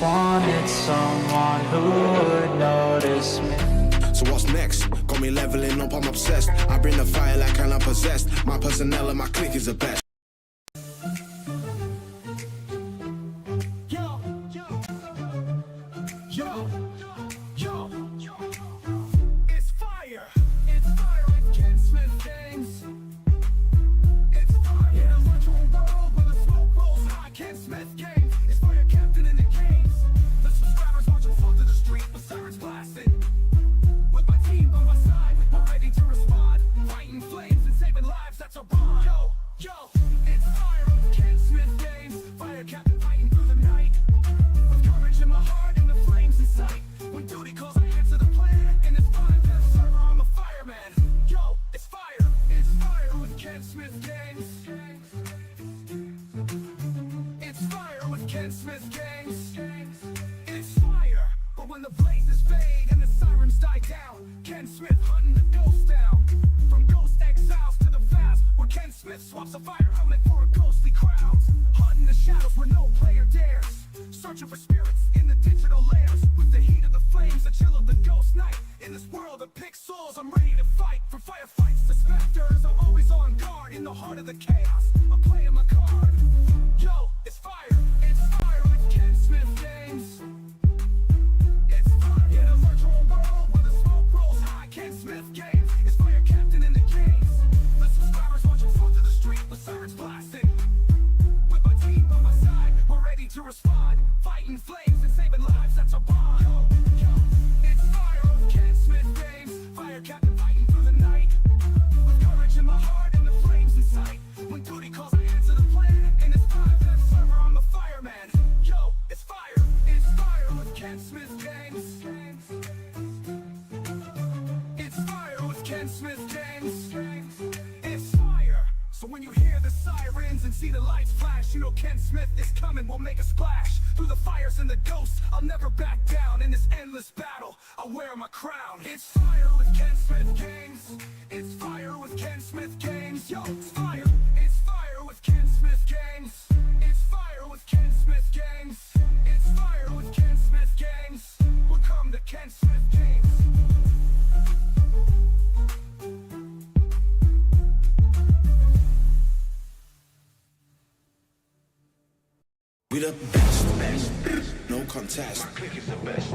just wanted someone who would notice me. So what's next? Got me leveling up, I'm obsessed. I bring the fire like I'm possessed. My personnel and my clique is the best. It's fire. It's fire with Ken Smith Games. It's fire in a virtual world where the smoke rolls high. Ken Smith Games. It's fire, captain in the games. The subscribers marching forth to the street with sirens blasting. With my team by my side, we're ready to respond. Fighting flames and saving lives, that's our bond. Yo, it's fire with Ken Smith Games. Fire captain fighting through the night. With courage in my heart and the flames in sight. When duty calls, I answer the plan. In this 5-death server, I'm a fireman. Yo, it's fire. It's fire with Ken Smith Games. It's fire with Ken Smith Games. It's fire. But when the blazes fade and the sirens die down, Ken Smith hunting the ghosts down. From ghost exiles to the fast, where Ken Smith swaps a fire helmet for a ghostly crowd. Hunting the shadows where no player dares. Searching for spirits in the digital layers. With the heat of the flames, the chill of the ghost night. In this world of pixels, I'm ready to fight. From firefights to specters, I'm always on guard. In the heart of the chaos, I'm playing my card. Yo, it's fire. It's fire with Ken Smith Games. It's fire in a virtual world where the smoke rolls high. Ken Smith Games. It's fire captain in the games. The subscribers marching forth to the street with sirens blasting. With my team by my side, we're ready to respond. Fighting flames and saving lives, that's our bond. Yo, it's fire with Ken Smith Games. Fire captain fighting through the night. With courage in my heart and the flames in sight. When duty calls, I answer the plan. In this 5-death server, I'm a fireman. Yo, it's fire. It's fire with Ken Smith Games. It's fire with Ken Smith Games. It's fire. So when you hear the sirens and see the lights flash, you know Ken Smith is coming, we'll make a splash. Through the fires and the ghosts, I'll never back down. In this endless battle, I'll wear my crown. It's fire with Ken Smith Games. It's fire with Ken Smith Games. Yo, it's fire. It's fire with Ken Smith Games. It's fire with Ken Smith Games. It's fire with Ken Smith Games. Welcome to Ken Smith Games. We the best, no contest. We the best.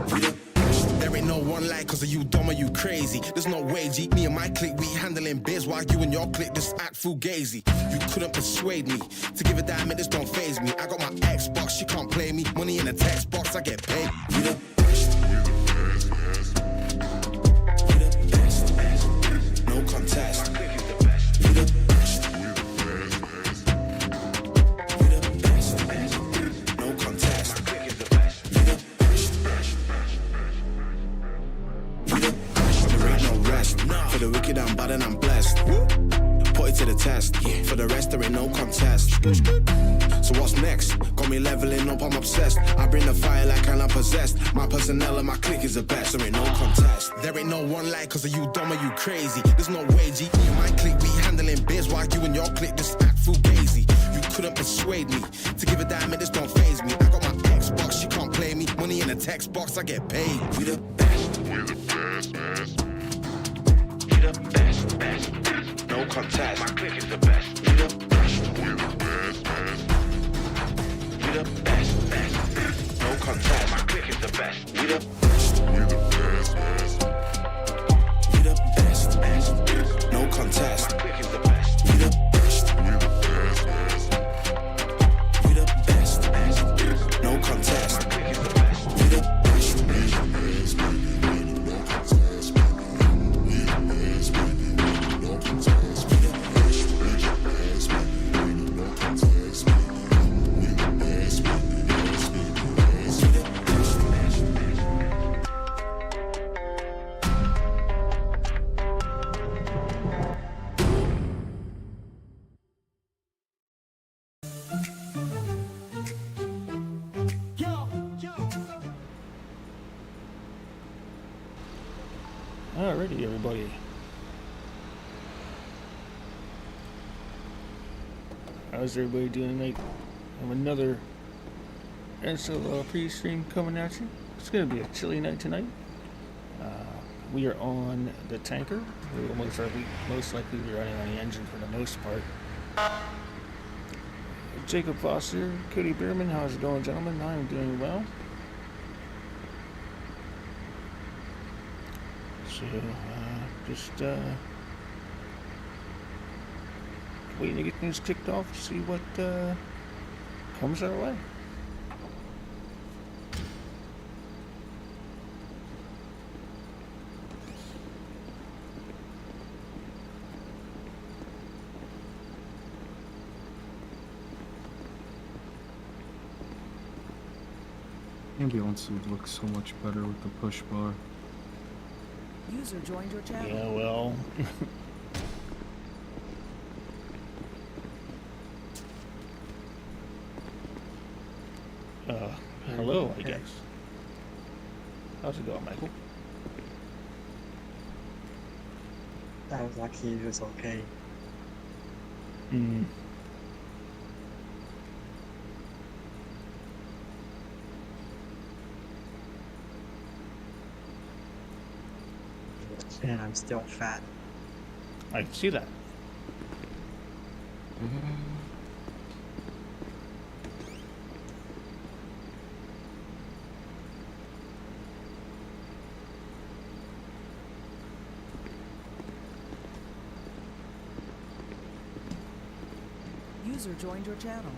There ain't no one like, cause are you dumb or you crazy? There's no way, G. Me and my clique, we handling biz while you and your clique just act fugazi. You couldn't persuade me to give a damn, it just don't faze me. I got my Xbox, she can't play me. Money in a text box, I get paid. We the best. We the best, no contest. We the best. We the best, no contest. We the best. We the best. There ain't no rest. For the wicked I'm bad and I'm blessed. Put it to the test. For the rest there ain't no contest. So what's next? Got me leveling up, I'm obsessed. I bring the fire like I'm possessed. My personnel and my clique is the best. There ain't no contest. There ain't no one like, cause are you dumb or you crazy? There's no way, G. Me and my clique, we handling biz while you and your clique just act fugazi. You couldn't persuade me to give a damn, it just don't faze me. I got my Xbox, she can't play me. Money in a text box, I get paid. We the best. We the best, We the best, no contest. My clique is the best. We the best. We the best, We the best, no contest. My clique is the best. We the best. We the best, We the best, no contest. My clique is the best. We the best. We the best, We the best, no contest. My clique is the best. We the best. Alrighty, everybody. How's everybody doing tonight? I have another And so, pre-stream coming at you. It's going to be a chilly night tonight. We are on the tanker. We will most likely be running on the engine for the most part. Jacob Foster, Cody Bierman, how's it going, gentlemen? I am doing well. So, just waiting to get things kicked off, see what comes our way. Ambulance would look so much better with the push bar. User joined your channel. Yeah, well. Hello, I guess. How's it going, Michael? I was lucky it was okay. Hmm. And I'm still fat. I can see that. User joined your channel.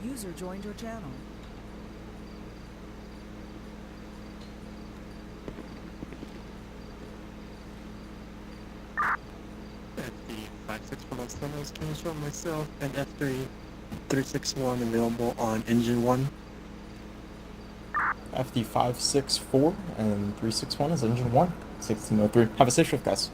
User joined your channel. FD 561 I was trying to show myself, and F3 361 available on engine 1. FD 564 and 361 is engine 1. 1603. Have a safe shift, guys.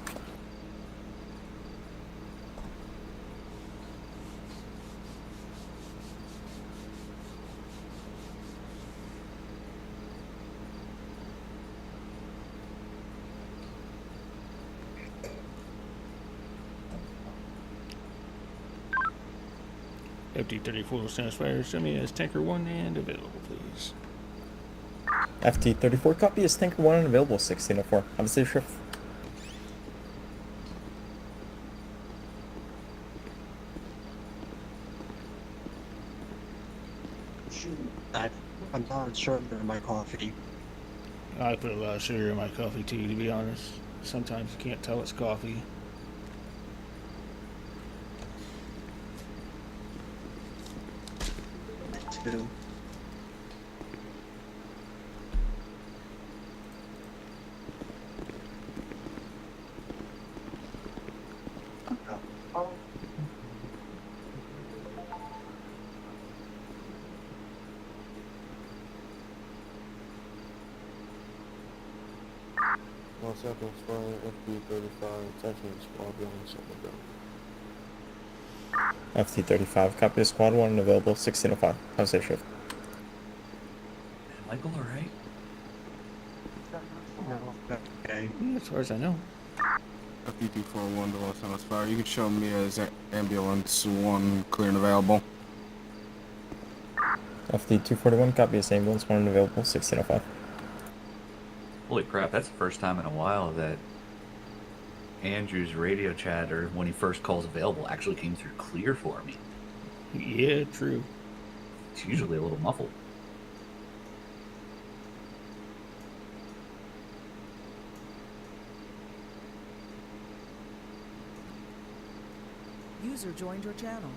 FD34 stands fire. Send me as tanker 1 and available, please. FD 34 copy is tanker 1 and available 1604. Have a safe shift. I'm not sure of my coffee. I put a lot of sugar in my coffee too, to be honest. Sometimes you can't tell it's coffee. Too. One second, flying FD35, attention squad 1, something down. FD 35 copy is squad 1 and available 1605. Have a safe shift. Michael, alright? No. Okay. As far as I know. FD241 to Los Angeles Fire. You can show me as ambulance 1 clear and available. FD241, copy as ambulance 1 available, 1605. Holy crap, that's the first time in a while that Andrew's radio chatter, when he first calls available, actually came through clear for me. Yeah, true. It's usually a little muffled. User joined your channel.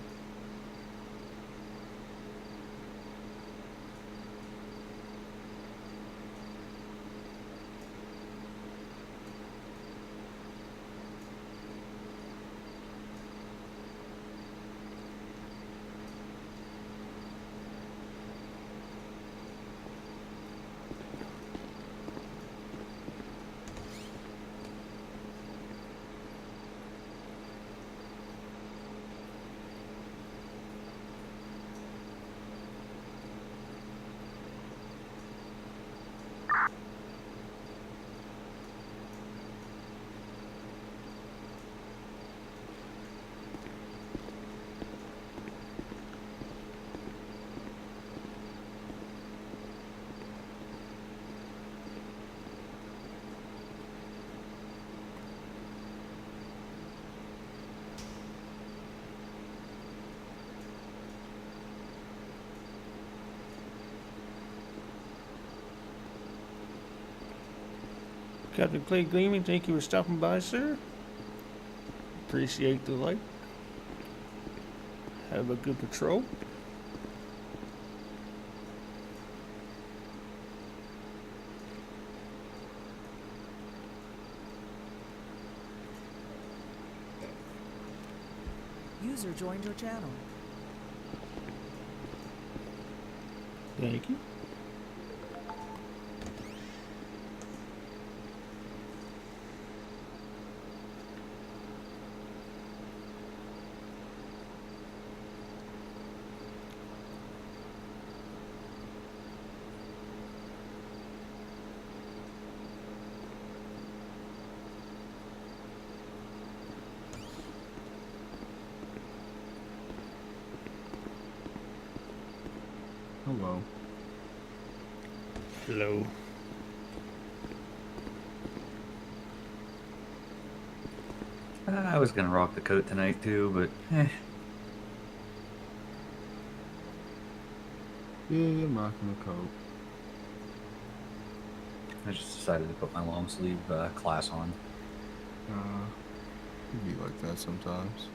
CaptainClayGaming, thank you for stopping by, sir. Appreciate the like. Have a good patrol. User joined your channel. Thank you. Hello. Hello. I was gonna rock the coat tonight too, but Yeah, I'm rocking the coat. I just decided to put my long sleeve class on. It'd be like that sometimes.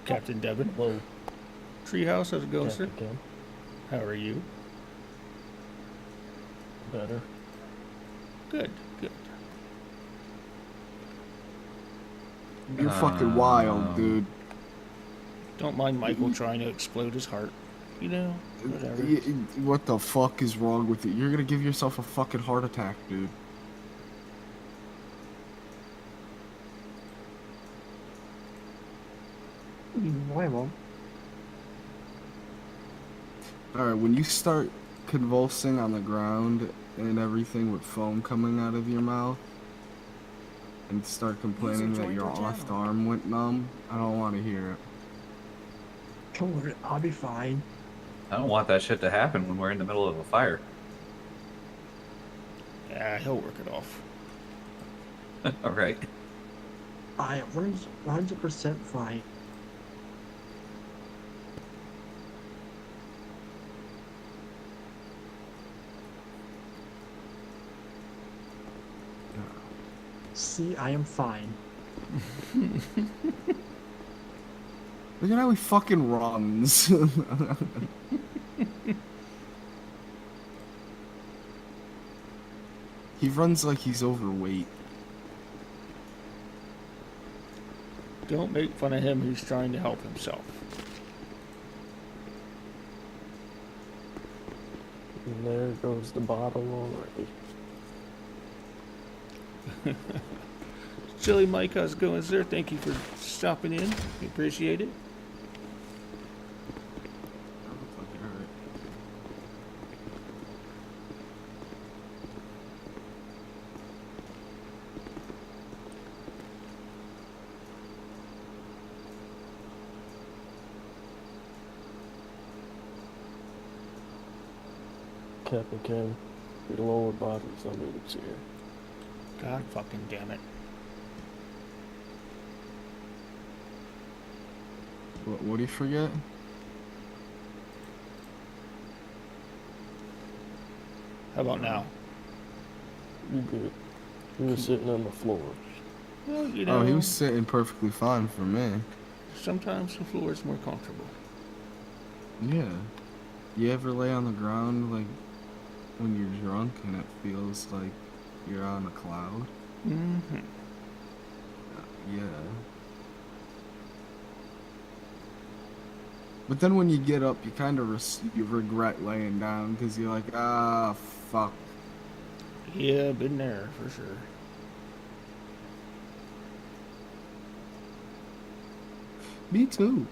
Captain Devin. Hello. Treehouse, how's it going, sir? Captain. How are you? Better. Good, good. You're fucking wild, dude. Don't mind Michael trying to explode his heart. You know, whatever. What the fuck is wrong with you? You're gonna give yourself a fucking heart attack, dude. Why, Mom? Alright, when you start convulsing on the ground and everything with foam coming out of your mouth and start complaining that your left arm went numb, I don't want to hear it. Don't worry, I'll be fine. I don't want that shit to happen when we're in the middle of a fire. Yeah, he'll work it off. All right. I am 100% fine. See, I am fine. Look at how he fucking runs. He runs like he's overweight. Don't make fun of him. He's trying to help himself. And there goes the bottle already. Chili Mike, how's it going, sir? Thank you for stopping in. We appreciate it. Captain Kim, your lower body's under the chair. God fucking damn it. What do you forget? How about now? You good. You were sitting on the floor. Well, you know, Oh, he was sitting perfectly fine for me. sometimes the floor is more comfortable. Yeah. You ever lay on the ground, like, when you're drunk and it feels like you're on a cloud? Mm-hmm. Yeah. But then when you get up, you kind of you regret laying down because you're like, ah, fuck. Yeah, been there for sure. Me too.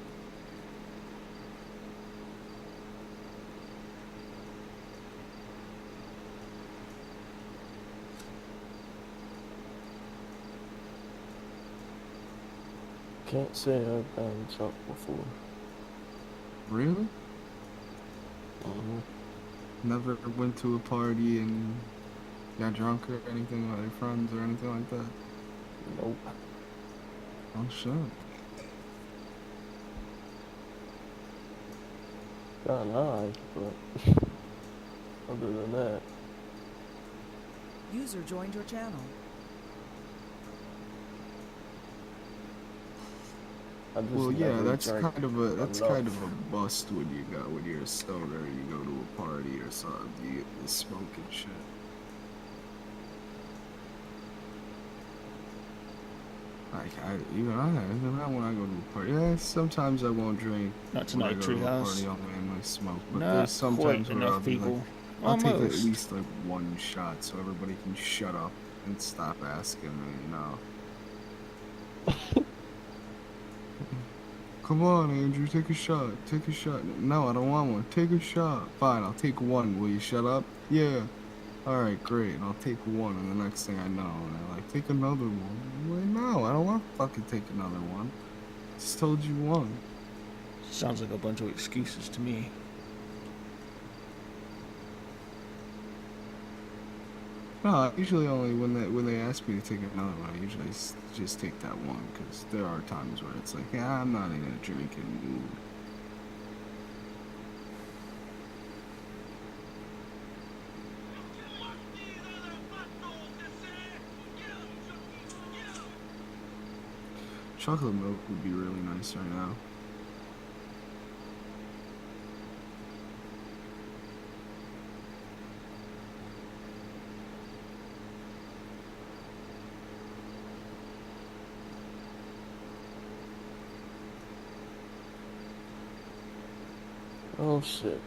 Can't say I've been drunk before. Really? Mm-hmm. Never went to a party and got drunk or anything with your friends or anything like that? Nope. Oh, shit. Got an eye, but other than that, User joined your channel. I just Well, yeah, never that's drank kind of a enough. bust when you're sober. You go to a party or something, you get the smoking shit. Like even I when I go to a party, yeah, sometimes I won't drink. Not When I tonight, go to a Treehouse. party, I'll mainly smoke. But Not there's sometimes quite where I'll enough be like, people. I'll take at Almost. least like one shot so everybody can shut up and stop asking me, you know. Come on, Andrew, take a shot. Take a shot. No, I don't want one. Take a shot. Fine, I'll take one. Will you shut up? Yeah. Alright, great. And I'll take one, and the next thing I know, and they're like, take another one. Wait, no, I don't want to fucking take another one. Just told you one. Sounds like a bunch of excuses to me. No, usually only when they ask me to take another one, I usually just take that one, because there are times where it's like, yeah, I'm not in a drinking mood. Chocolate milk would be really nice right now. Oh shit.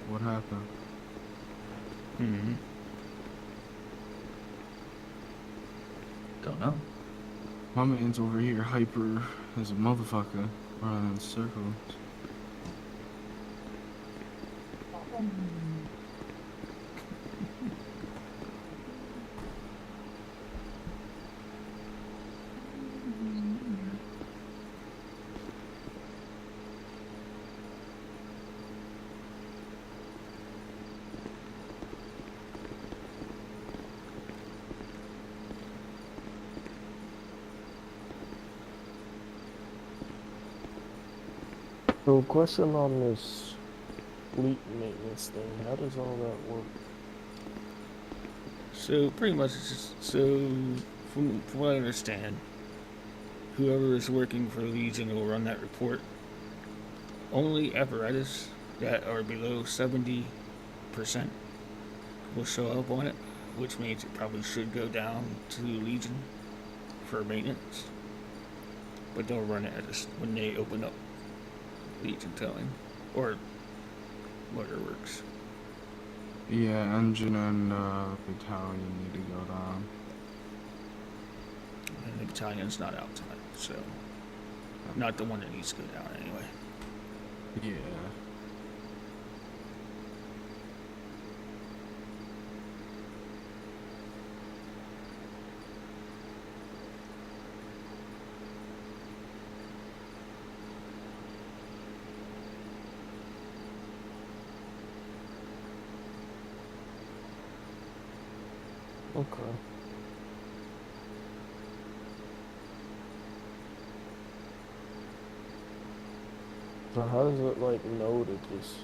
What happened? Mm-hmm. Don't know. My man's over here hyper as a motherfucker, running in circles. So, question on this fleet maintenance thing. How does all that work? So pretty much it's just, so from what I understand, whoever is working for Legion will run that report. Only apparatus that are below 70% will show up on it, which means it probably should go down to Legion for maintenance. But they'll run it when they open up Legion towing or Motorworks. Yeah, engine and battalion need to go down. And the battalion's not out tonight, so not the one that needs to go down anyway. Yeah. Okay. So how does it like know to just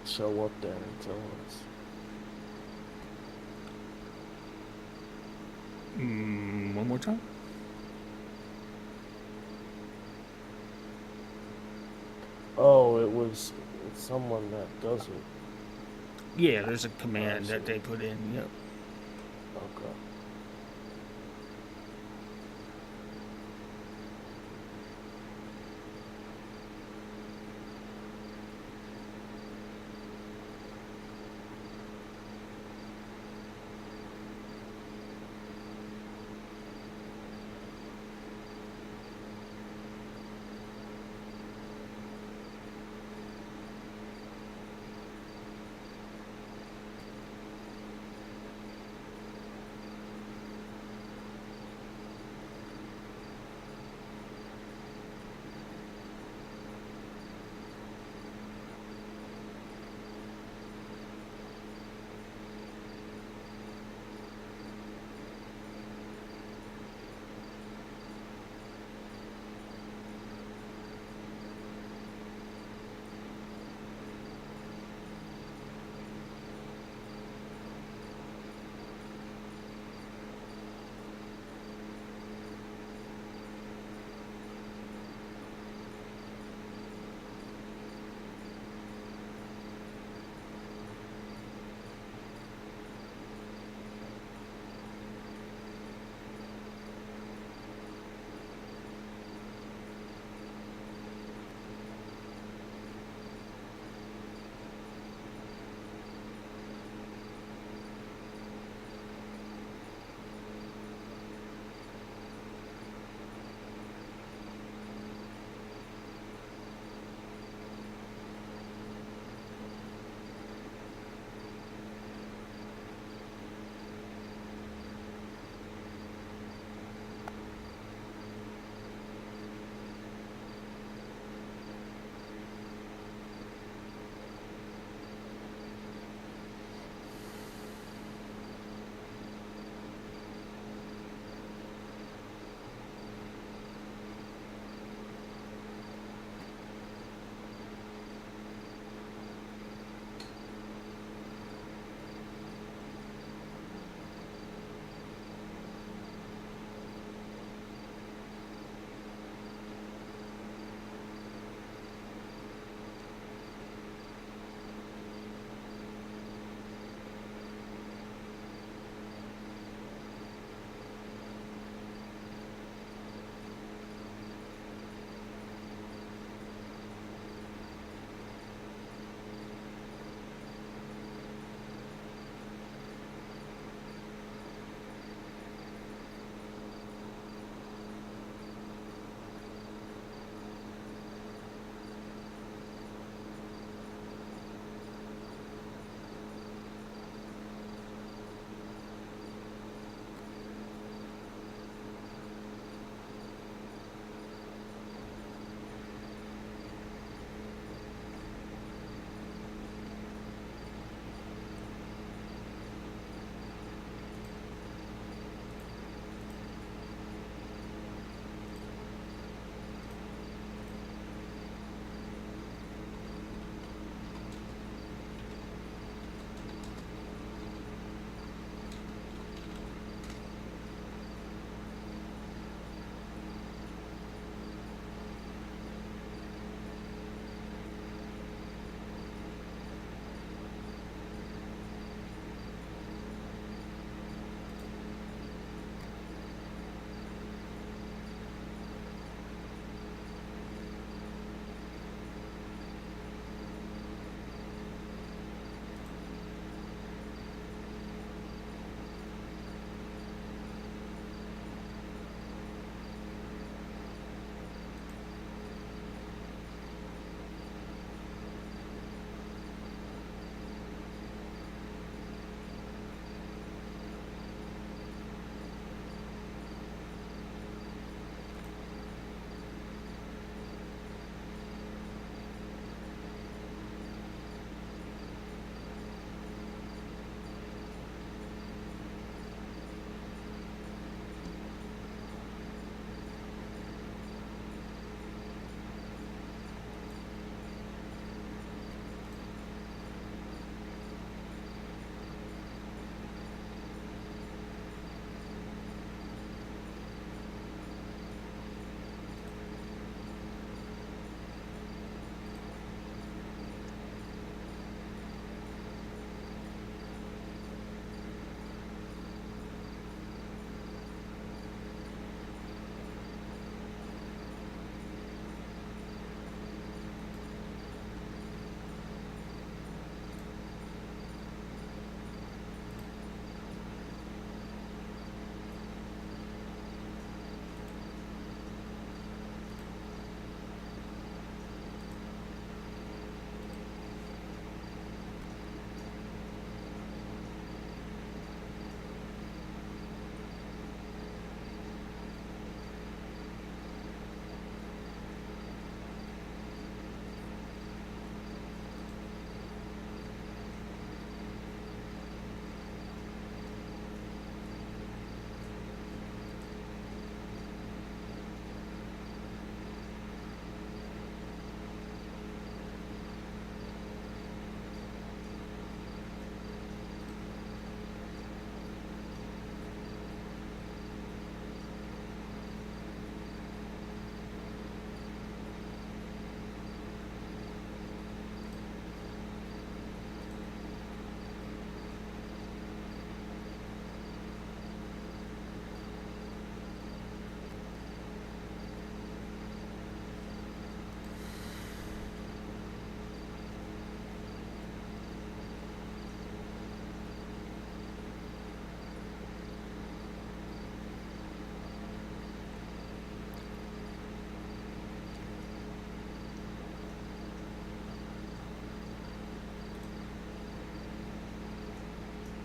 show up there and tell us? One more time? Oh, it's someone that does it. Yeah, there's a command that they put in, yep. Okay.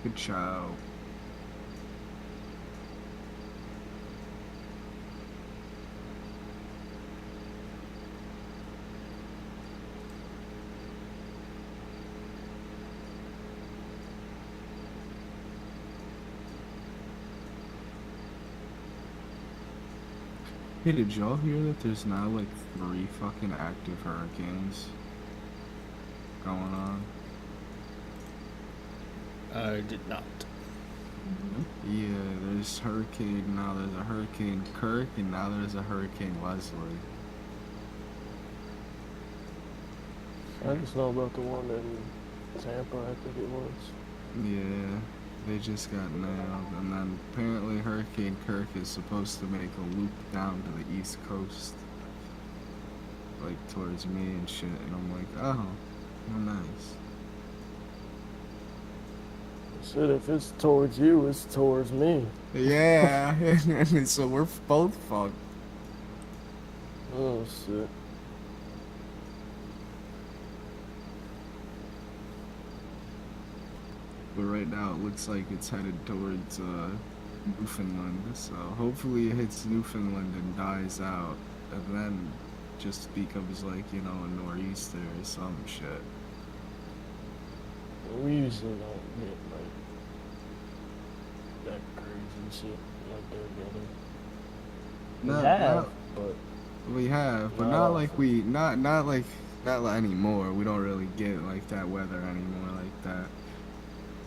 Good chow. Hey, did y'all hear that there's now like 3 fucking active hurricanes going on? I did not. Yeah, there's hurricane, now there's a Hurricane Kirk, and now there's a Hurricane Leslie. I just know about the one in Tampa, I think it was. Yeah, they just got nailed, and then apparently Hurricane Kirk is supposed to make a loop down to the East Coast, like towards me and shit, and I'm like, oh, well, nice. Shit, if it's towards you, it's towards me. Yeah, so we're both fucked. Oh shit. But right now it looks like it's headed towards Newfoundland, so hopefully it hits Newfoundland and dies out, and then just becomes like, you know, a nor'easter or some shit. We usually don't get like that crazy shit like they're getting. We have, but not like we, not anymore. We don't really get like that weather anymore like that.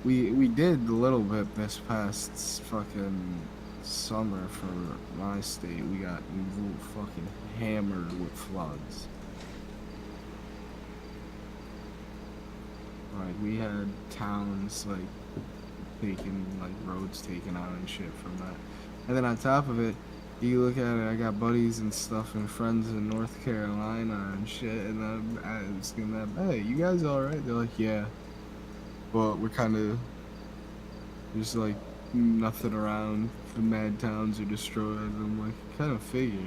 We did a little bit this past fucking summer for my state. We got fucking hammered with floods. Like, we had towns like taken, like roads taken out and shit from that. And then on top of it, you look at it, I got buddies and stuff and friends in North Carolina and shit, and I'm asking them, hey, you guys alright? They're like, yeah. But we're kind of, there's like nothing around. The mad towns are destroyed. And I'm like, kind of figured.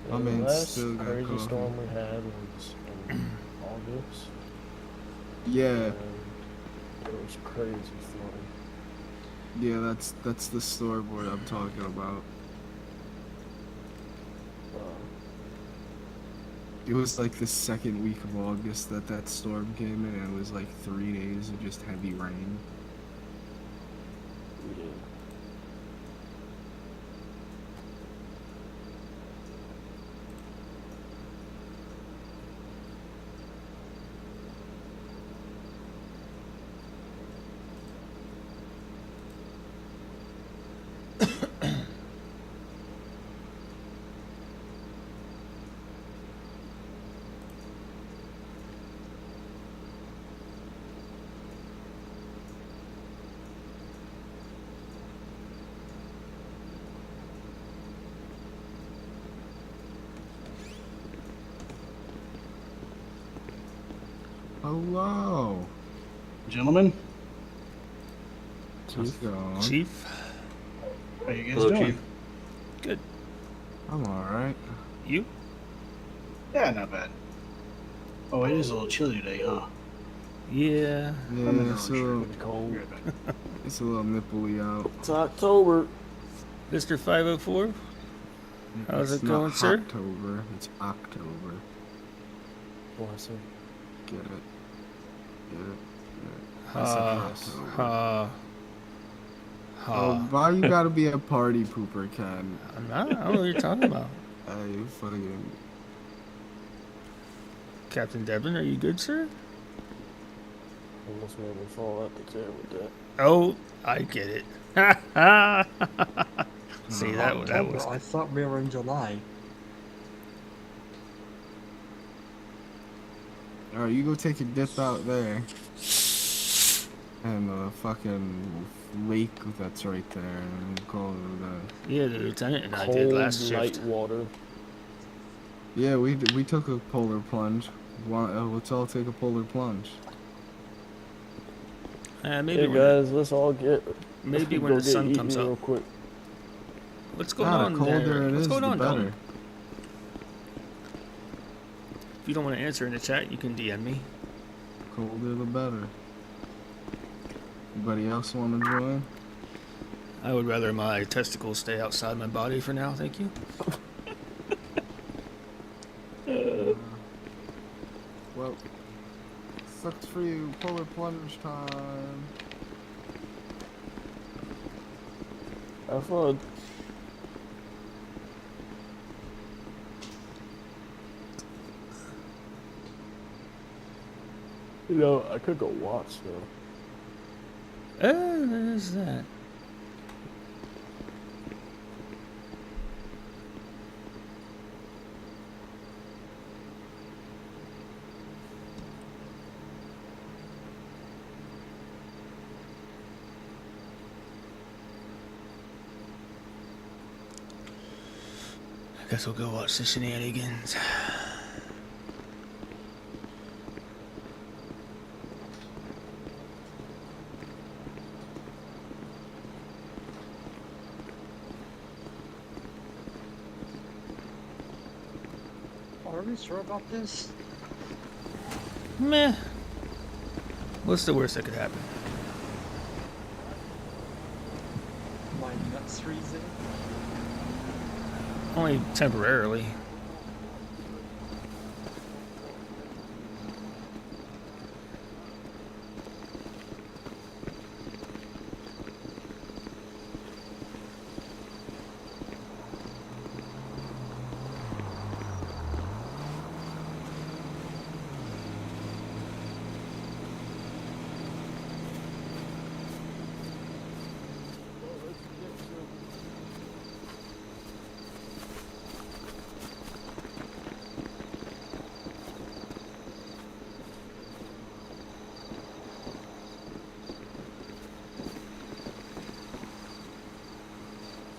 Yeah, My the man last still got crazy coffee. storm we had was in August. Yeah, And it was crazy flooding. yeah, that's the storyboard I'm talking about. It was like the second week of August that storm came in, and it was like 3 days of just heavy rain. Yeah. Hello. Gentlemen, How's it going? Chief? how you guys Hello, doing? Chief. Good. I'm alright. You? Yeah, not bad. Oh, it is a little chilly today, huh? Yeah. Yeah, so Cold. it's a little nipply out. It's October. Mr. 504? How's It's it not going, sir? October. It's October. Bless him. Get it? Get it? I said October. Oh, why you gotta be a party pooper, Ken? I'm not. I don't know what you're talking about. You fucking. Captain Devin, are you good, sir? Almost made me fall out the chair with that. Oh, I get it. See, that was. I thought we were in July. Alright, you go take a dip out there. And the fucking lake that's right there. And we'll call it Yeah, the lieutenant and I Cold did last light shift. water. Yeah, we took a polar plunge. Let's all take a polar plunge. Maybe Hey when, guys, let's all get. maybe go when the get sun eaten comes real up. quick. What's going The on colder there? it What's is, going the on, better. Dom? If you don't want to answer in the chat, you can DM me. Colder the better. Anybody else want to join? I would rather my testicles stay outside my body for now, thank you. Well, sucks for you. Polar plunge time. Have fun. You know, I could go watch though. What is that? I guess we'll go watch the shenanigans. Are we sure about this? Meh. What's the worst that could happen? My nuts freezing? Only temporarily.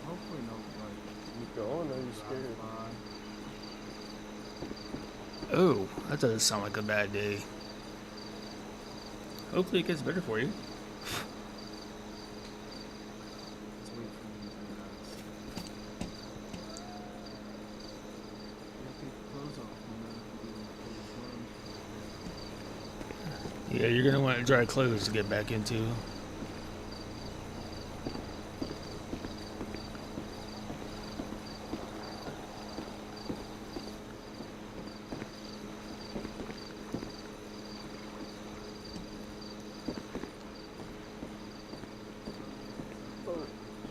Hopefully nobody. You going or are you scared? Oh, that doesn't sound like a bad day. Hopefully it gets better for you. Let's wait for them to relax. Yeah, take the clothes off and then do the plunge. Yeah, you're gonna want dry clothes to get back into.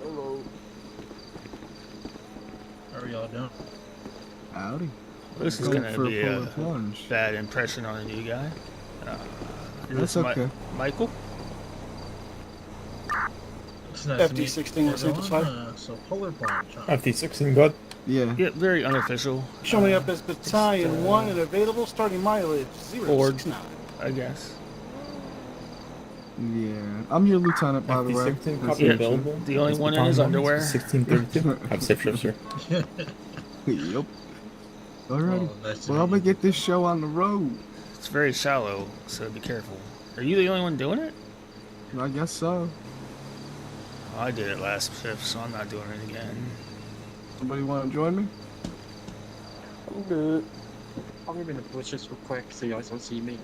Hello. How are y'all doing? Howdy. This is Going gonna for be a a polar plunge. bad impression on a new guy. Is That's this okay. Michael? It's nice to meet FD16 was everyone. simplified. So polar plunge. Huh? FD16, good. Yeah. Yeah, very unofficial. Showing up as Battalion 1 and available, starting mileage Ford. 069. I guess. Yeah. I'm your lieutenant, by the way. FD16, copy Yeah, available. the only It's one in his battalion underwear. 1632. Have a safe trip, sir. Yep. Alrighty. Oh, nice to Well, I'm meet gonna get this show on the road. It's very shallow, so be careful. Are you the only one doing it? I guess so. I did it last shift, so I'm not doing it again. Somebody want to join me? I'm good. I'll move in the bushes real quick so you guys don't see me.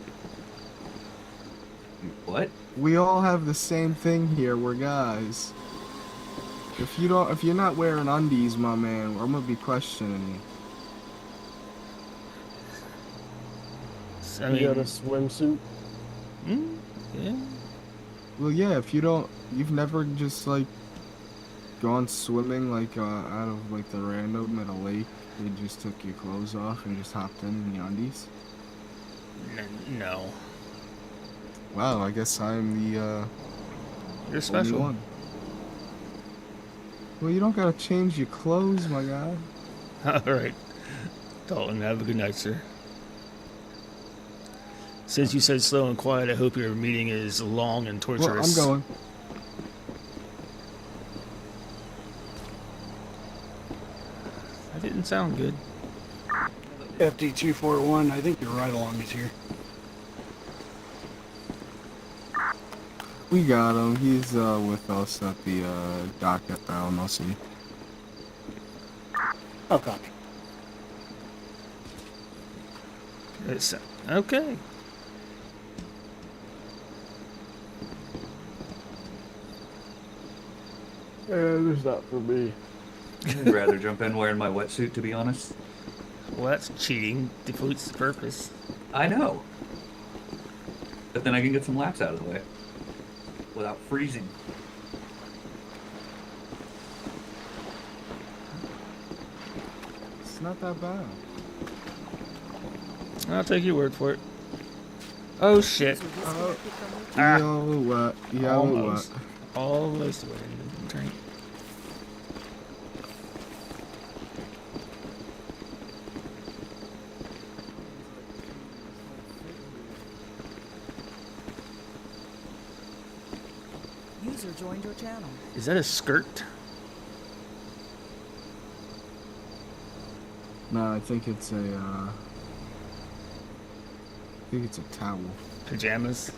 What? We all have the same thing here. We're guys. If you're not wearing undies, my man, I'm gonna be questioning you. I You got a mean, swimsuit? yeah. Well, yeah. If you've never just like gone swimming like out of like the random at a lake. They just took your clothes off and just hopped in the undies. No. Wow, I guess I'm the You're only special. one. Well, you don't gotta change your clothes, my guy. Alright. Dalton, have a good night, sir. Since you said slow and quiet, I hope your meeting is long and torturous. Well, I'm going. That didn't sound good. FD241, I think your ride along is here. We got him. He's with us at the dock at the LMLC. Oh, copy. It's, okay. there's not for me. I'd rather jump in wearing my wetsuit, to be honest. Well, that's cheating. Defeats the purpose. I know. But then I can get some laps out of the way without freezing. It's not that bad. I'll take your word for it. Oh shit. Ah. Yo, what? Yo, Almost. what? Almost away. Turn. User joined your channel. Is that a skirt? No, I think it's a, I think it's a towel. Pajamas?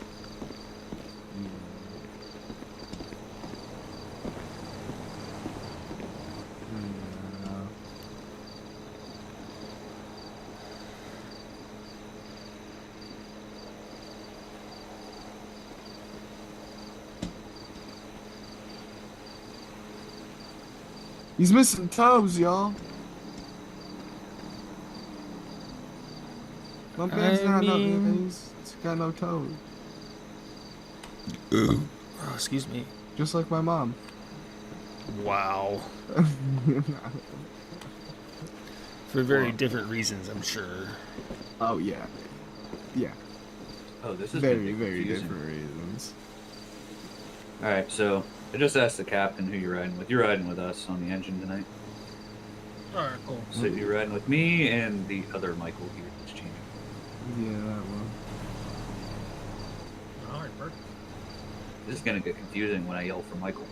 He's missing toes, y'all. My man's he's got no toes. Oh, excuse me. Just like my mom. Wow. For very different reasons, I'm sure. Oh, yeah. Yeah. Oh, this is very different reasons. Alright, so I just asked the captain who you're riding with. You're riding with us on the engine tonight. Alright, cool. So you're riding with me and the other Michael here that's changing. Yeah, that one. Alright, perfect. This is gonna get confusing when I yell for Michael.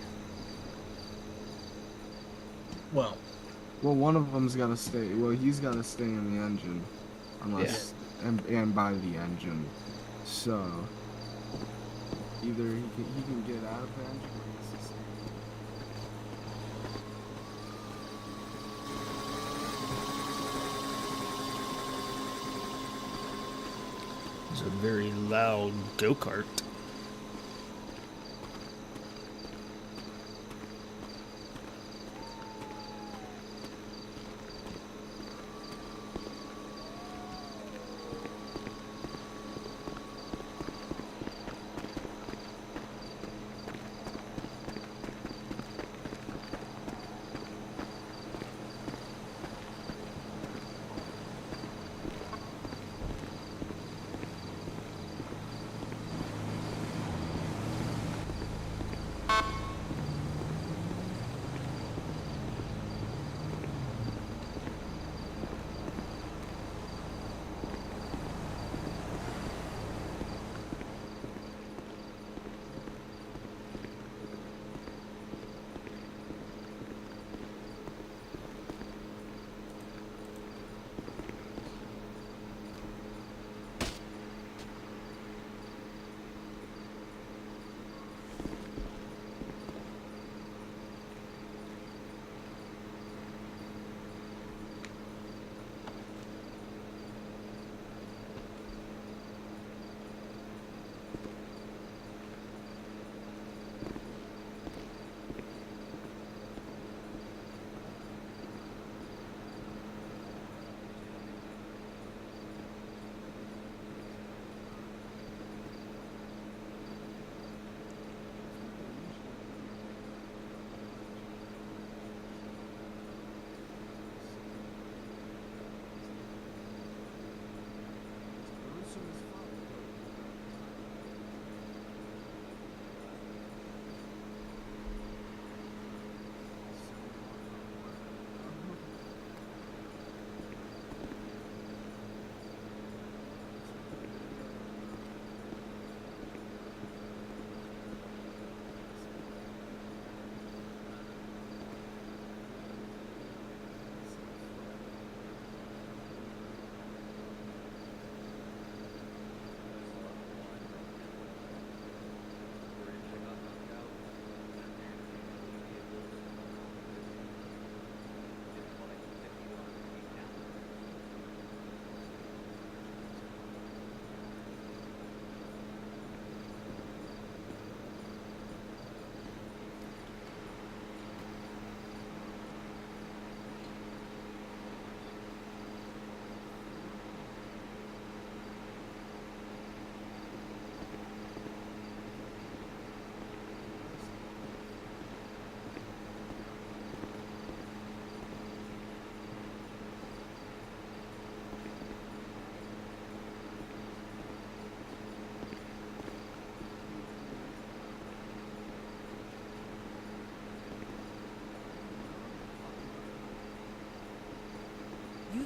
Well, one of them's got to stay. Well, he's got to stay in the engine, unless and by the engine. So either he can get out of the engine, or he has to stay. It's a very loud go-kart.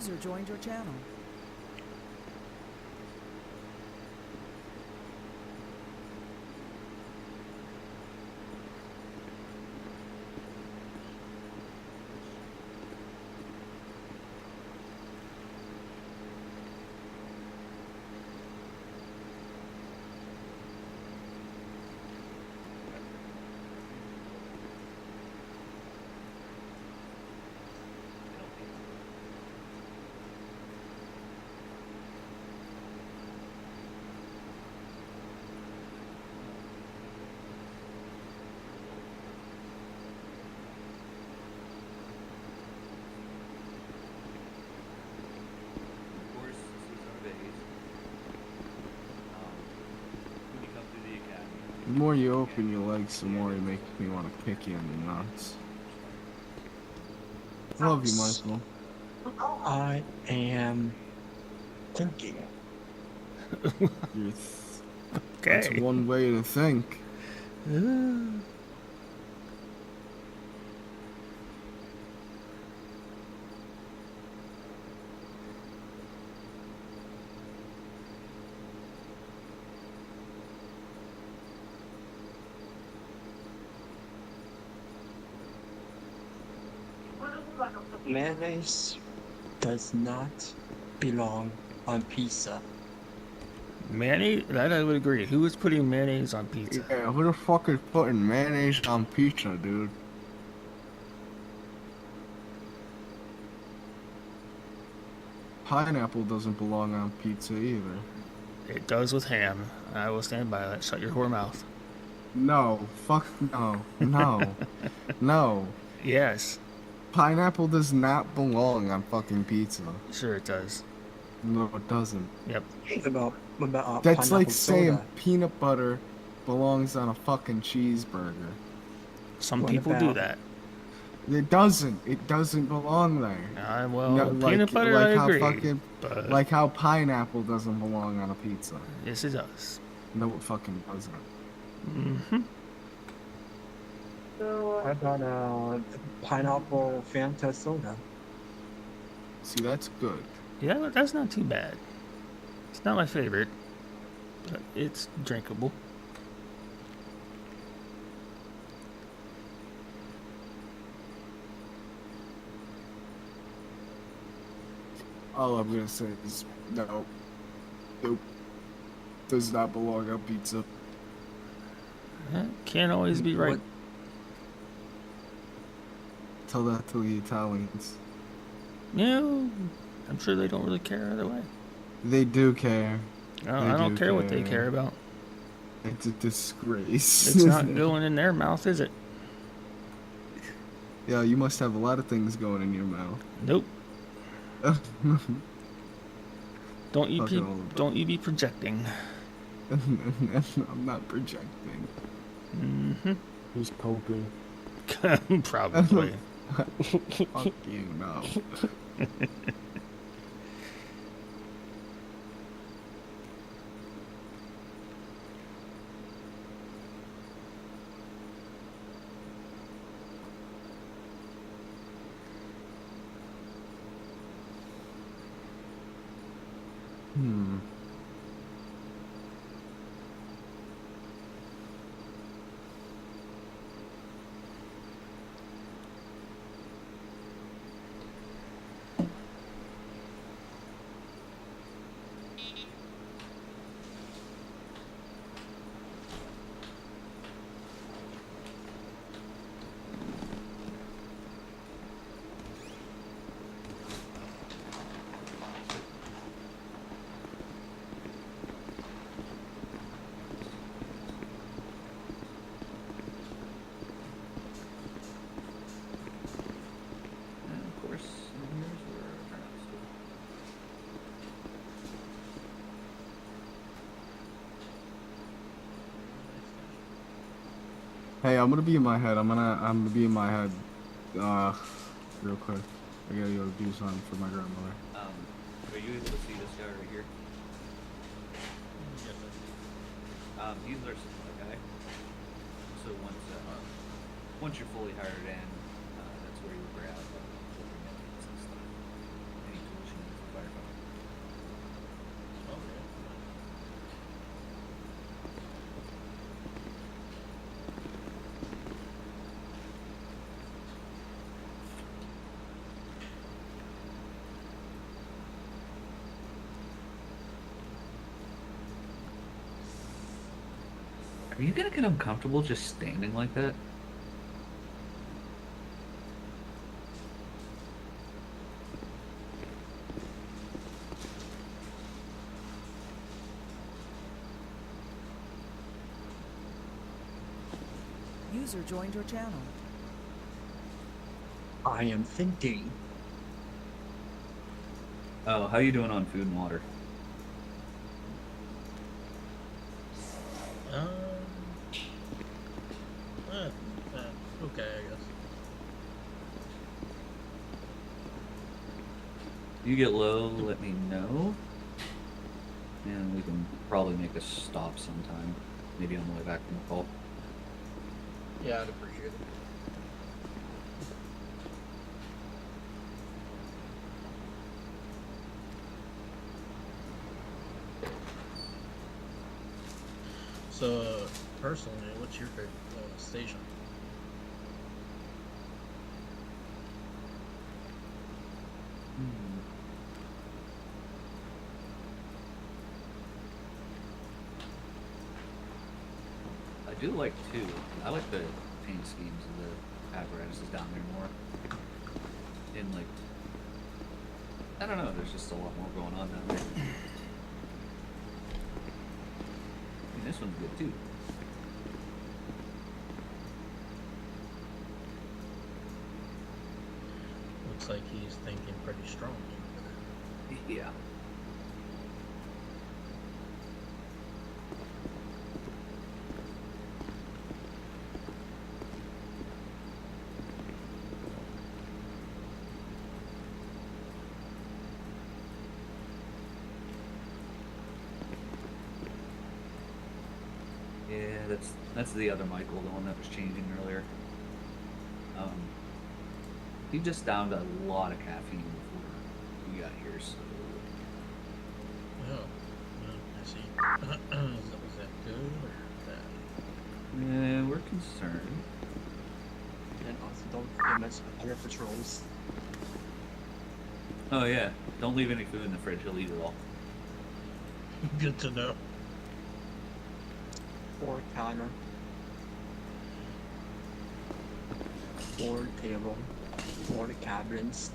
User joined your channel. Of course, this is our base. When you come through the academy, The more you open your legs, the more it makes me want to kick you in the nuts. I love you, Michael. I am thinking. That's Okay. one way to think. Mayonnaise does not belong on pizza. Mayonnaise? That I would agree. Who is putting mayonnaise on pizza? Yeah, who the fuck is putting mayonnaise on pizza, dude? Pineapple doesn't belong on pizza either. It does with ham. I will stand by that. Shut your whore mouth. No, fuck no, no, no. Yes. Pineapple does not belong on fucking pizza. Sure it does. No, it doesn't. Yep. About That's like pineapple saying soda. peanut butter belongs on a fucking cheeseburger. Some What people do about- that. It doesn't. It doesn't belong there. Well, No, peanut butter, I how agree. fucking, But like how pineapple doesn't belong on a pizza. yes, it does. No, it fucking doesn't. Mm-hmm. How about pineapple Fanta soda? See, that's good. Yeah, but that's not too bad. It's not my favorite, but it's drinkable. All I'm gonna say is no. Nope. Does not belong on pizza. Can't always be right. Tell that to the Italians. Yeah, I'm sure they don't really care either way. They do care. I don't care what they care about. It's a disgrace. It's not going in their mouth, is it? Yeah, you must have a lot of things going in your mouth. Nope. Don't you Fucking be, all about don't you be projecting. I'm not projecting. Mm-hmm. He's coping. Probably. Fuck you, no. Hmm. And of course, here's where our turnouts go. Hey, I'm gonna be in my head. I'm gonna be in my head. Real quick. I gotta go do something for my grandmother. Are you able to see this guy right here? He's our supply guy. So once you're fully hired in, that's where you grab equipment and stuff. Any tools you Are you gonna get uncomfortable just standing like that? User joined your channel. I am thinking. Oh, how you doing on food and water? Okay, I guess. You get low, let me know. And we can probably make a stop sometime. Maybe on the way back from the call. Yeah, I'd appreciate it. So, personally, what's your favorite station? I do like two. I like the paint schemes of the apparatuses down there more. In like, I don't know. There's just a lot more going on down there. I mean, this one's good too. Looks like he's thinking pretty strongly. Yeah. Yeah, that's the other Michael, the one that was changing earlier. He just downed a lot of caffeine before we got here, so. Oh, well, I see. Is that good or bad? Yeah, we're concerned. And also don't forget my other patrols. Oh yeah, don't leave any food in the fridge. He'll eat it all. Good to know. 4 counter. 4 table. 4 cabins.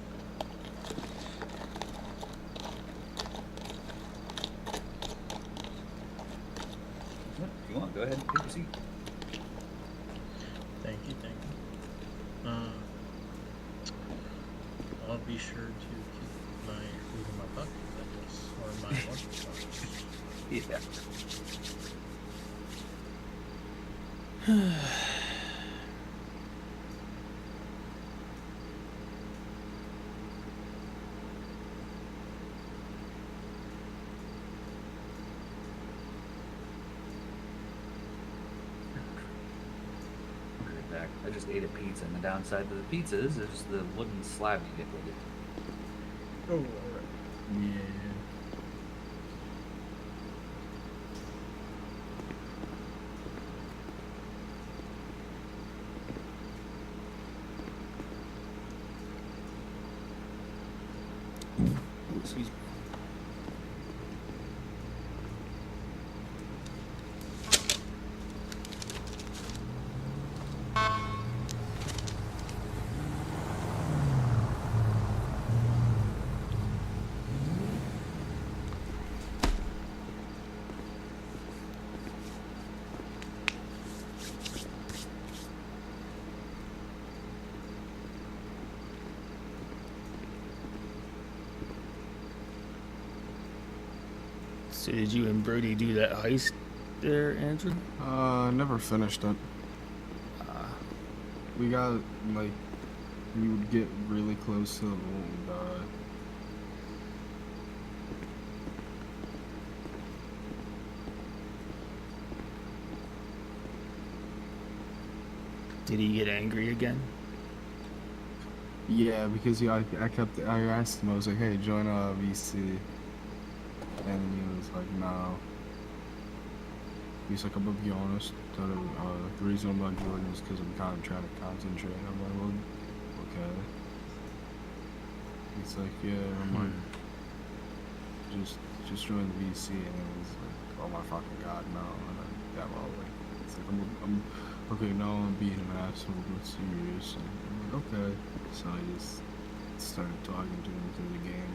If you want, go ahead and take a seat. Thank you, thank you. I'll be sure to keep my food in my pocket, I guess, or my lunch pocket. Yeah. Back. I just ate a pizza, and the downside to the pizza is there's the wooden slab you get with it. Oh, alright. Yeah. Excuse me. So did you and Brody do that heist there, Andrew? Never finished it. We got, like, we would get really close to the wall and die. Did he get angry again? Yeah, because I asked him, I was like, hey, join VC. And he was like, no. He's like, I'm gonna be honest, the reason I'm not joining is because I'm kind of trying to concentrate. I'm like, well, okay. He's like, yeah, I'm like, just join the VC. And it was like, oh my fucking god, no. And then, yeah, well, like, it's like, I'm okay, now I'm being an asshole, but serious. And I'm like, okay. So I just started talking to him through the game.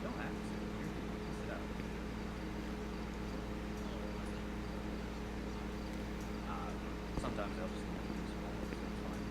Don't have to sit here. Sit out. Sometimes I'll just use it's fine.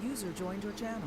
User joined your channel.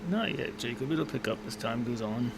Not yet, Jacob. It'll pick up as time goes on.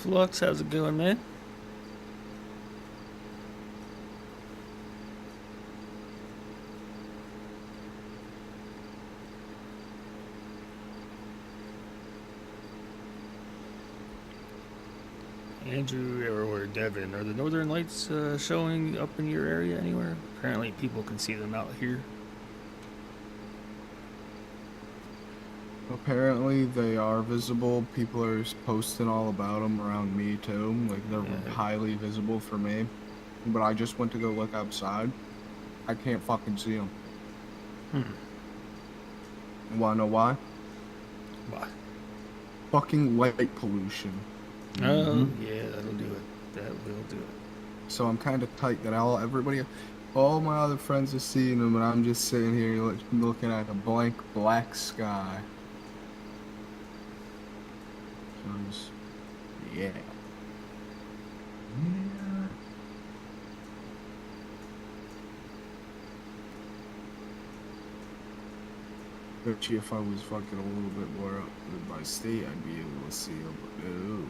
Flux, how's it going, man? Andrew or Devin, are the Northern Lights showing up in your area anywhere? Apparently people can see them out here. Apparently they are visible. People are posting all about them around me too. Like they're highly visible for me. But I just went to go look outside. I can't fucking see them. You wanna know why? Why? Fucking light pollution. Oh, yeah, that'll do it. That will do it. So I'm kind of tight that all my other friends are seeing them, and I'm just sitting here looking at a blank black sky. So I'm just, yeah. Bet you if I was fucking a little bit more up with my state, I'd be able to see them, but no.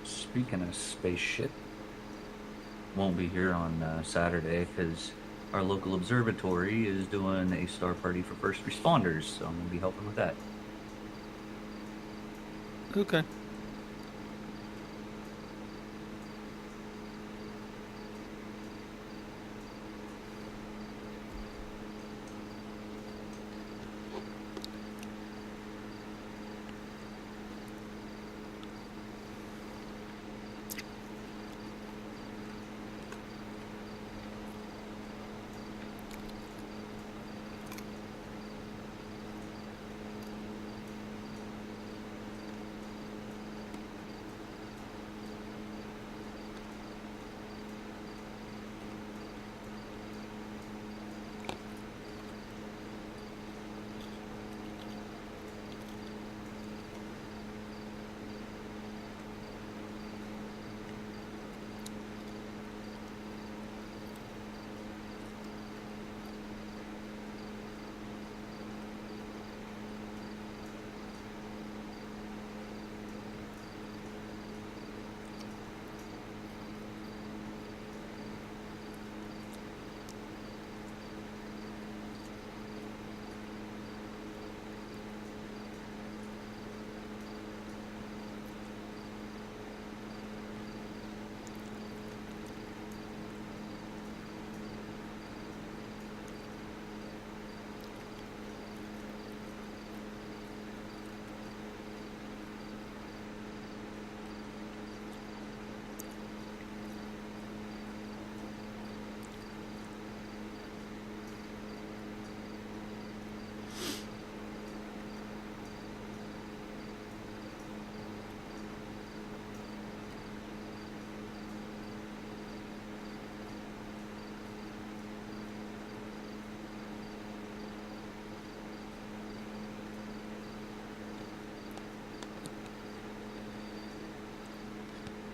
Speaking of spaceship, won't be here on Saturday because our local observatory is doing a star party for first responders, so I'm going to be helping with that. Okay.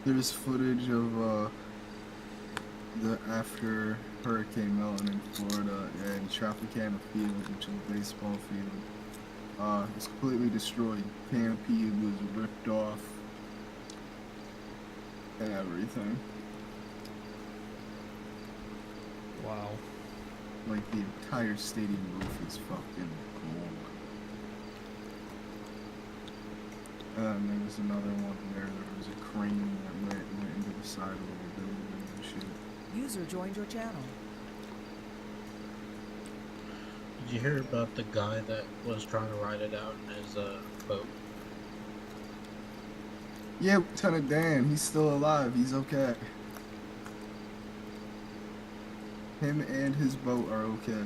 There's footage of the after Hurricane Milton in Florida and Tropicana Field, which is a baseball field. It's completely destroyed. Canopy was ripped off and everything. Wow. Like the entire stadium roof is fucking gone. And there was another one where there was a crane that went into the side of the building and shit. User joined your channel. Did you hear about the guy that was trying to ride it out in his boat? Yeah, Lieutenant Dan, he's still alive. He's okay. Him and his boat are okay.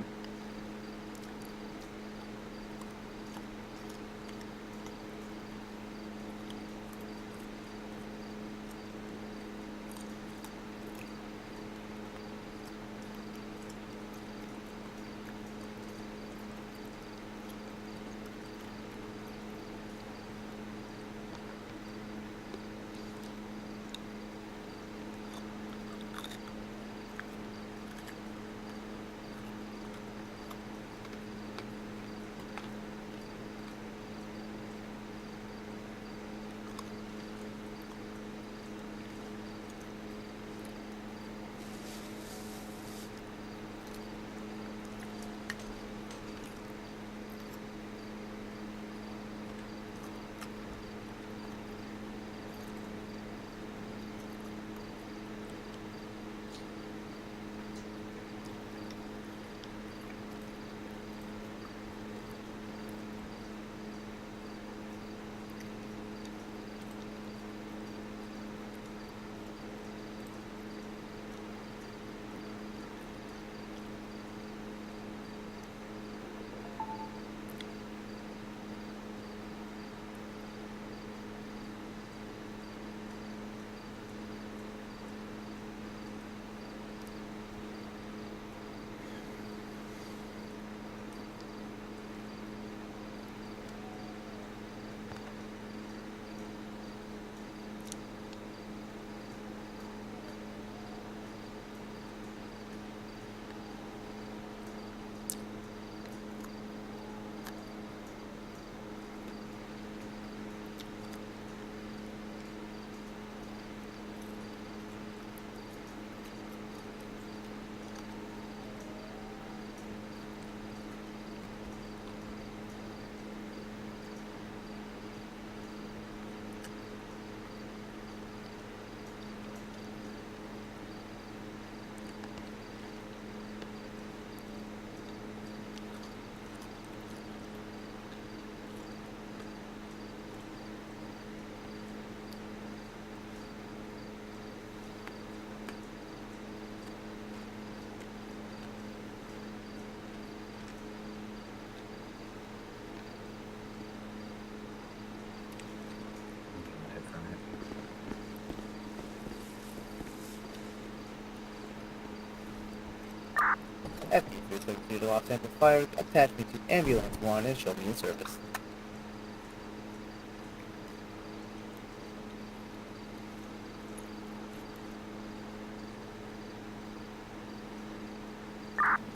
Due to lost amplifier, attach me to ambulance 1 and show me in service.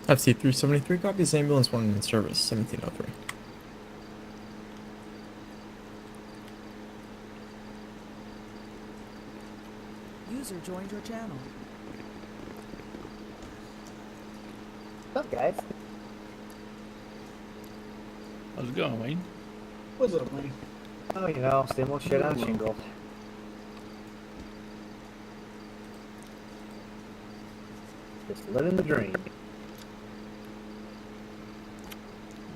FC 373 copies ambulance 1 in service 1703. User joined your channel. What's up, guys? How's it going, Wayne? What's up, man? Oh, you know, same old shit on shingle. Just living the dream.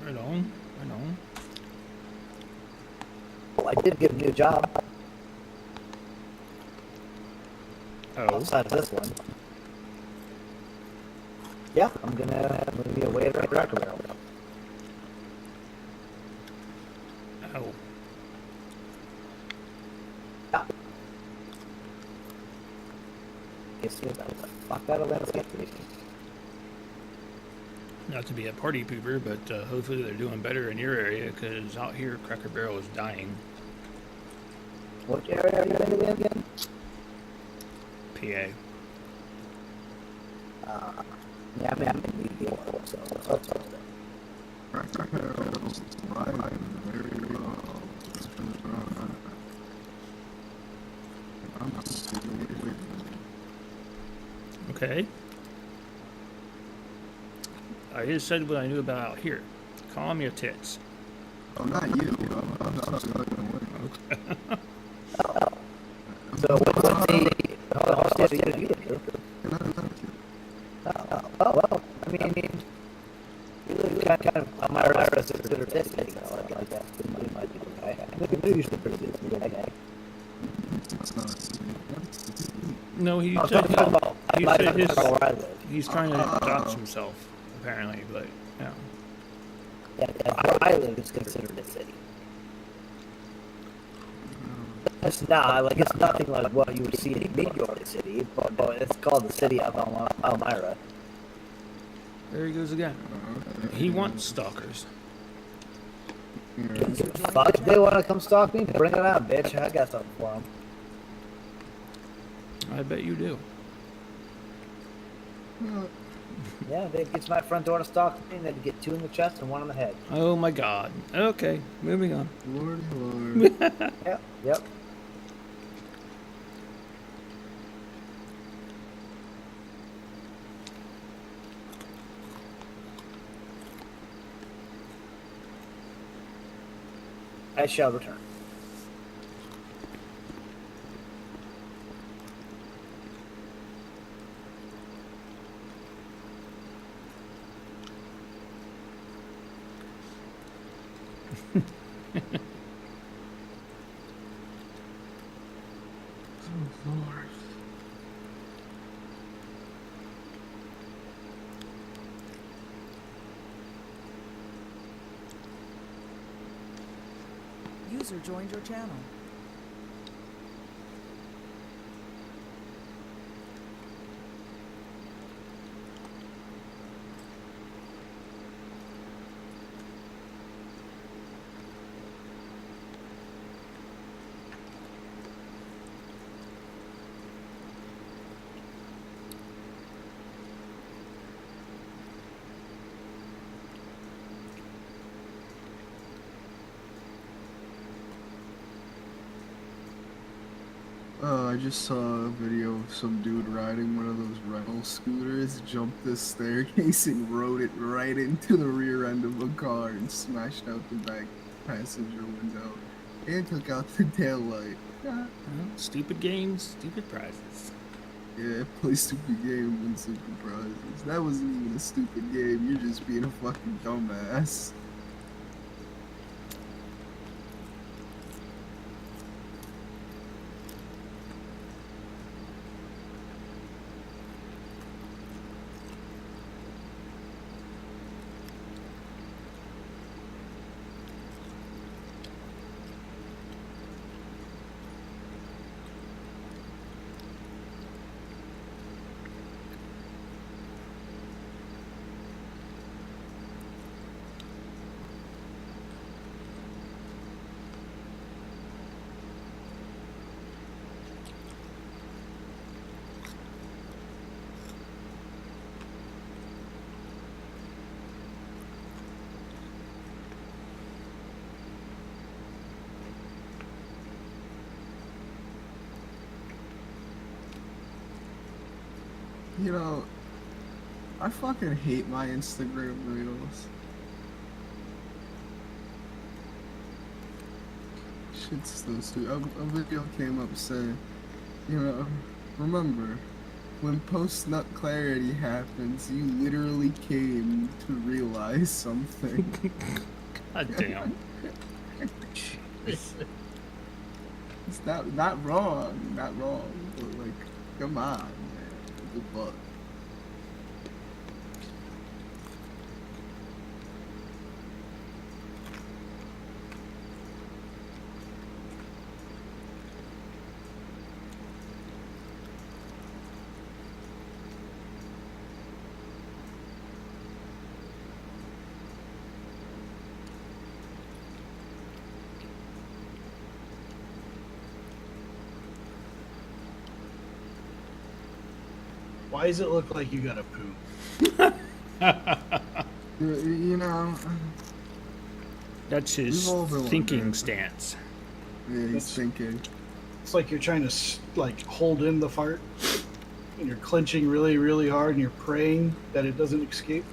Right on, right on. Well, I did get a new job. Oh. Besides this one. Yeah, I'm gonna move me away at Cracker Barrel. Oh. Yeah. Guess what? The fuck out of landscape station. Not to be a party pooper, but hopefully they're doing better in your area, because out here Cracker Barrel is dying. What area are you in again? PA. Yeah, I'm in New York, so it's all tough. Okay. I just said what I knew about out here. Calm your tits. Oh, not you. I'm Okay. So what's the state you live in? Oh, well, I mean, you live kind of on my area, so it's considered this thing, like that. We might be okay. We're usually pretty good at that. No, he I'm said, talking about he my said his, where I live. he's trying to dox himself, apparently, but, yeah. Yeah, where I live is considered a city. It's not, like, it's nothing like what you would see in New York City, but it's called the city of Elmira. There he goes again. He wants stalkers. Fuck, if they want to come stalk me, bring it on, bitch. I got something for them. I bet you do. Yeah, if they get to my front door to stalk me, they'd get 2 in the chest and 1 on the head. Oh my god. Okay, moving on. Lord. Yep. I shall return. User joined your channel. I just saw a video of some dude riding one of those rental scooters, jumped the staircase and rode it right into the rear end of a car and smashed out the back passenger window and took out the taillight. Well, stupid games, stupid prizes. Yeah, play stupid game, win stupid prizes. That wasn't even a stupid game, you're just being a fucking dumbass. You know, I fucking hate my Instagram reels. Shit's so stupid. A video came up saying, you know, remember, when post-nut clarity happens, you literally came to realize something. God damn. It's not wrong, but like, come on, man. Good luck. Why does it look like you gotta poop? You know, That's his we've all been thinking wondering. stance. Yeah, he's thinking. It's like you're trying to like hold in the fart, and you're clenching really, really hard, and you're praying that it doesn't escape.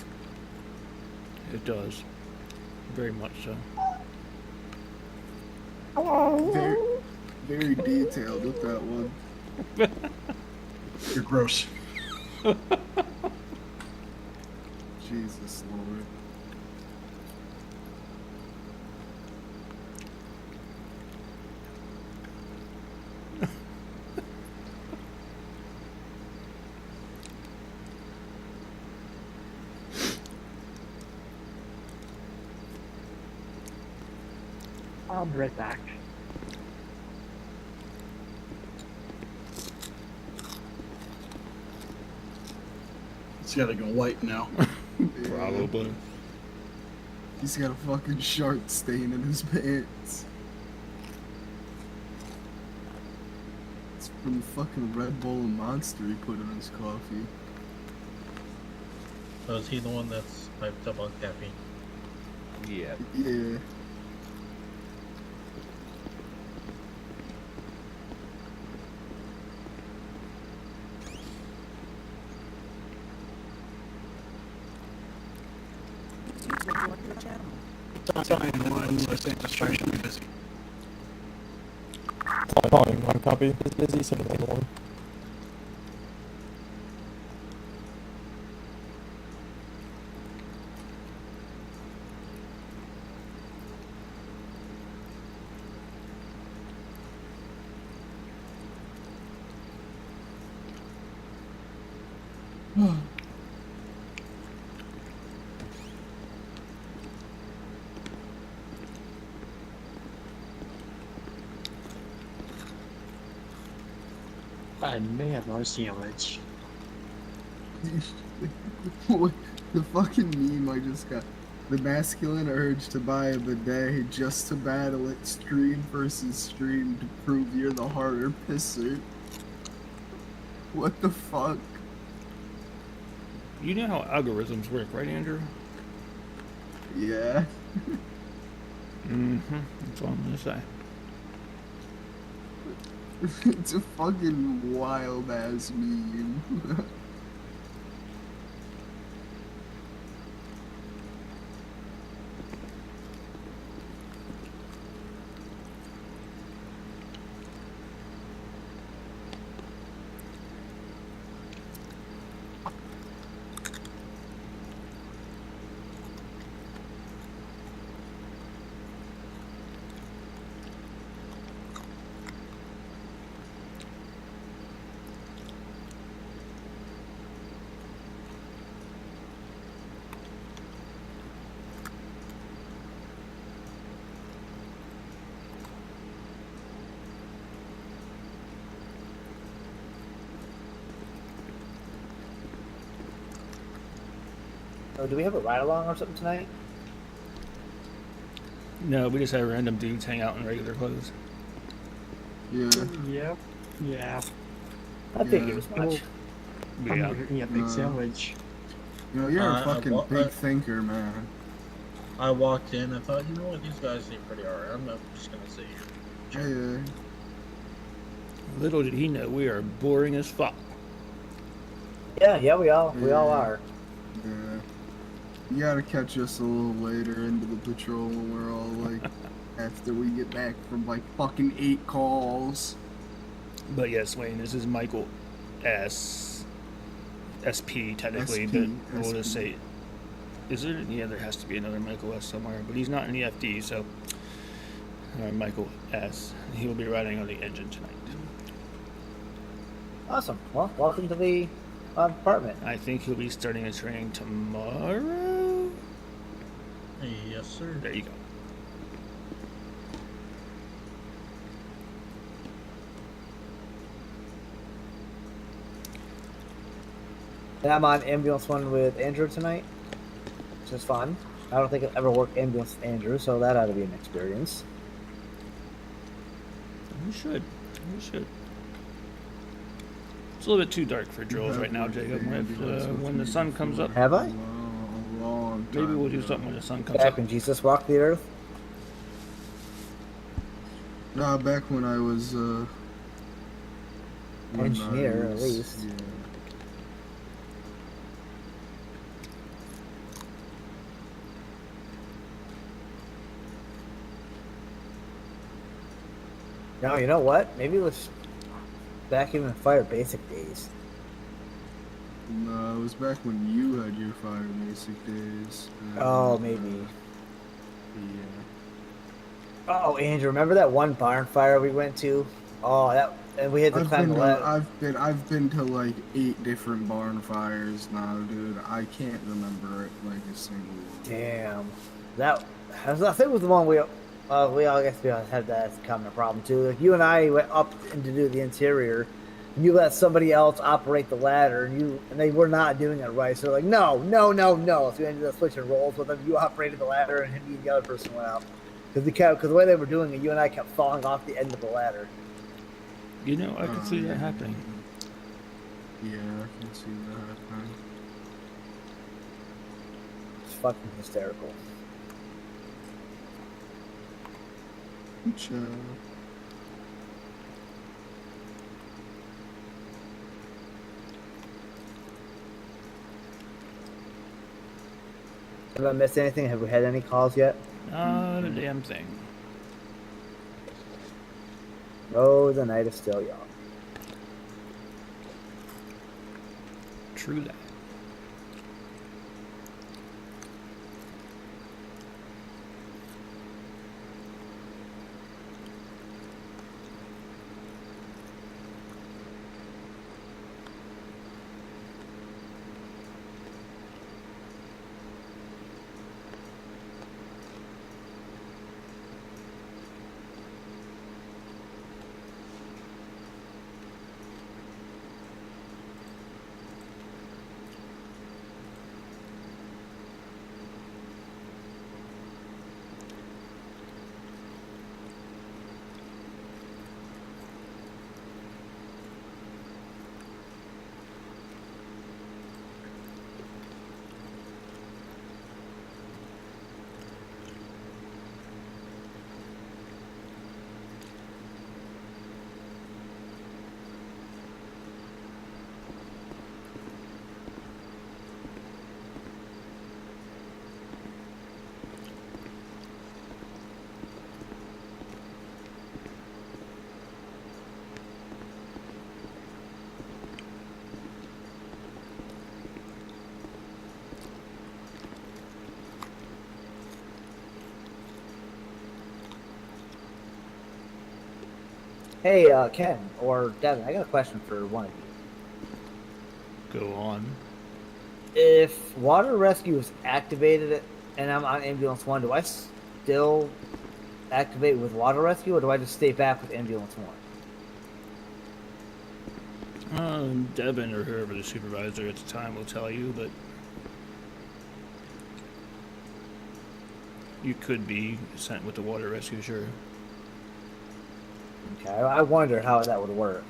It does. Very much so. Very, very detailed with that one. You're gross. Jesus Lord. I'll be right back. It's gotta go white now. Probably. He's got a fucking shark stain in his pants. It's from the fucking Red Bull and Monster he put in his coffee. So is he the one that's hyped up on caffeine? Yeah. Yeah. User joined your channel. Sign one, so say distraction be busy. Calling one copy is busy, so the other one. I may have no sandwich. What the fucking meme I just got? The masculine urge to buy a bidet just to battle it stream versus stream to prove you're the harder pisser. What the fuck? You know how algorithms work, right, Andrew? Yeah. Mm-hmm. That's all I'm gonna say. It's a fucking wild ass meme. Oh, do we have a ride along or something tonight? No, we just have random dudes hang out in regular clothes. Yeah. Yep. Yeah. I figured as much. I'm Yeah. eating a big sandwich. You know, you're a I fucking wa- big thinker, man. I walked in, I thought, you know what, these guys seem pretty alright. I'm just gonna sit here. Yeah. Little did he know we are boring as fuck. Yeah, we all are. Yeah. You gotta catch us a little later into the patrol when we're all like, after we get back from like fucking 8 calls. But yes, Wayne, this is Michael S. SP technically, SP, but we'll SP. just say, is there? Yeah, there has to be another Michael S somewhere, but he's not in the FD, so Michael S. He will be riding on the engine tonight. Awesome. Well, welcome to the department. I think he'll be starting his training tomorrow. Yes, sir. There you go. And I'm on ambulance 1 with Andrew tonight, which is fun. I don't think I've ever worked ambulance with Andrew, so that ought to be an experience. You should. You should. It's a little bit too dark for drills right now, Jacob. When the sun comes up. Have I? Maybe we'll do something when the sun comes Back up. when Jesus walked the earth? Nah, back when I was, Engineer, at least. Yeah. No, you know what? Maybe it was back even in Fire Basic days. No, it was back when you had your Fire Basic days. Oh, maybe. Yeah. Oh, Andrew, remember that one barn fire we went to? Oh, and we had to climb the ladder. I've been to like 8 different barn fires now, dude. I can't remember it like a single one. Damn, I think it was the one we all guess we all had that common problem too. Like you and I went up and to do the interior, and you let somebody else operate the ladder, and they were not doing it right. So they're like, no. So we ended up switching roles with them. You operated the ladder, and him and the other person went out. Because the way they were doing it, you and I kept falling off the end of the ladder. You know, I can see that happening. Yeah, I can see that happening. It's fucking hysterical. Good job. Have I missed anything? Have we had any calls yet? Not a damn thing. Oh, the night is still young. True that. Hey, Ken or Devin, I got a question for one of you. Go on. If water rescue is activated and I'm on ambulance 1, do I still activate with water rescue, or do I just stay back with ambulance 1? Devin or whoever the supervisor at the time will tell you, but you could be sent with the water rescue, sure. Okay, I wonder how that would work.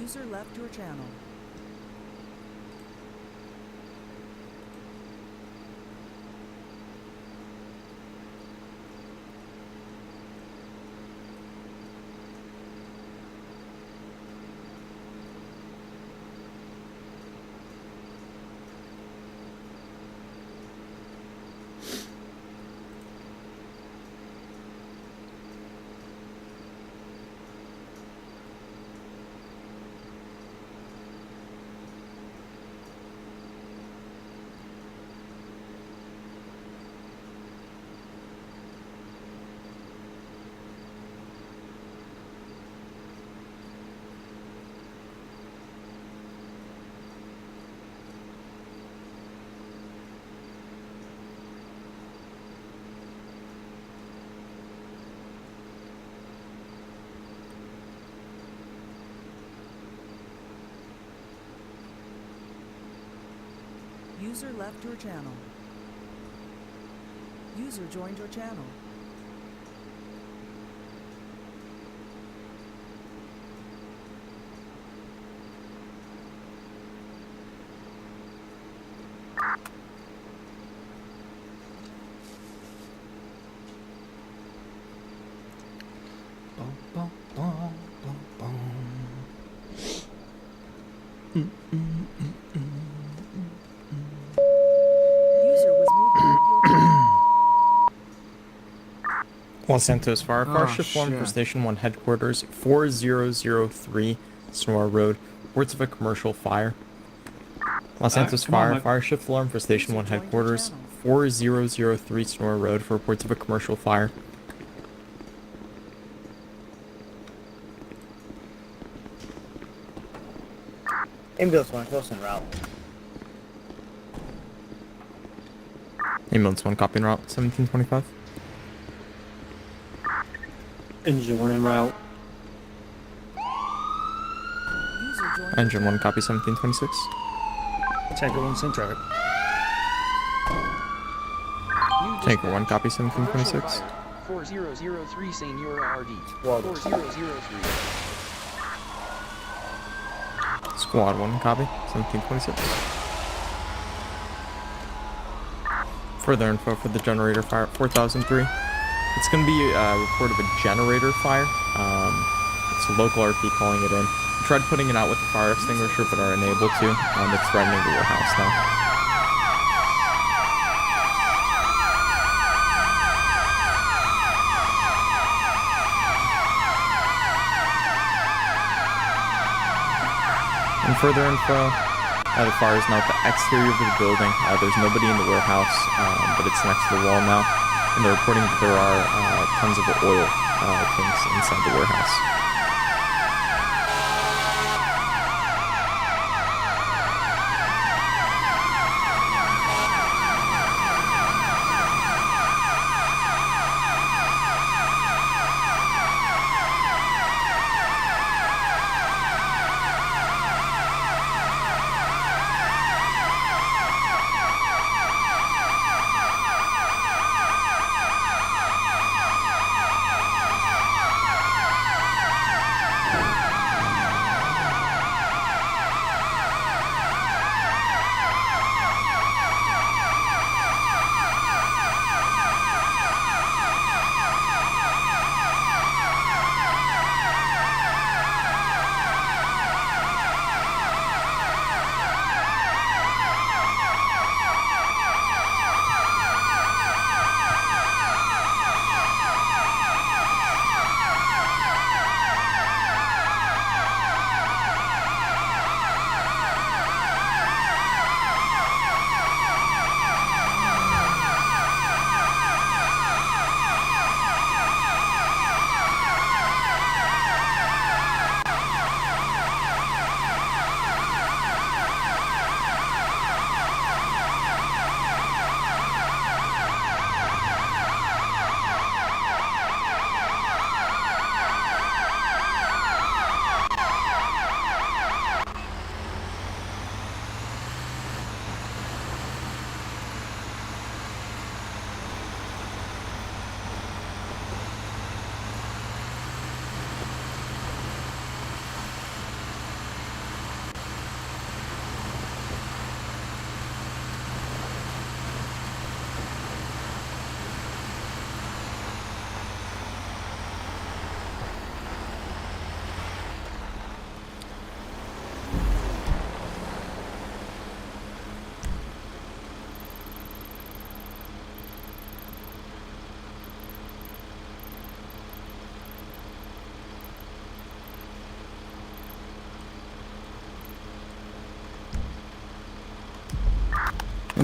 User left your channel. User left your channel. User joined your channel. Bum, bum, bum, bum, bum. User was moved out of your channel. Los Santos Fire. Fire Oh, shift form for shit. Station 1 headquarters, 4003 Sonora Road. Reports of a commercial fire. Los Santos come on, Fire. Mike. Fire shift alarm for Station 1 User joined your headquarters, channel. 4003 Sonora Road for reports of a commercial fire. Ambulance 1, close en route. Ambulance 1, copy en route, 1725. Engine 1 en route. User joined Engine your 1, copy 1726. Tanker 1, same target. Tanker 1, copy 1726. 4003 Senior RD. Well, 4003. Squad 1, copy 1726. Further info for the generator fire at 4003. It's going to be a report of a generator fire. It's a local RP calling it in. We tried putting it out with the fire extinguisher, but are unable to. It's threatening the warehouse now. And further info, the fire is now at the exterior of the building. There's nobody in the warehouse, but it's next to the wall now. And they're reporting that there are tons of oil tanks inside the warehouse.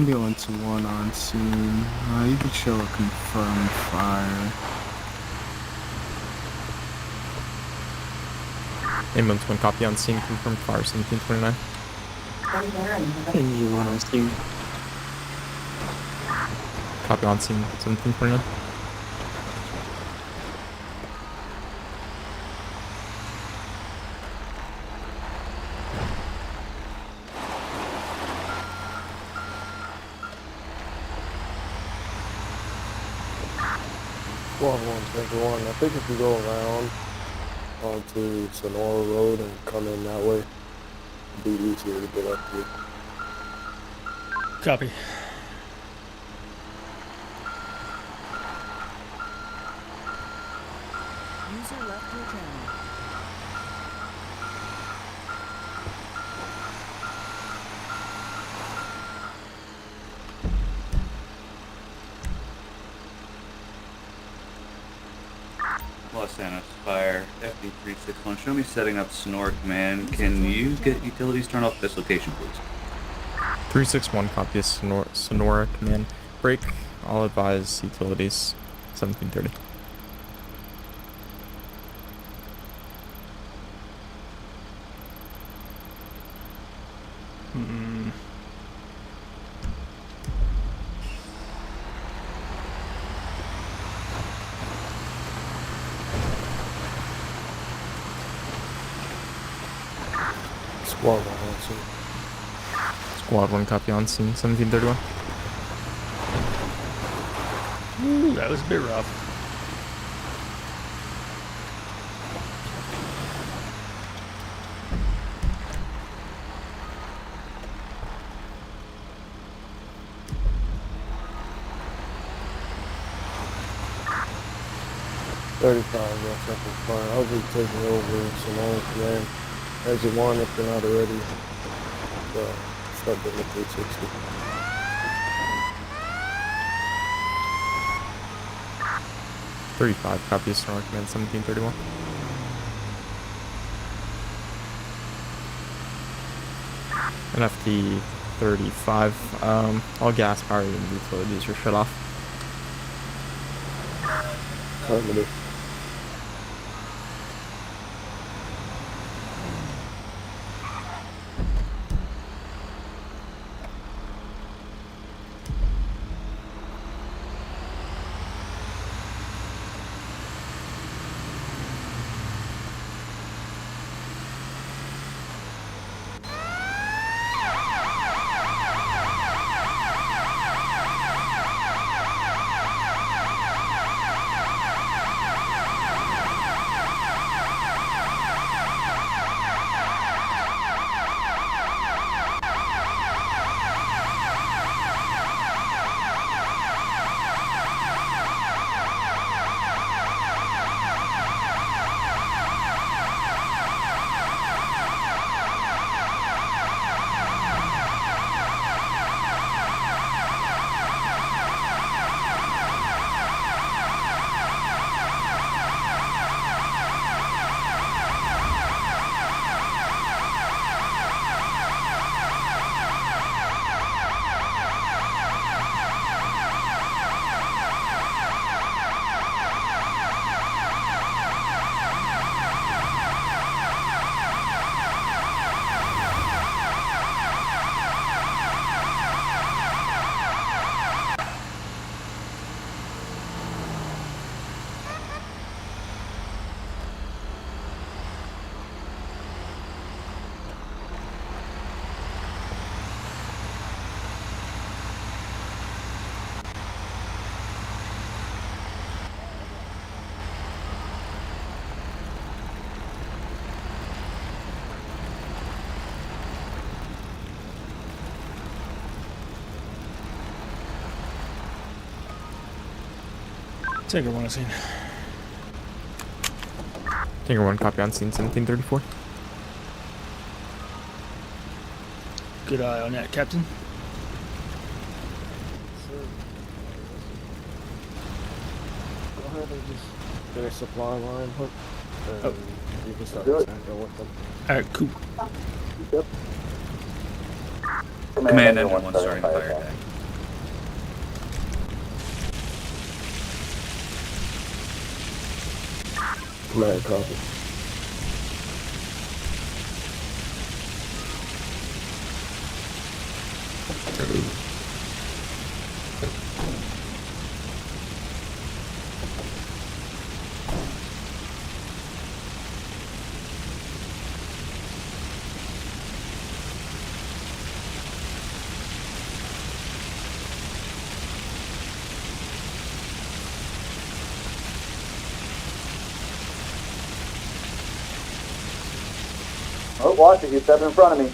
Ambulance 1 on scene. You could show a confirmed fire. Ambulance 1 copy on scene, confirmed fire 1729. Engine 1 on scene. Copy on scene 1729. Squad 1, Tanker 1. I think if you go around onto Sonora Road and come in that way, it'd be easier to get up here. Copy. User left your channel. Los Angeles Fire, FD 361. Show me setting up Sonora Command. Can you get utilities turned off this location, please? 361 copy is Sonora command. Break. I'll advise utilities 1730. Squad 1 on scene. Squad 1 copy on scene 1731. Ooh, that was a bit rough. West Central Fire. I'll be taking over Sonora Command. Exit 1 if they're not already. Start getting the 360. .35 copy is Sonora command 1731. And FD 35. All gas power and utilities are shut off. Affirmative. Tanker 1 on scene. Tanker 1 copy on scene 1734. Good eye on that, Captain. Go ahead and just get a supply line hook, and Oh. you can start attacking with them. Alright, cool. Command engine 1 starting fire attack. Command copy. Oh, watch it. You step in front of me.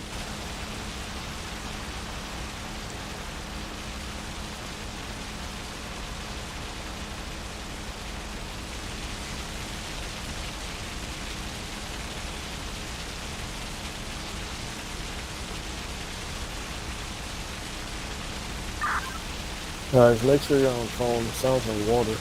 Guys, make sure you're on the phone. It sounds like water.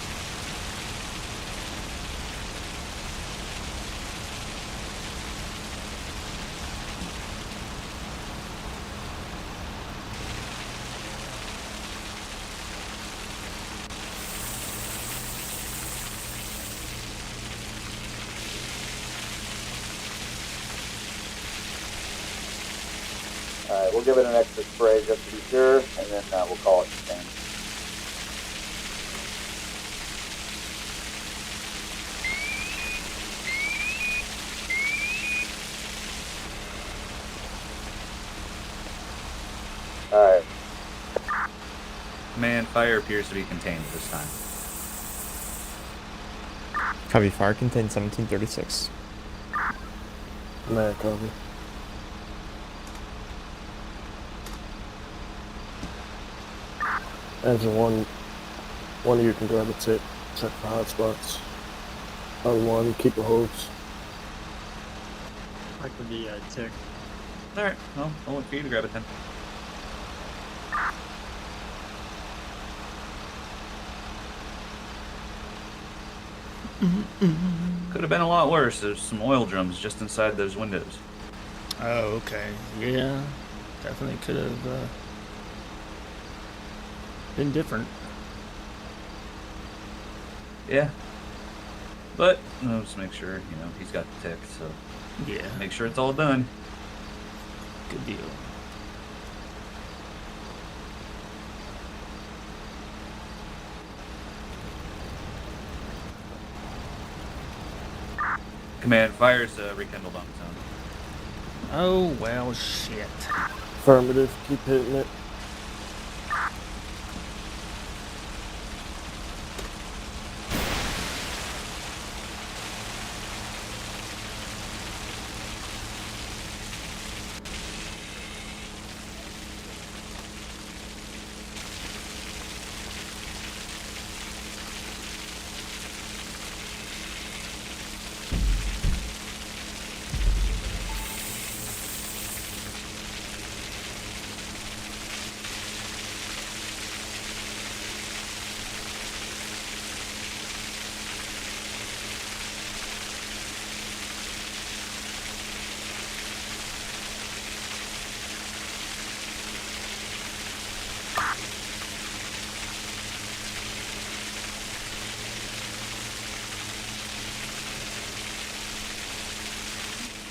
Alright, we'll give it an extra spray just to be sure, and then we'll call it contained. Alright. Command, fire appears to be contained this time. Copy, fire contained 1736. Command copy. Engine one of you can grab a tip, check for hot spots. Other one, keep a hose. I could be a tick. Alright, well, I'll look for you to grab it then. Could have been a lot worse. There's some oil drums just inside those windows. Oh, okay. Yeah, definitely could have been different. Yeah. But, I'll just make sure, he's got the tick, so Yeah, make sure it's all done. good deal. Command, fire's rekindled on its own. Oh, well, shit. Affirmative, keep hitting it.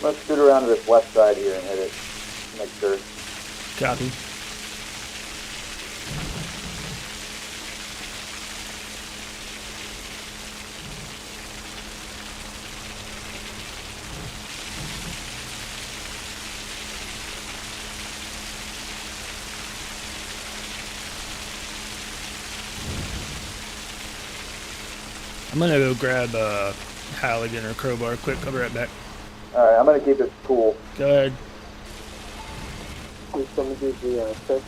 Let's scoot around to this left side here and hit it. Make sure. Copy. I'm gonna go grab a Halligan or crowbar quick. I'll be right back. Alright, I'm gonna keep it cool. Go ahead. Please someone do the tip.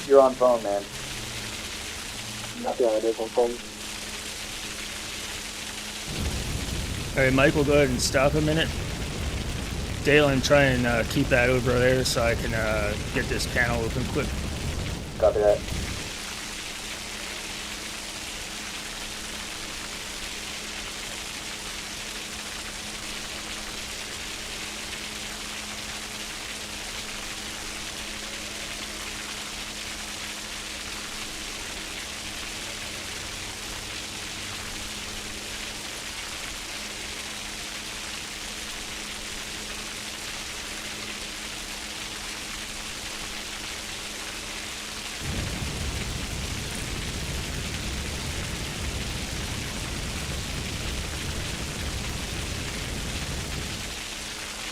you're on phone, man. Yeah, it is on phone. All right, Mike, we'll go ahead and stop a minute. Dalen, try and keep that over there so I can get this panel open quick. Copy that.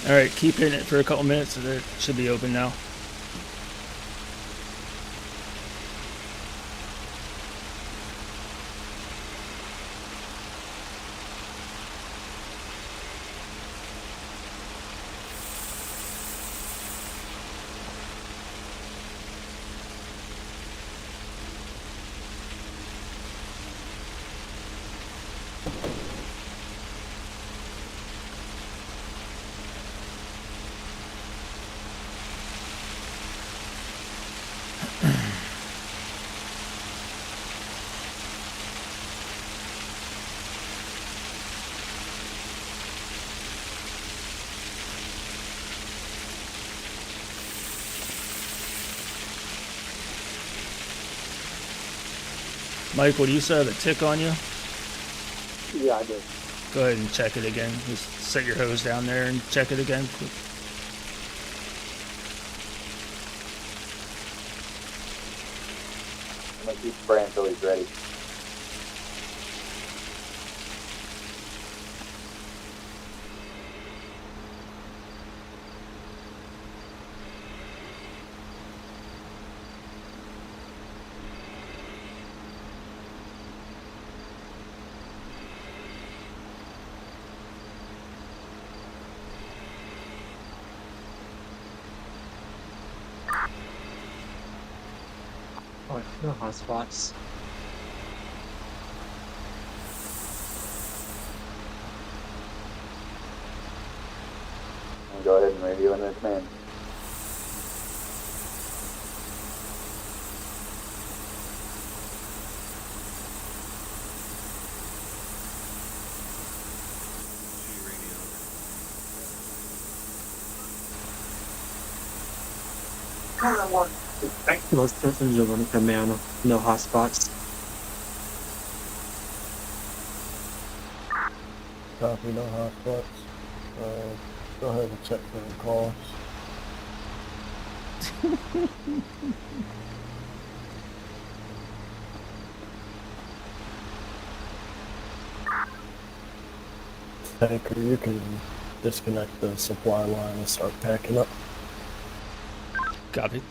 All right, keep hitting it for a couple minutes so that it should be open now. Michael, do you still have a tick on you? Yeah, I do. Go ahead and check it again. Just set your hose down there and check it again. I'm gonna keep spraying until he's ready. Oh, no hotspots. And go ahead and radio in the command. Most persons are running command, no hotspots. Copy, no hotspots. Go ahead and check for the calls. Tanker, you can disconnect the supply line and start packing up. Copy.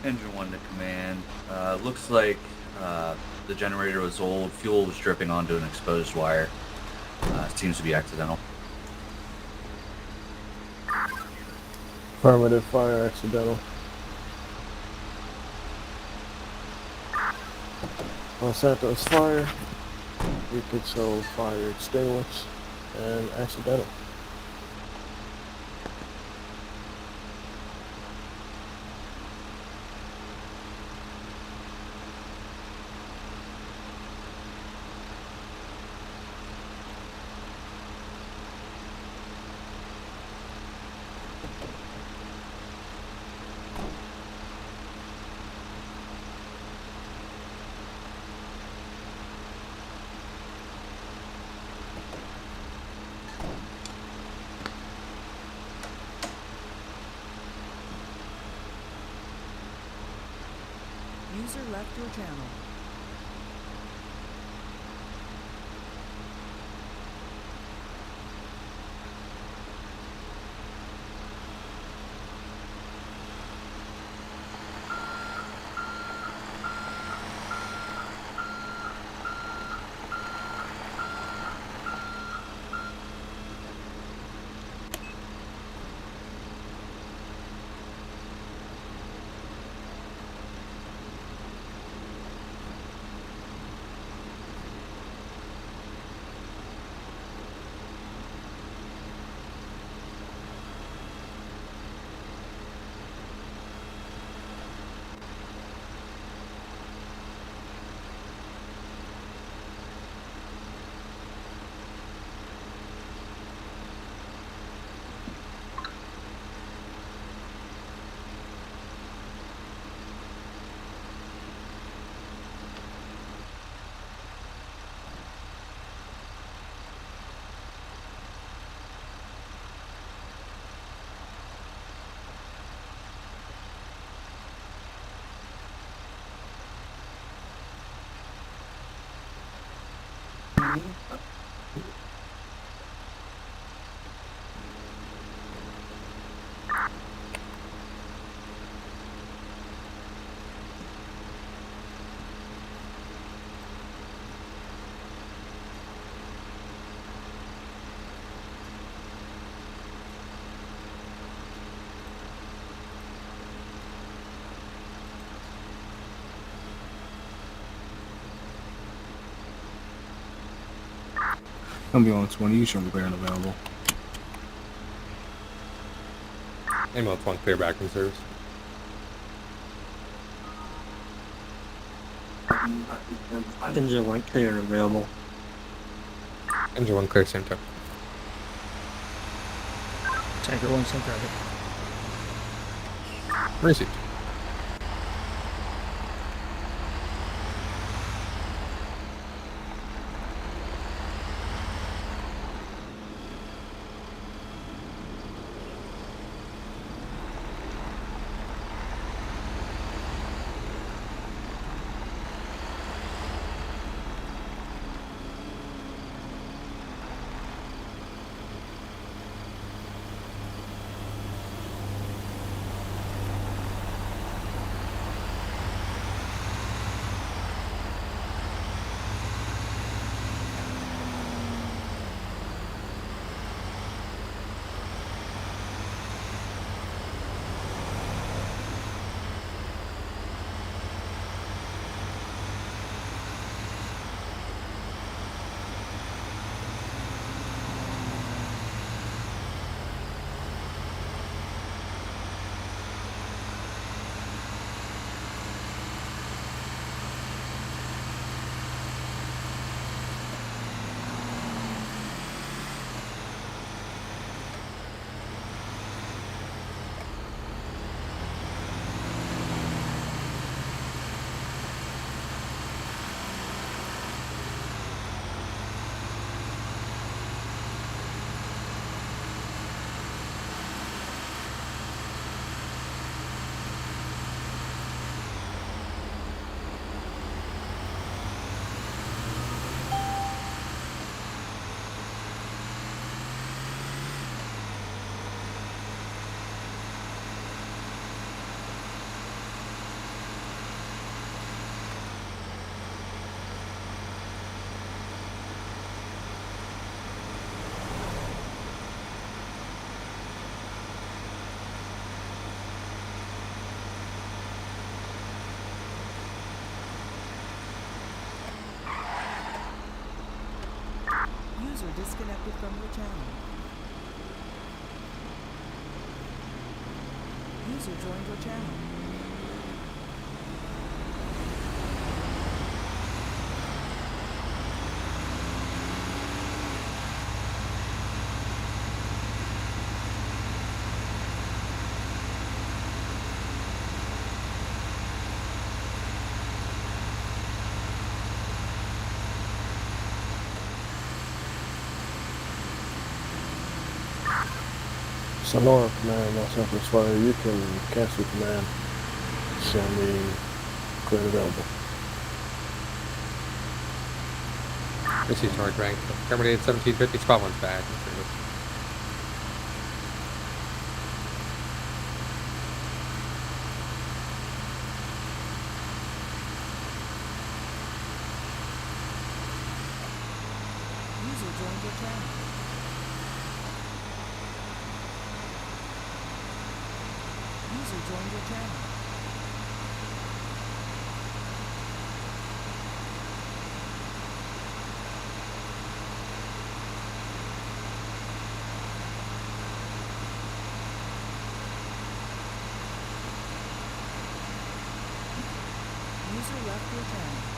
Engine 1 to command. Looks like the generator was old. Fuel was dripping onto an exposed wire. Seems to be accidental. Affirmative, fire accidental. Los Santos fire. You could show fire extinguished and accidental. left your channel. Ambulance 1, use your repair available. Ambulance 1, clear back in service. Engine 1 clear and available. Engine 1, clear, same time. Tanker 1, same target. Received. User disconnected from your channel. User joined your channel. Sonora command, myself as fire. You can cancel command. Send me clear available. Receive storage rank. Terminated 1750. Spot one's back. in service. User joined your channel. User joined your channel. User left your channel.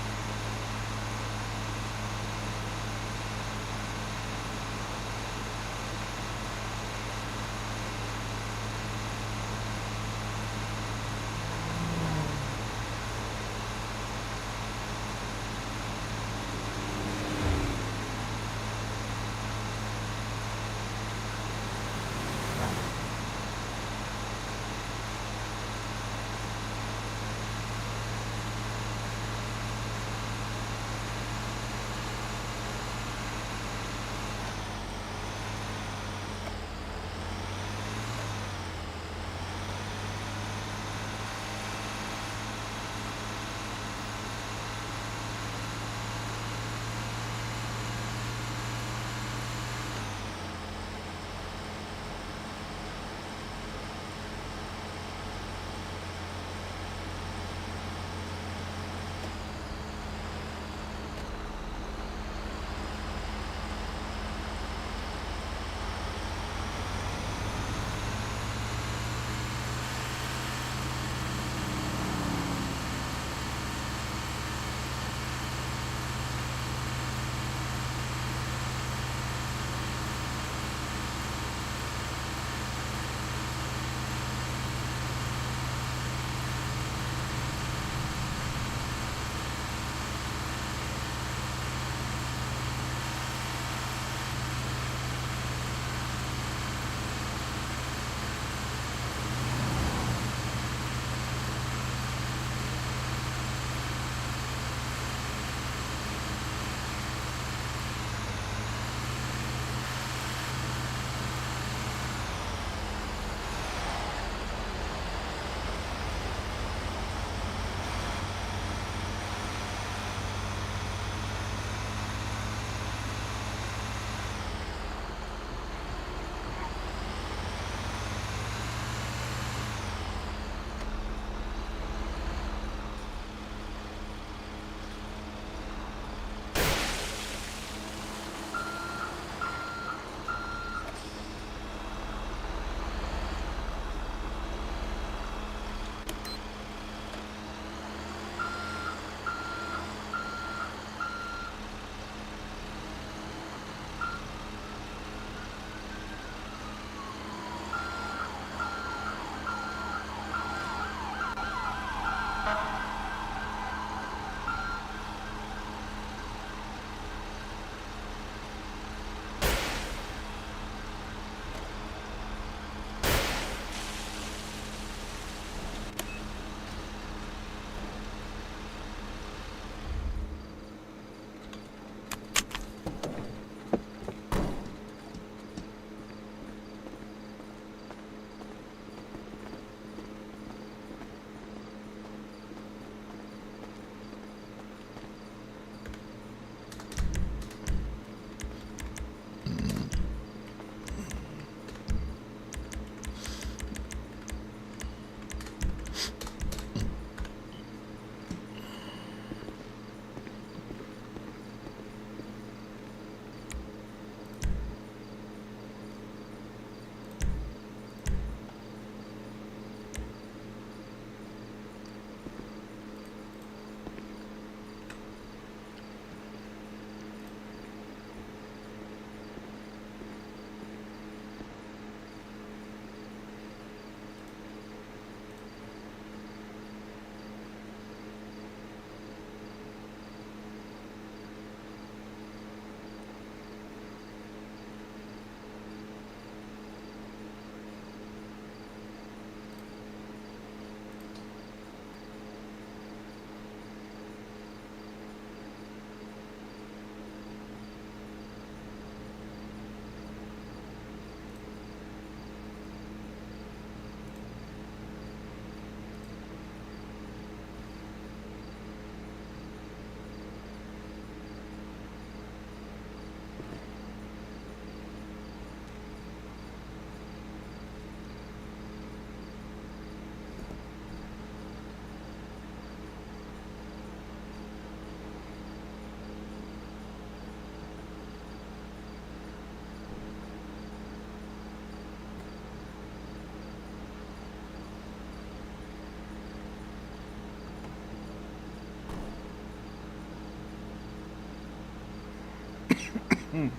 So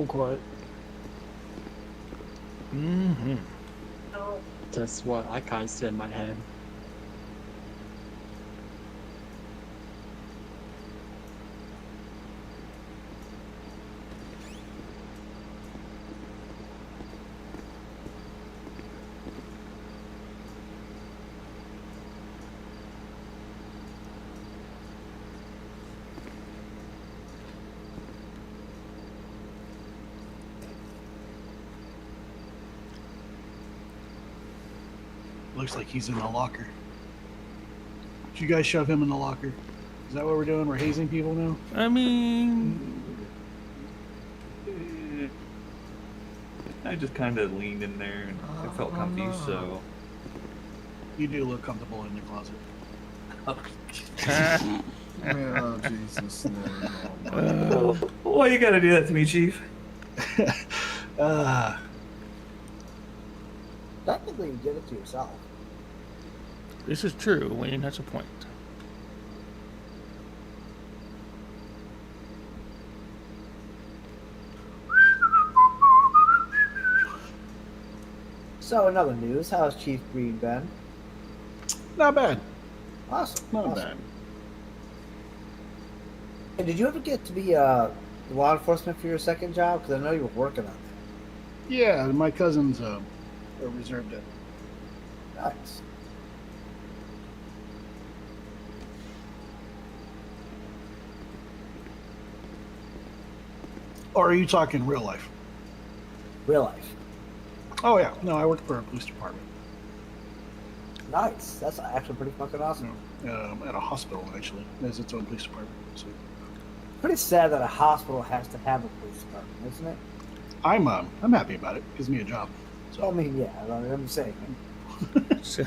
quiet. Mm-hmm. That's what I kind of said in my head. Looks like he's in the locker. Did you guys shove him in the locker? Is that what we're doing? We're hazing people now? I mean, I just kind of leaned in there and I felt comfy, so. You do look comfortable in the closet. Oh, Jesus Lord. Why you gotta do that to me, Chief? Technically, you did it to yourself. this is true. Wayne has a point. So, in other news, how's Chief Green been? Not bad. Awesome. Not awesome. bad. And did you ever get to be law enforcement for your second job? Because I know you were working on that. Yeah, my cousin's a reserve deputy. Nice. Or are you talking real life? Real life. Oh, yeah. No, I work for a police department. Nice. That's actually pretty fucking awesome. At a hospital, actually. It has its own police department. So. Pretty sad that a hospital has to have a police department, isn't it? I'm happy about it. Gives me a job. So. I mean, yeah, I'm saying. So,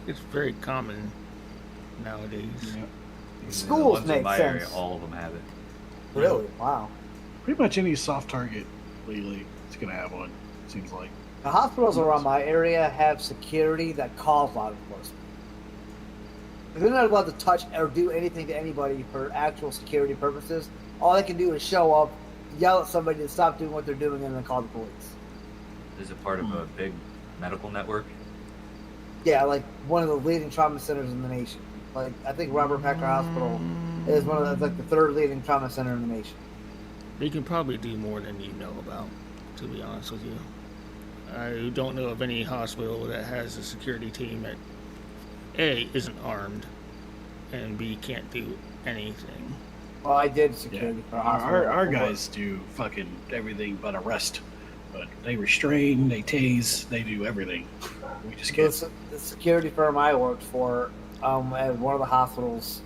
it's very common nowadays. Yeah. Schools make my sense. area, all of them have it. Really? Wow. Pretty much any soft target lately is going to have one, it seems like. The hospitals around my area have security that calls law enforcement. They're not allowed to touch or do anything to anybody for actual security purposes. All they can do is show up, yell at somebody to stop doing what they're doing, and then call the police. Is it part of a big medical network? Yeah, like one of the leading trauma centers in the nation. Like I think Robert Packer Hospital is one of the third leading trauma center in the nation. They can probably do more than you know about, to be honest with you. I don't know of any hospital that has a security team that A, isn't armed, and B, can't do anything. Well, I did security for a hospital. Our guys do fucking everything but arrest. But they restrain, they tase, they do everything. We just can't. The security firm I worked for at one of the hospitals,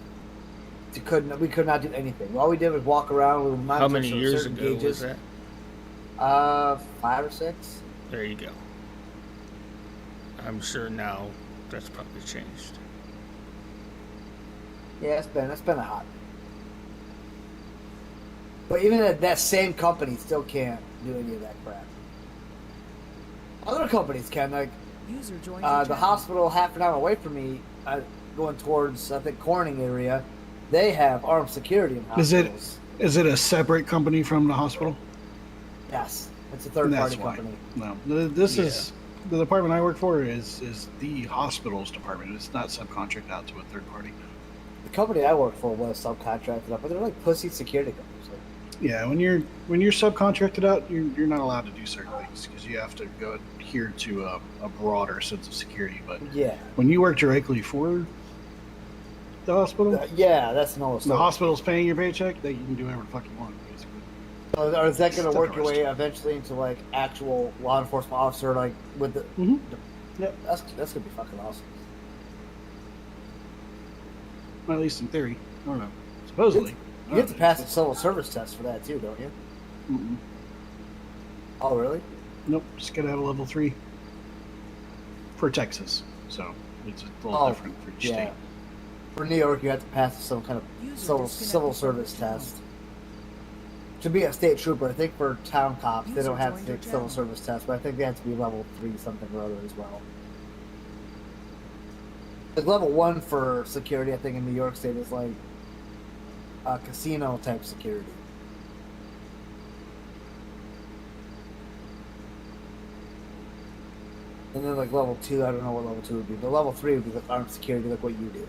we could not do anything. All we did was walk around with How many monitors years certain ago gauges. was that? 5 or 6. There you go. I'm sure now that's probably changed. Yeah, it's been a hot. But even that same company still can't do any of that crap. Other companies can, like User joined the hospital half an hour away from me, going towards I think Corning area. They have armed security in hospitals. Is it a separate company from the hospital? Yes, it's a third-party company. No, this is the department I work for is the hospital's department. It's not subcontracted out to a third party. The company I work for was subcontracted out, but they're like pussy security companies. Yeah, when you're subcontracted out, you're not allowed to do certain things because you have to go adhere to a broader sense of security. But yeah, when you work directly for the hospital, yeah, that's no. The hospital's paying your paycheck. That you can do whatever the fuck you want, basically. So is that going to work your arrest. way eventually into like actual law enforcement officer, like with the? Yep, that's gonna be fucking awesome. Well, at least in theory. I don't know. Supposedly. You have to pass the civil service test for that too, don't you? Mm-mm. Oh, really? Nope. Just gotta have a level 3 for Texas. So it's a little different for each state. For New York, you have to pass some kind of civil service test. to be a state trooper, I think for town cops, they User don't have joined to your take civil channel. service tests, but I think they have to be level 3 something or other as well. Like level 1 for security, I think in New York State is like casino type security. And then like level 2, I don't know what level 2 would be, but level 3 would be like armed security, like what you do.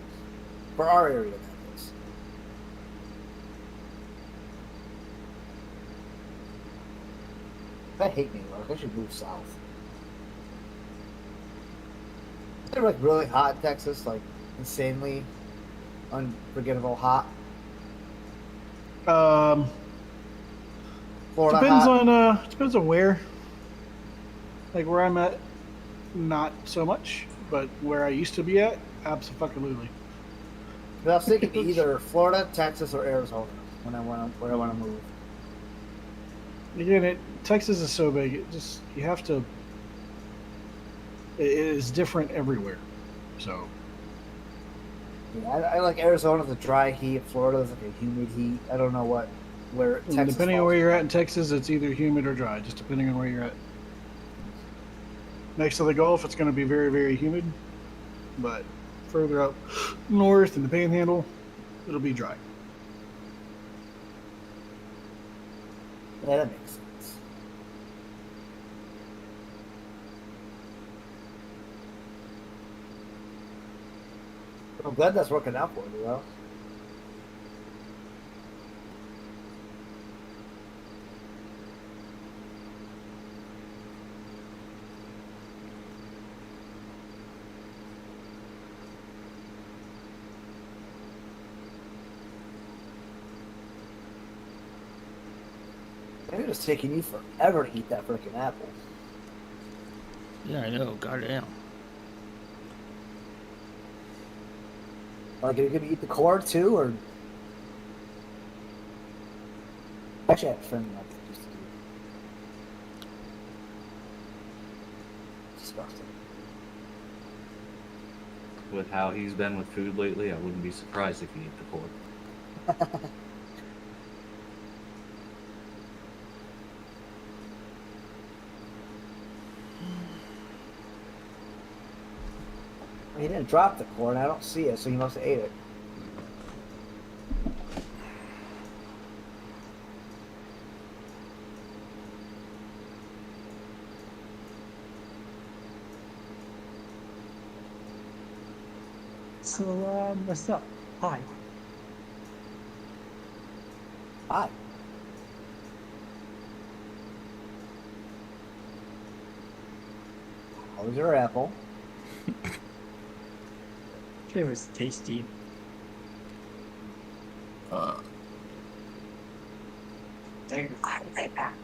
For our area, that is. I hate New York. I should move south. Is it like really hot in Texas? Like insanely unforgettable hot? Florida Depends hot? depends on where. Like where I'm at, not so much, but where I used to be at, absolutely. But I was thinking either Florida, Texas, or Arizona when I want to move. Again, Texas is so big. It just you have to. It is different everywhere, so. Yeah, I like Arizona, the dry heat. Florida's like a humid heat. I don't know where Texas. Depending on falls. where you're at in Texas, it's either humid or dry. Just depending on where you're at. Next to the Gulf, it's going to be very, very humid, but further up north in the Panhandle, it'll be dry. Yeah, that makes sense. I'm glad that's working out for you, though. Maybe it's taking you forever to eat that freaking apple. Yeah, I know. Goddamn. Like, are you gonna eat the core too, or? Actually, I have a friend like that used to do. Disgusting. With how he's been with food lately, I wouldn't be surprised if he ate the core. He didn't drop the core, and I don't see it, so he must have ate it. So, what's up? Hi. Hi. How was your apple? It was tasty. I'll be right back.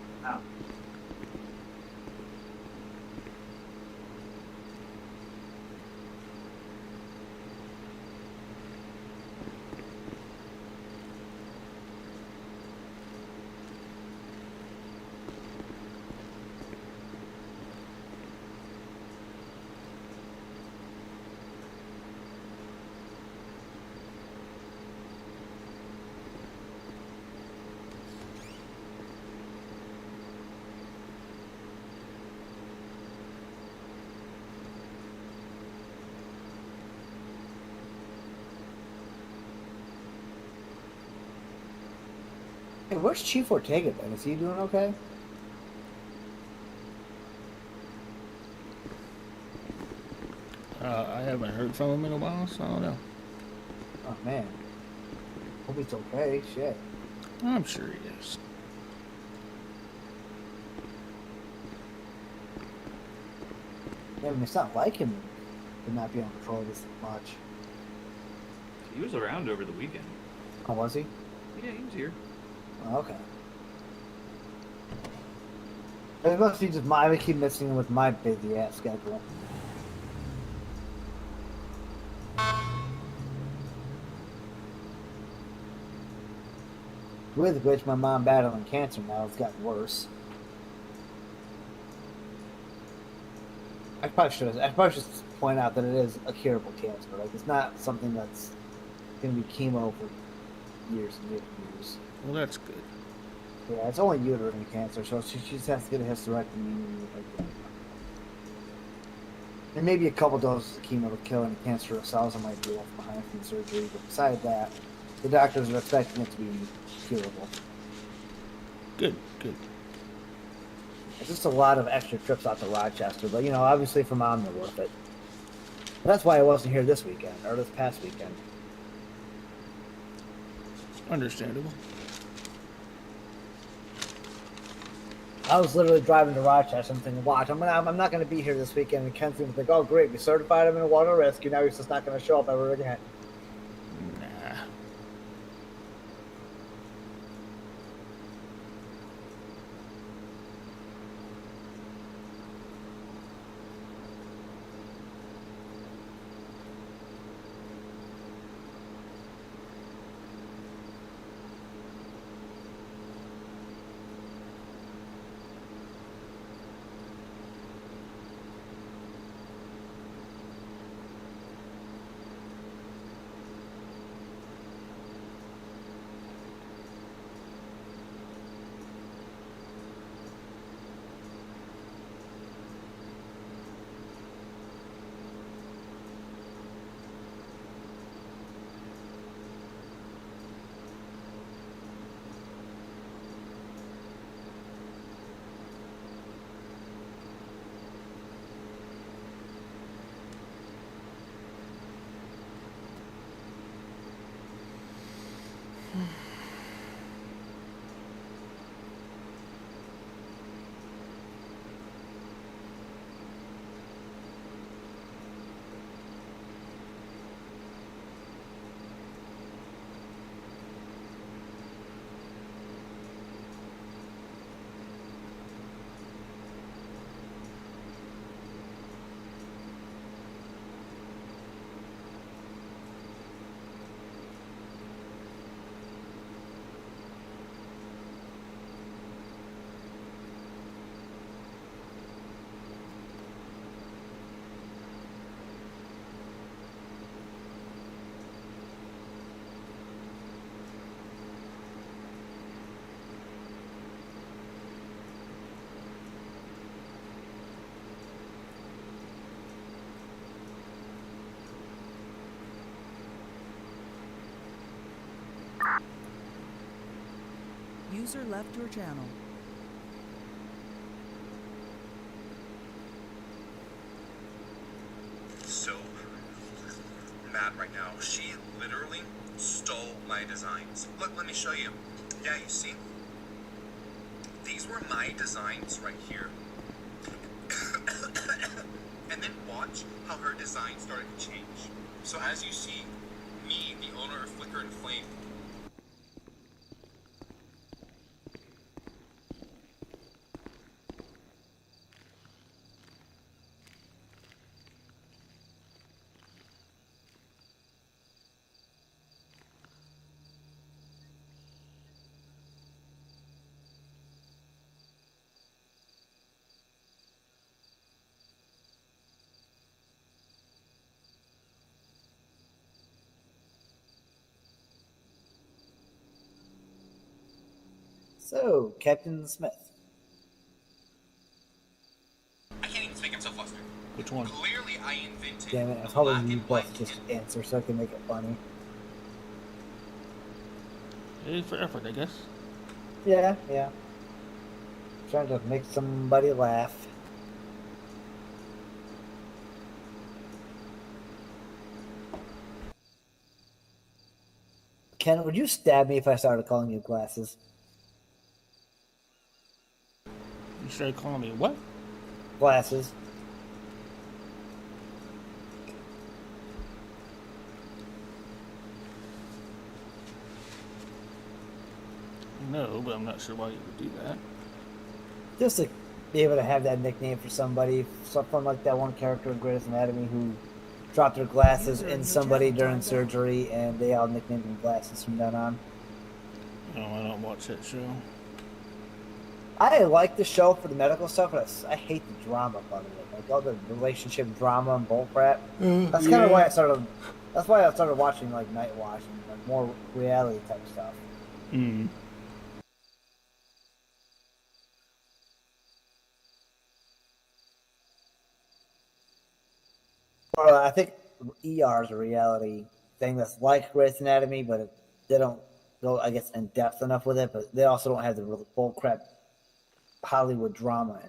Hey, where's Chief Ortega then? Is he doing okay? I haven't heard from him in a while, so I don't know. Oh man. Hope he's okay. Shit. I'm sure he is. Yeah, I mean, it's not like him to not be on patrol this much. He was around over the weekend. Oh, was he? Yeah, he was here. Oh, okay. It must be just I keep missing him with my busy ass schedule. With which my mom battling cancer now, it's gotten worse. I probably should point out that it is a curable cancer. Like, it's not something that's gonna be chemo for years and years and years. Well, that's good. Yeah, it's only uterine cancer, so she just has to get a hysterectomy. And maybe a couple doses of chemo to kill any cancerous cells that might be left behind from the surgery. But besides that, the doctors are expecting it to be curable. Good, good. It's just a lot of extra trips out to Rochester, but you know, obviously for Mom, they're worth it. That's why I wasn't here this weekend, or this past weekend. Understandable. I was literally driving to Rochester and thinking, watch, I'm not going to be here this weekend. And Ken's going to think, oh, great, we certified him in a water rescue. Now he's just not going to show up ever again. Nah. User left your channel. So mad right now. She literally stole my designs. Look, let me show you. Yeah, you see? These were my designs right here. And then watch how her design started to change. So as you see, me, the owner of Flicker and Flame, So, Captain Smith. I can't even speak, I'm so flustered. Which one? Clearly I invented Damn it, I was hoping you both just answer so I can make it funny. It is for effort, I guess. Yeah, yeah. Trying to make somebody laugh. Ken, would you stab me if I started calling you glasses? You started calling me what? Glasses. No, but I'm not sure why you would do that. Just to be able to have that nickname for somebody, something like that one character in Grey's Anatomy who dropped their glasses in somebody during surgery, and they all nicknamed them glasses from then on. No, I don't watch that show. I like the show for the medical stuff, but I hate the drama part of it. Like all the relationship drama and bullcrap. That's kind of why I started. That's why I started watching like Night Watch and like more reality type stuff. Hmm. I think ER is a reality thing that's like Grey's Anatomy, but they don't go, I guess, in depth enough with it. But they also don't have the real bull crap Hollywood drama in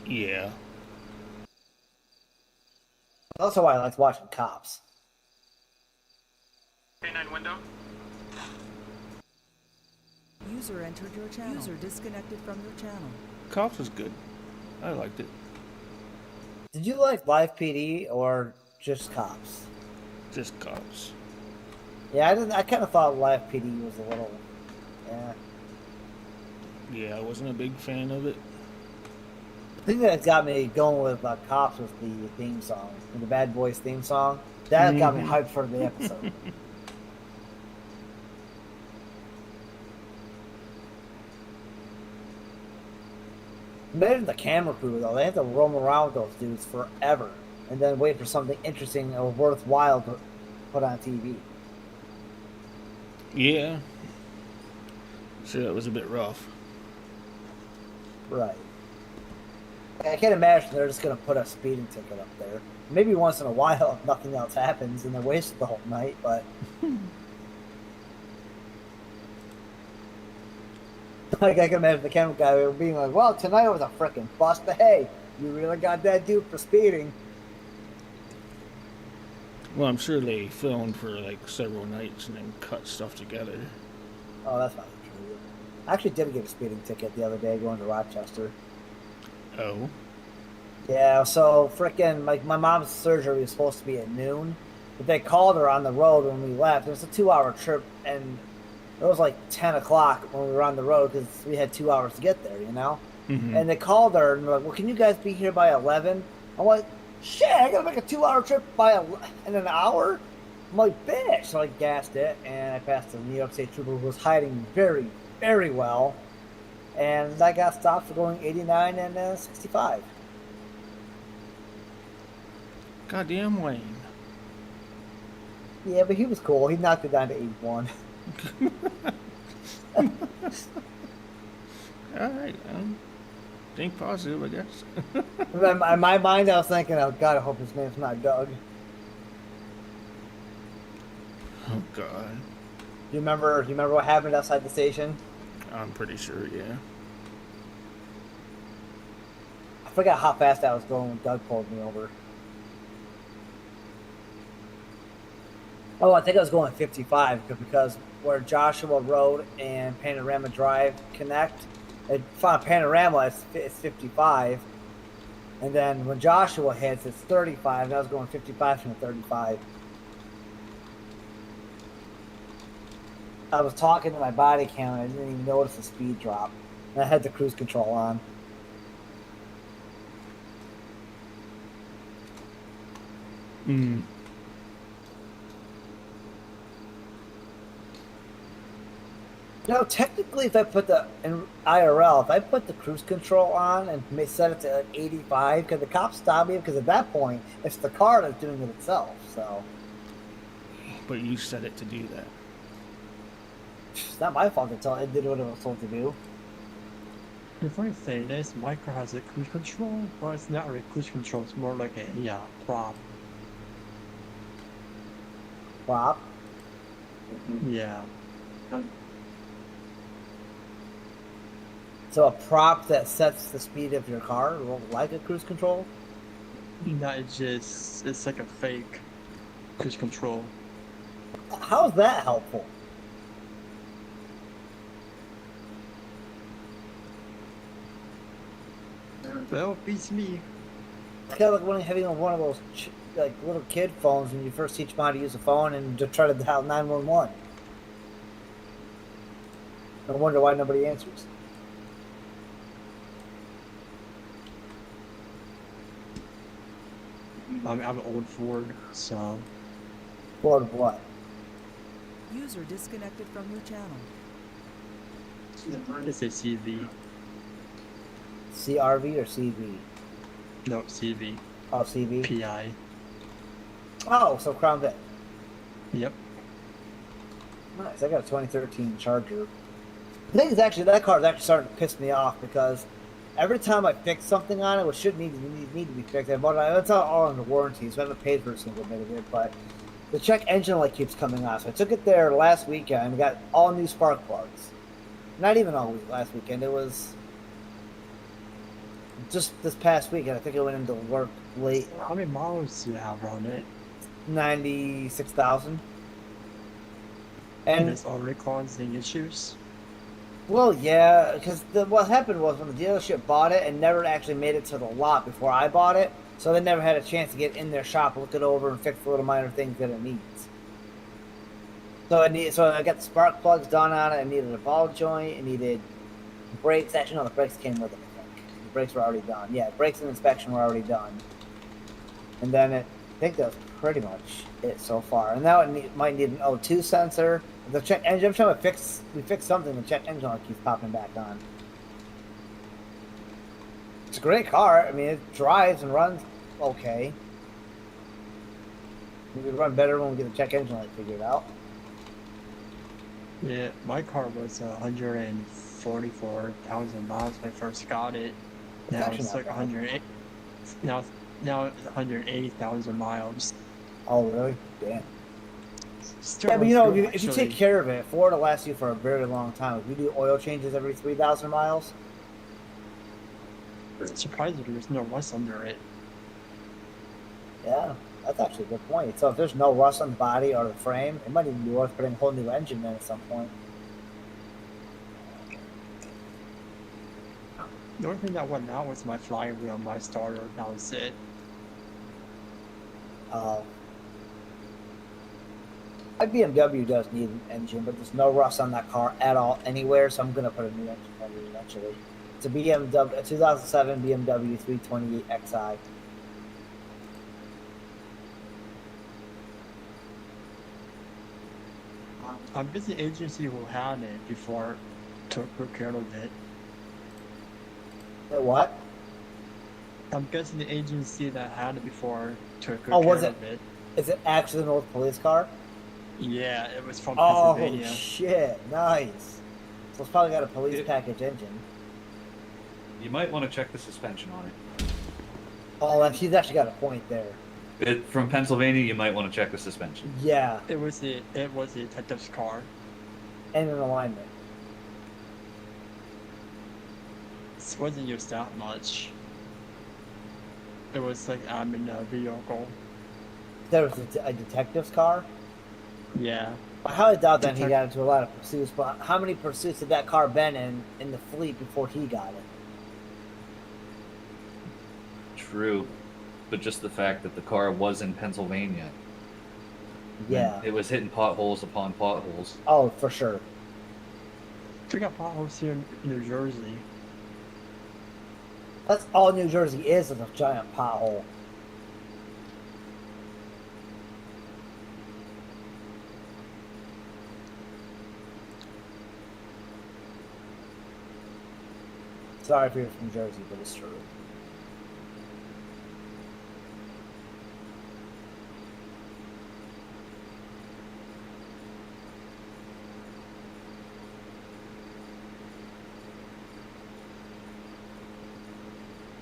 it. Yeah. That's why I like watching Cops. K9 window. User entered your channel. User disconnected from your channel. Cops was good. I liked it. Did you like Live PD or just Cops? Just Cops. Yeah, I didn't. I kind of thought Live PD was a little. Yeah. Yeah, I wasn't a big fan of it. The thing that got me going with Cops was the theme song, the Bad Boys theme song. That got me hyped for the episode. Imagine the camera crew, though. They have to roam around with those dudes forever and then wait for something interesting or worthwhile to put on TV. Yeah. So that was a bit rough. Right. I can't imagine they're just going to put a speeding ticket up there. Maybe once in a while if nothing else happens and they waste the whole night, but... Like, I can imagine the camera guy being like, well, tonight was a frickin' bust, but hey, you really got that dude for speeding. Well, I'm sure they filmed for like several nights and then cut stuff together. Oh, that's not true. I actually did get a speeding ticket the other day going to Rochester. Oh? Yeah, so frickin' like my mom's surgery was supposed to be at noon, but they called her on the road when we left. It was a 2-hour trip, and it was like 10 o'clock when we were on the road because we had 2 hours to get there, you know? Mm-hmm. And they called her and they're like, well, can you guys be here by 11? I'm like, shit, I gotta make a 2-hour trip in an hour? I'm like, bitch. So I gassed it and I passed a New York State trooper who was hiding very, very well. And I got stopped for going 89 and 65. Goddamn Wayne. Yeah, but he was cool. He knocked it down to 81. Alright, think positive, I guess. In my mind, I was thinking, oh God, I hope his name's not Doug. Oh God. You remember what happened outside the station? I'm pretty sure, yeah. I forgot how fast I was going when Doug pulled me over. Oh, I think I was going 55 because where Joshua Road and Panorama Drive connect, on Panorama it's 55, and then when Joshua hits it's 35, and I was going 55 from 35. I was talking to my body cam and I didn't even notice the speed drop, and I had the cruise control on. Hmm. You know, technically, if I put in IRL, if I put the cruise control on and set it to like 85, could the cops stop me? Because at that point, it's the car that's doing it itself. So, but you set it to do that. It's not my fault until it did what it was told to do. Before I say this, my car has a cruise control, but it's not really cruise control. It's more like a prop. Prop? Yeah. So a prop that sets the speed of your car, like a cruise control? No, it's like a fake cruise control. How is that helpful? Well, beats me. It's kind of like when having one of those like little kid phones when you first teach them how to use a phone and to try to dial 911. I wonder why nobody answers. I'm an old Ford, so. Ford of what? User disconnected from your channel. It's a CV. CRV or CV? No, CV. Oh, CV? PI. Oh, so Crown Vic. Yep. Nice. I got a 2013 Charger. The thing is, actually, that car is actually starting to piss me off because every time I fix something on it, which should need to be fixed, but that's all under warranty, so I haven't paid for a single bit of it. But the check engine light keeps coming on, so I took it there last weekend and got all new spark plugs. Not even all week last weekend. It was just this past weekend. I think I went into work late. How many miles do you have on it? 96,000. And And it's already causing issues? well, yeah, because what happened was when the dealership bought it and never actually made it to the lot before I bought it, so they never had a chance to get in their shop, look it over, and fix the little minor things that it needs. So I got the spark plugs done on it. I needed a ball joint. It needed brakes. Actually, no, the brakes came with it. I think the brakes were already done. Yeah, brakes and inspection were already done. And then I think that was pretty much it so far. And now it might need an O2 sensor. The check engine. Every time we fix something, the check engine light keeps popping back on. It's a great car. I mean, it drives and runs okay. We could run better when we get the check engine light figured out. Yeah, my car was 144,000 miles when I first got it. Now actually it's not like bad. 108. Now it's 180,000 miles. Oh, really? Damn. Still Yeah, but runs you know, good, if you actually. take care of it, Ford will last you for a very long time. If you do oil changes every 3,000 miles, Surprisingly, there's no rust under it. yeah, that's actually a good point. So if there's no rust on the body or the frame, it might even be worth putting a whole new engine in at some point. The only thing that went out was my flywheel, my starter. That was it. My BMW does need an engine, but there's no rust on that car at all anywhere, so I'm going to put a new engine in it eventually. It's a BMW, a 2007 BMW 328xi. I'm guessing the agency who had it before took good care of it. What? I'm guessing the agency that had it before took good Oh, care was it? of it. Is it actually an old police car? Yeah, it was from Oh, Pennsylvania. shit. Nice. So it's probably got a police package engine. You might want to check the suspension on it. Oh, and she's actually got a point there. From Pennsylvania, you might want to check the suspension. Yeah. It was the detective's car. And an alignment. It wasn't used that much. It was like I'm in a vehicle. There was a detective's car? Yeah. I highly doubt that he got into a lot of pursuits, but how many pursuits had that car been in the fleet before he got it? True. But just the fact that the car was in Pennsylvania. Yeah. It was hitting potholes upon potholes. Oh, for sure. We got potholes here in New Jersey. That's all New Jersey is a giant pothole. Sorry if you're from Jersey, but it's true.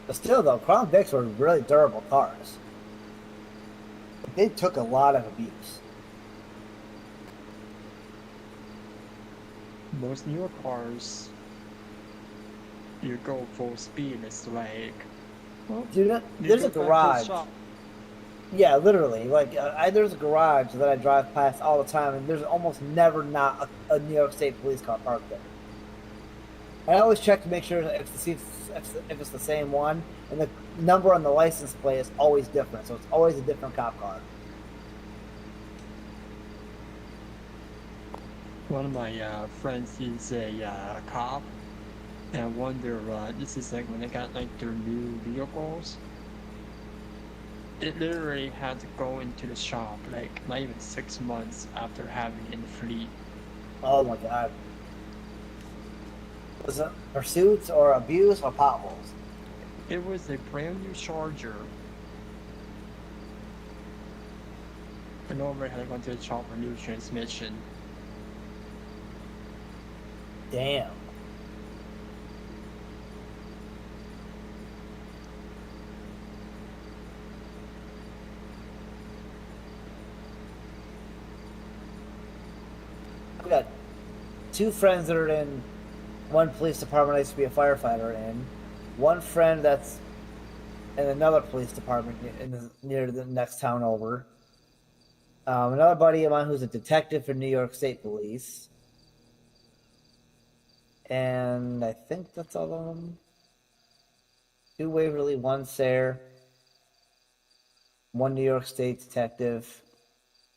But still, though, Crown Vics were really durable cars. They took a lot of abuse. Most newer cars, you go full speed, it's like... Well, Dude, you there's go a back to the garage. shop. Yeah, literally. Like, there's a garage that I drive past all the time, and there's almost never not a New York State police car parked there. I always check to make sure if it's the same one, and the number on the license plate is always different, so it's always a different cop car. One of my friends is a cop, and I wonder, this is like when they got like their new vehicles, it literally had to go into the shop like not even 6 months after having it in the fleet. Oh my god. Was it pursuits or abuse or potholes? It was a brand new Charger. And over had gone to the shop for new transmission. Damn. 2 friends that are in one police department I used to be a firefighter in, 1 friend that's in another police department near the next town over, another buddy of mine who's a detective for New York State Police, and I think that's all of them. 2 Waverly, 1 Sayre, 1 New York State detective.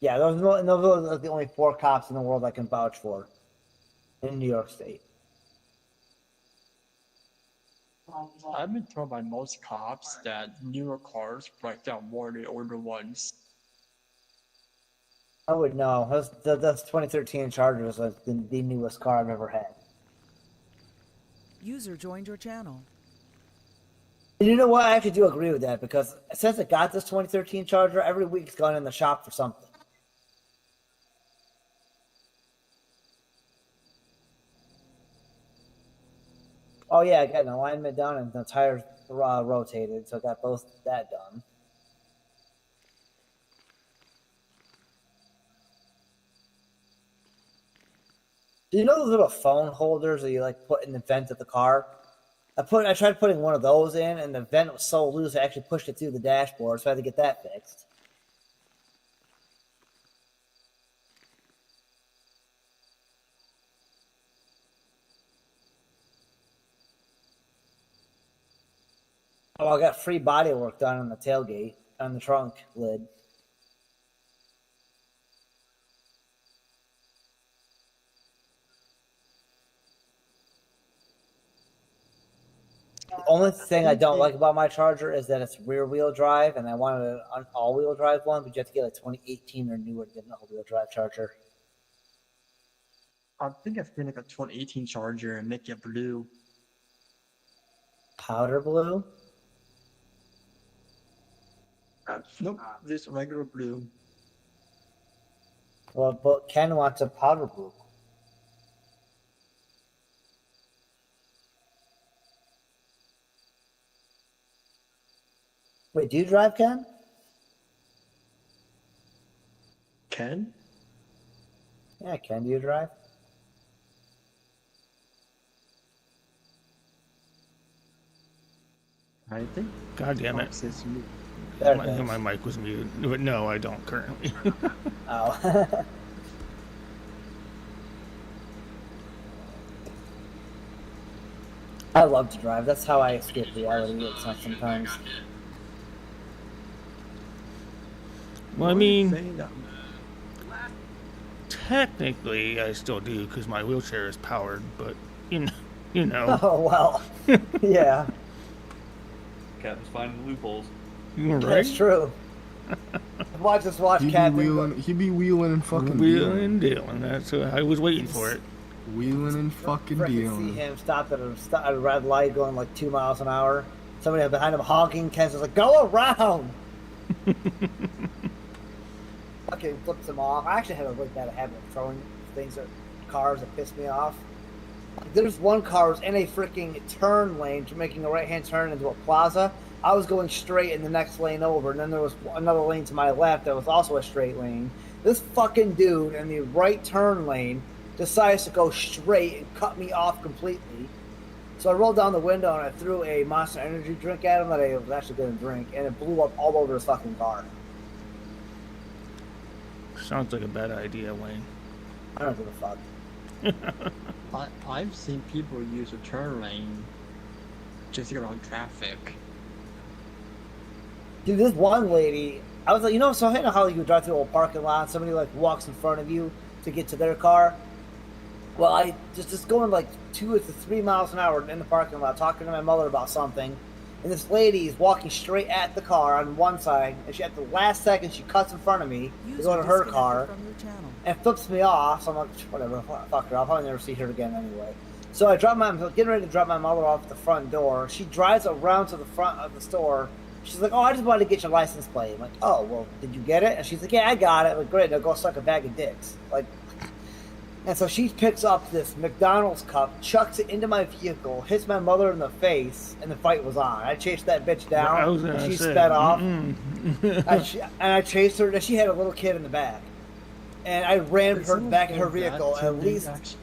Yeah, those are the only 4 cops in the world I can vouch for in New York State. I've been told by most cops that newer cars break down more than older ones. I would know. That's 2013 Charger was like the newest car I've ever had. User joined your channel. And you know what? I actually do agree with that because since I got this 2013 Charger, every week it's gone in the shop for something. Oh yeah, I got an alignment done and the tires rotated, so I got both that done. Do you know those little phone holders that you like put in the vent of the car? I tried putting one of those in, and the vent was so loose I actually pushed it through the dashboard, so I had to get that fixed. Oh, I got free body work done on the tailgate, on the trunk lid. The only thing I don't like about my Charger is that it's rear wheel drive, and I wanted an all wheel drive one, but you have to get like 2018 or newer to get an all wheel drive Charger. I think I've been like a 2018 Charger and make it blue. Powder blue? Nope, this regular blue. Well, but Ken wants a powder blue. Wait, do you drive, Ken? Ken? Yeah, Ken, do you drive? I think. God damn it. My mic was muted. But no, I don't currently. Oh. I love to drive. That's how I escape reality sometimes. Well, I mean, technically I still do because my wheelchair is powered, but you know. Oh, well. Yeah. Captain's finding loopholes. Right? That's true. Watch Captain. He be wheeling and fucking wheeling and dealing. That's I was waiting for it. Wheeling and fucking dealing. See him stop at a red light going like 2 miles an hour. Somebody behind him honking. Ken's just like, go around! Fucking flips him off. I actually had a really bad habit of throwing things at cars that pissed me off. There's one car was in a freaking turn lane, making a right-hand turn into a plaza. I was going straight in the next lane over, and then there was another lane to my left that was also a straight lane. This fucking dude in the right turn lane decides to go straight and cut me off completely. So I rolled down the window and I threw a Monster Energy drink at him that I was actually going to drink, and it blew up all over his fucking car. Sounds like a bad idea, Wayne. I don't give a fuck. I've seen people use a turn lane just to get around traffic. Dude, this one lady, I was like, so I know how you drive through a parking lot, and somebody like walks in front of you to get to their car. Well, I just going like 2 to 3 miles an hour in the parking lot, talking to my mother about something, and this lady is walking straight at the car on one side, and at the last second she cuts in front of me to go to her car and flips me off. So I'm like, whatever, fuck her. I'll probably never see her again anyway. So I'm getting ready to drop my mother off at the front door. She drives around to the front of the store. She's like, oh, I just wanted to get your license plate. I'm like, oh, well, did you get it? And she's like, yeah, I got it. I'm like, great, now go suck a bag of dicks. Like, and so she picks up this McDonald's cup, chucks it into my vehicle, hits my mother in the face, and the fight was on. I chased that bitch down, and she sped off. I chased her, and she had a little kid in the back. And I rammed her back in her vehicle, and at least...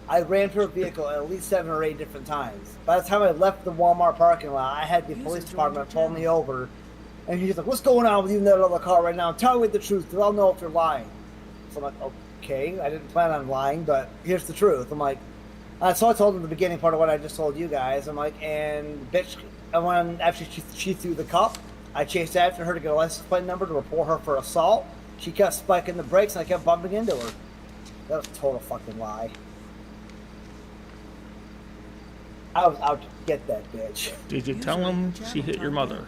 I ran to her vehicle at least 7 or 8 different times. By the time I left the Walmart parking lot, I had the police department pull me over, and he's like, "What's going on with you in that other car right now? Tell me the truth, because I'll know if you're lying." So I'm like, "Okay, I didn't plan on lying, but here's the truth." I'm like, so I told him the beginning part of what I just told you guys. I'm like, and bitch, and when after she threw the cup, I chased after her to get a license plate number to report her for assault. She kept spiking the brakes, and I kept bumping into her. That was a total fucking lie. I was out to get that bitch. Did you tell him she hit your mother?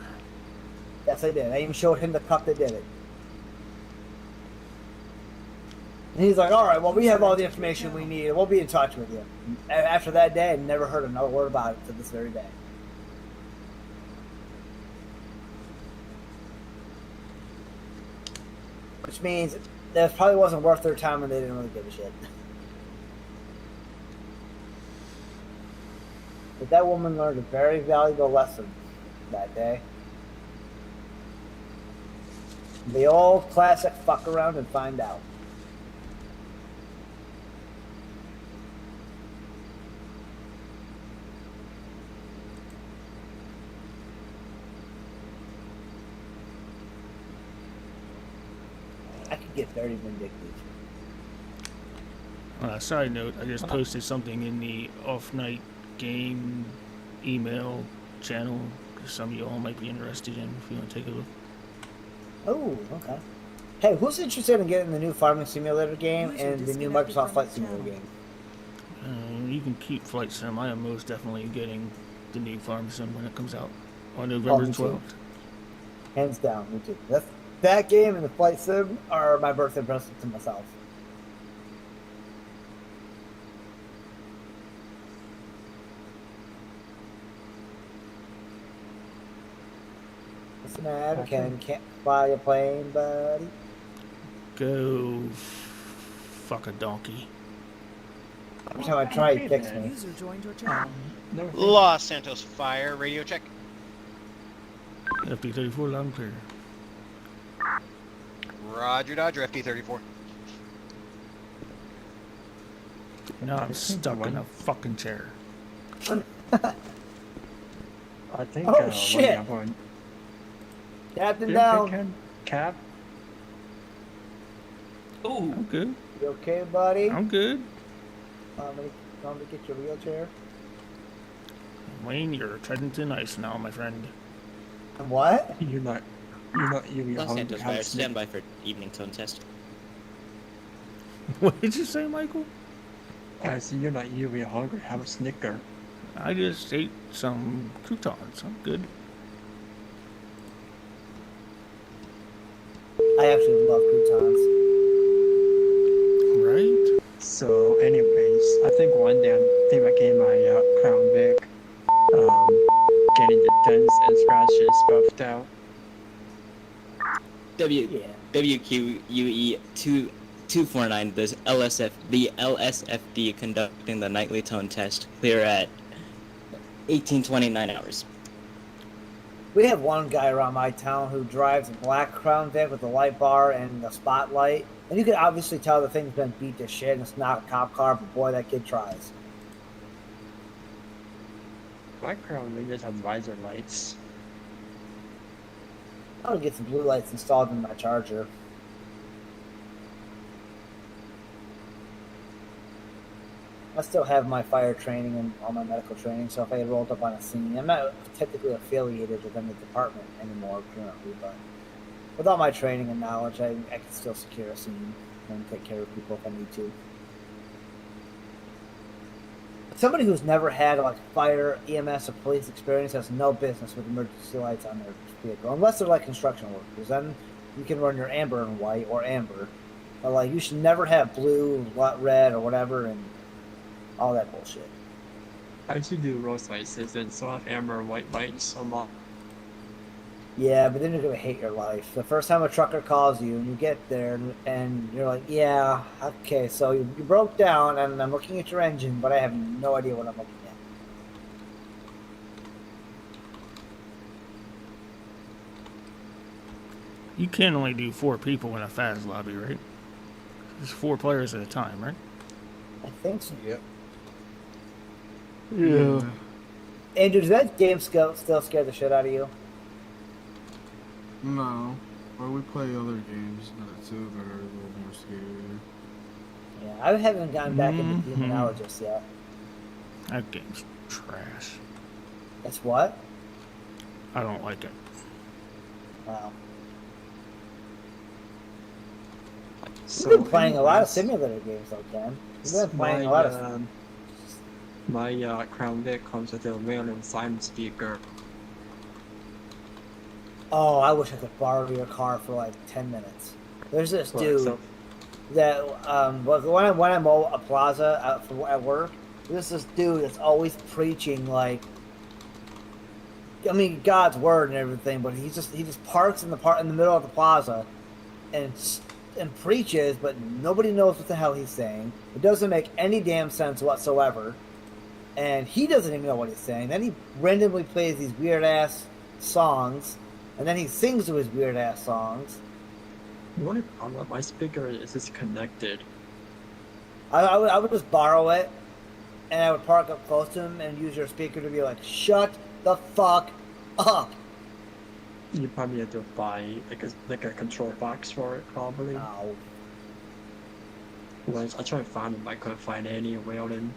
Yes, I did. I even showed him the cup that did it. And he's like, "All right, well, we have all the information we need. We'll be in touch with you." After that day, I never heard another word about it to this very day. Which means that probably wasn't worth their time and they didn't really give a shit. But that woman learned a very valuable lesson that day. The old classic fuck around and find out. I could get very vindictive. Side note, I just posted something in the off-night game email channel because some of you all might be interested in if you want to take a look. Oh, okay. Hey, who's interested in getting the new Farming Simulator game and the new Microsoft Flight Simulator game? You can keep Flight Sim. I am most definitely getting the new Farm Sim when it comes out on November 12th. Hands down, me too. That game and the Flight Sim are my birthday present to myself. What's the matter? Can't fly a plane, buddy? Go fuck a donkey. Every time I try, he kicks me. User joined your channel. Los Santos Fire, radio check. FD34 loud and clear. Roger Dodger, FD34. Now I'm stuck in a fucking chair. I think. Oh shit! Captain down. Cap. Oh, I'm good. You okay, buddy? I'm good. Want me to get your wheelchair? Wayne, you're treading thin ice now, my friend. What? You're not even Los hungry. Santos Fire, stand by for evening tone test. What did you say, Michael? I see you're not even hungry. Have a Snicker. I just ate some croutons. I'm good. I actually love croutons. Right? So, anyways, I think one day I'm thinking about getting my Crown Vic, getting the dents and scratches buffed out. WQUE 249, the LSFD conducting the nightly tone test, clear at 1829 hours. We have one guy around my town who drives a black Crown Vic with the light bar and the spotlight. And you can obviously tell the thing's been beat to shit and it's not a cop car, but boy, that kid tries. My Crown Vic just has visor lights. I would get some blue lights installed in my Charger. I still have my fire training and all my medical training, so if I get rolled up on a scene, I'm not technically affiliated with any department anymore currently, but with all my training and knowledge, I can still secure a scene and take care of people if I need to. Somebody who's never had like fire, EMS, or police experience has no business with emergency lights on their vehicle, unless they're like construction workers. Then you can run your amber and white or amber, but like you should never have blue, red, or whatever, and all that bullshit. I actually do road lights and so I have amber and white lights a lot. Yeah, but then you're gonna hate your life. The first time a trucker calls you and you get there and you're like, yeah, okay, so you broke down and I'm looking at your engine, but I have no idea what I'm looking at. You can only do 4 people in a FAS lobby, right? There's 4 players at a time, right? I think so. Yep. Yeah. Andrew, does that game still scare the shit out of you? No. But we play other games too that are a little more scary. Yeah, I haven't gotten back into Demonologist yet. That game's trash. It's what? I don't like it. Wow. So You've been playing a lot of anyways, simulator games, though, Ken. You've been playing a lot of. My Crown Vic comes with a Wayland Simon speaker. Oh, I wish I could borrow your car for like 10 minutes. There's this What, dude so- that when I'm at a plaza at work, there's this dude that's always preaching like, I mean, God's word and everything, but he just parks in the middle of the plaza, and preaches, but nobody knows what the hell he's saying. It doesn't make any damn sense whatsoever, and he doesn't even know what he's saying. Then he randomly plays these weird ass songs, and then he sings to his weird ass songs. The only problem with my speaker is it's connected. I would just borrow it, and I would park up close to him and use your speaker to be like, shut the fuck up. You probably have to buy like a control box for it, probably. No. Well, I tried to find them, I couldn't find any Wayland.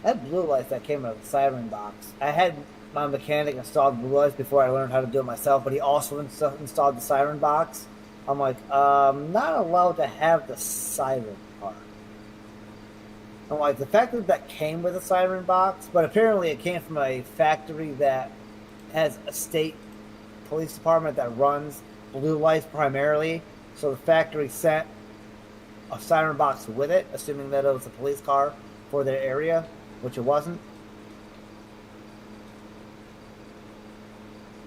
That blue lights that came with a siren box. I had my mechanic install the blue lights before I learned how to do it myself, but he also installed the siren box. I'm like, not allowed to have the siren part. I'm like, the fact that came with a siren box, but apparently it came from a factory that has a state police department that runs blue lights primarily, so the factory sent a siren box with it, assuming that it was a police car for their area, which it wasn't.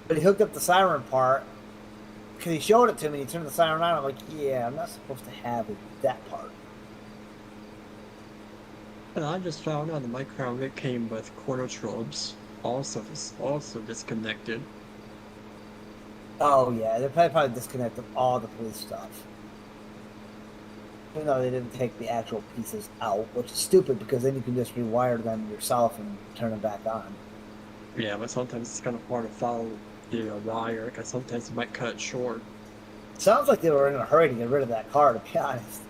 But he hooked up the siren part because he showed it to me. He turned the siren on. I'm like, yeah, I'm not supposed to have that part. And I just found out that my Crown Vic came with quarter trobes, also disconnected. Oh yeah, they probably disconnected all the police stuff. Even though they didn't take the actual pieces out, which is stupid because then you can just rewire them yourself and turn them back on. Yeah, but sometimes it's kind of hard to follow the wire, because sometimes it might cut it short. Sounds like they were in a hurry to get rid of that car, to be honest.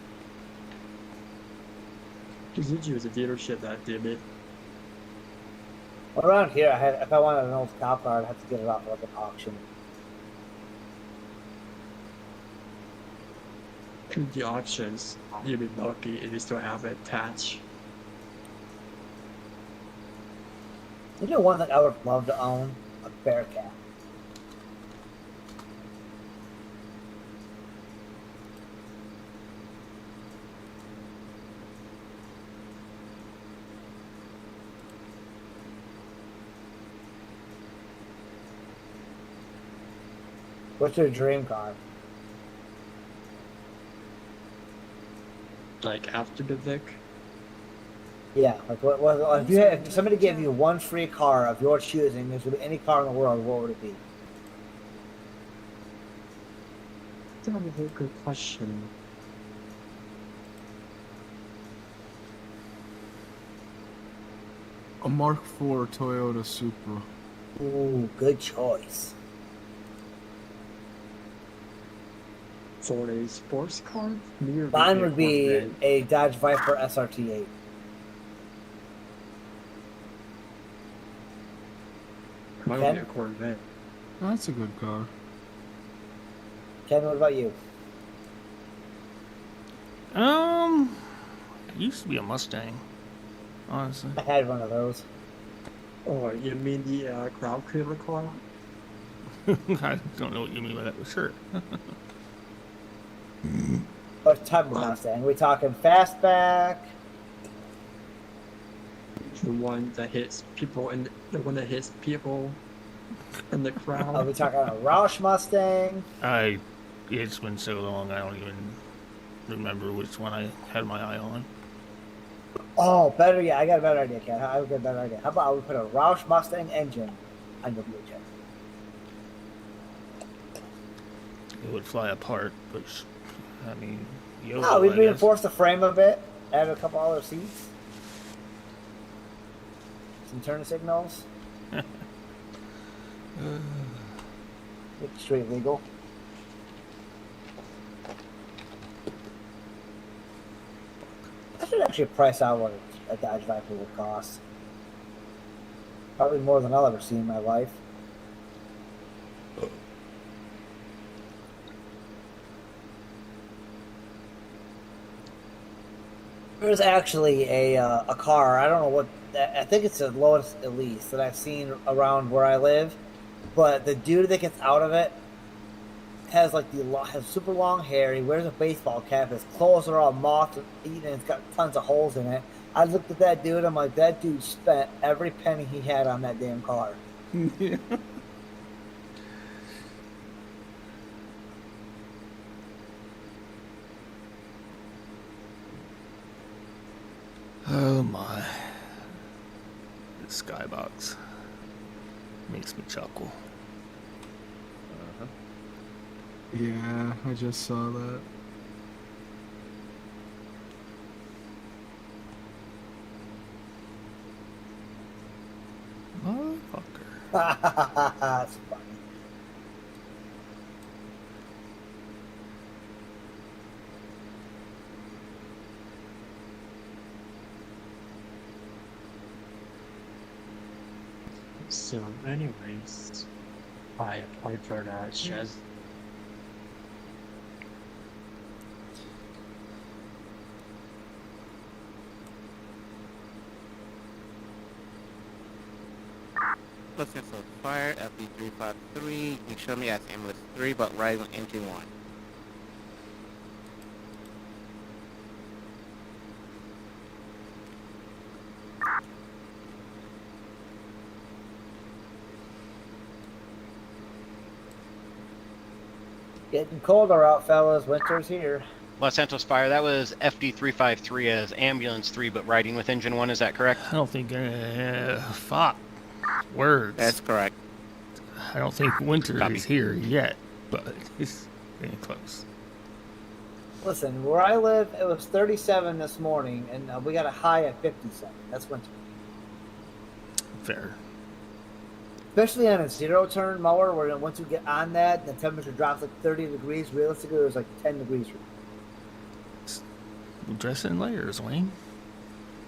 Usually it was a dealership that did it. Well, around here, if I wanted an old cop car, I'd have to get it off like an auction. The auctions, you'd be lucky if you still have it attached. You know one that I would love to own? A Bearcat. What's your dream car? Like after the Vic? Yeah, like what if somebody gave you one free car of your choosing, there could be any car in the world, what would it be? That's a very good question. A Mark IV Toyota Supra. Ooh, good choice. For a sports car? Mine would be a Dodge Viper SRT8. Mine would be a Corvette. That's a good car. Kevin, what about you? It used to be a Mustang, honestly. I had one of those. Oh, you mean the crowd cleaver car? I don't know what you mean by that, but sure. What type of Mustang? We talking fastback? The one that hits people in the crowd. Are we talking a Roush Mustang? It's been so long, I don't even remember which one I had my eye on. Oh, better yet. I got a better idea, Ken. I got a better idea. How about we put a Roush Mustang engine on your blue jet? It would fly apart, but I mean, Oh, we reinforced the frame a bit, added a couple other seats. and turn signals. It's straight legal. I should actually price out what a Dodge Viper would cost. Probably more than I'll ever see in my life. There's actually a car. I don't know what. I think it's the lowest Elise that I've seen around where I live. But the dude that gets out of it has like has super long hair. He wears a baseball cap. His clothes are all moth eaten. It's got tons of holes in it. I looked at that dude. I'm like, that dude spent every penny he had on that damn car. Yeah. Oh my. The skybox makes me chuckle. Yeah, I just saw that. Motherfucker. That's funny. So, anyways, I applied for that Shez. Listen, so fire FD353. You can show me as ambulance 3, but riding with engine 1. Getting colder out, fellas. Winter's here. Los Santos Fire, that was FD353 as ambulance 3, but riding with engine 1, is that correct? I don't think, fuck. Words. That's correct. I don't think winter Copy. is here yet, but it's getting close. Listen, where I live, it was 37 this morning, and we got a high at 57. That's winter. Fair. Especially on a zero turn mower, where once you get on that, the temperature drops like 30 degrees. Realistically, it was like 10 degrees. We'll dress in layers, Wayne.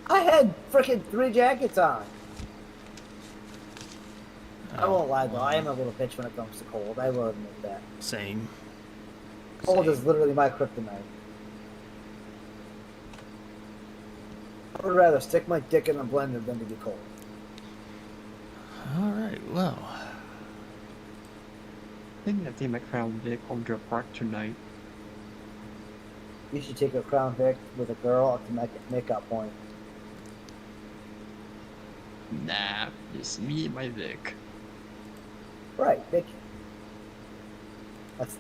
I had freaking 3 jackets on. I won't lie though, I am a little bitch when it comes to cold. I will admit that. Same. Cold is literally my kryptonite. I would rather stick my dick in a blender than to be cold. Alright, well. I think I take my Crown Vic home to a park tonight. You should take a Crown Vic with a girl to make up point. Nah, it's me and my Vic. Right, Vic.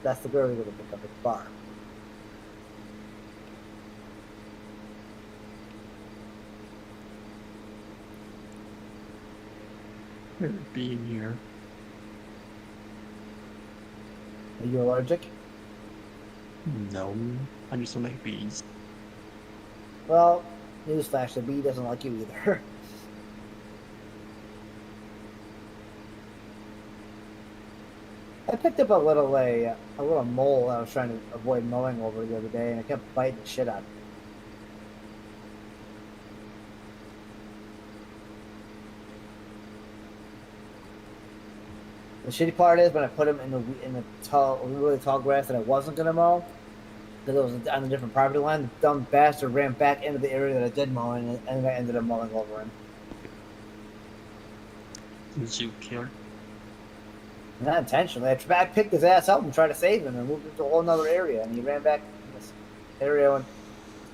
That's the girl you're gonna pick up at the bar. Being here. Are you allergic? No, I just don't like bees. Well, newsflash, the bee doesn't like you either. I picked up a little mole I was trying to avoid mowing over the other day, and it kept biting the shit out of me. The shitty part is when I put him in the really tall grass that I wasn't gonna mow, because it was on a different property line. The dumb bastard ran back into the area that I did mow, and I ended up mowing over him. Did you kill? Not intentionally. I picked his ass up and tried to save him and moved him to a whole other area, and he ran back in this area when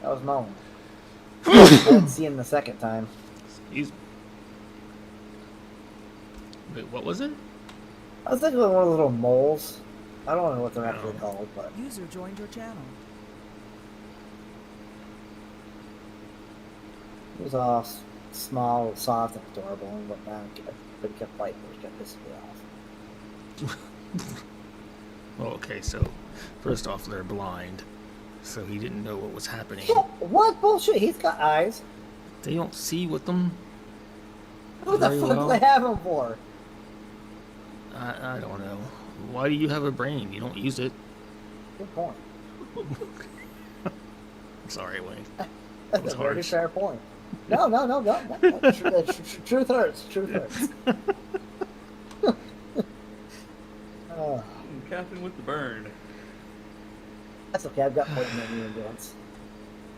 I was mowing. I didn't see him the second time. Excuse me. Wait, what was it? I was thinking of one of the little moles. I don't know what they're actually called, but User joined your channel. it was all small, soft, and adorable, and whatnot. But it kept biting, which kept pissing me off. Well, okay, so first off, they're blind, so he didn't know what was happening. What bullshit? He's got eyes. They don't see with them. What the Very fuck well. do they have them for? I don't know. Why do you have a brain? You don't use it. Good point. Sorry, Wayne. That's was a very harsh. fair point. No. Truth hurts. Truth hurts. Oh, Captain with the burn. that's okay. I've got point in my endurance.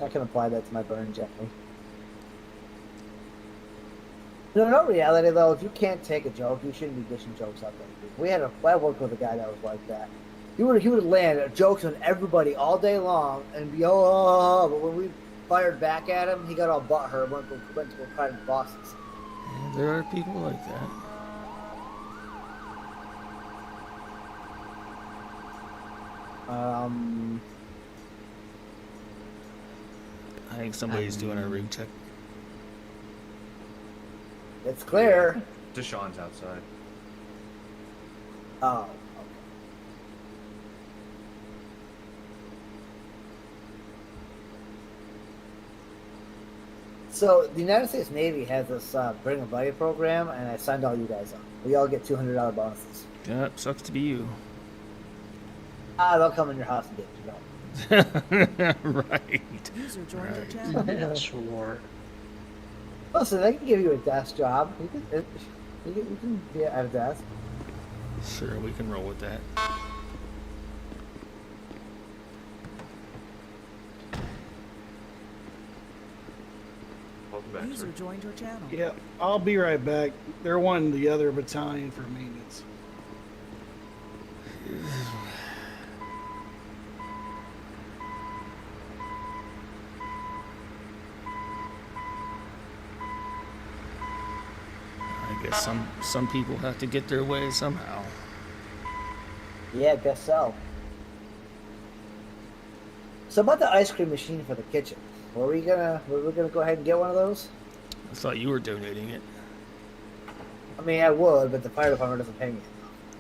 I can apply that to my burn gently. No reality though, if you can't take a joke, you shouldn't be dishing jokes out there. I worked with a guy that was like that. He would land jokes on everybody all day long and be but when we fired back at him, he got all butthurt, went to go cry to the bosses. Yeah, there are people like that. I think somebody's doing a rig check. It's clear. Deshaun's outside. Oh. So the United States Navy has this Bring a Buddy program, and I signed all you guys up. We all get $200 bonuses. Yeah, sucks to be you. They'll come in your house and get you. Right. User joined your channel. Yeah, sure. Listen, they can give you a desk job. You can be at a desk. Sure, we can roll with that. Welcome back, User joined your channel. Yeah, I'll be right back. They're wanting the other battalion for maintenance. I guess some people have to get their way somehow. Yeah, I guess so. So about the ice cream machine for the kitchen, were we gonna go ahead and get one of those? I thought you were donating it. I mean, I would, but the fire department doesn't pay me.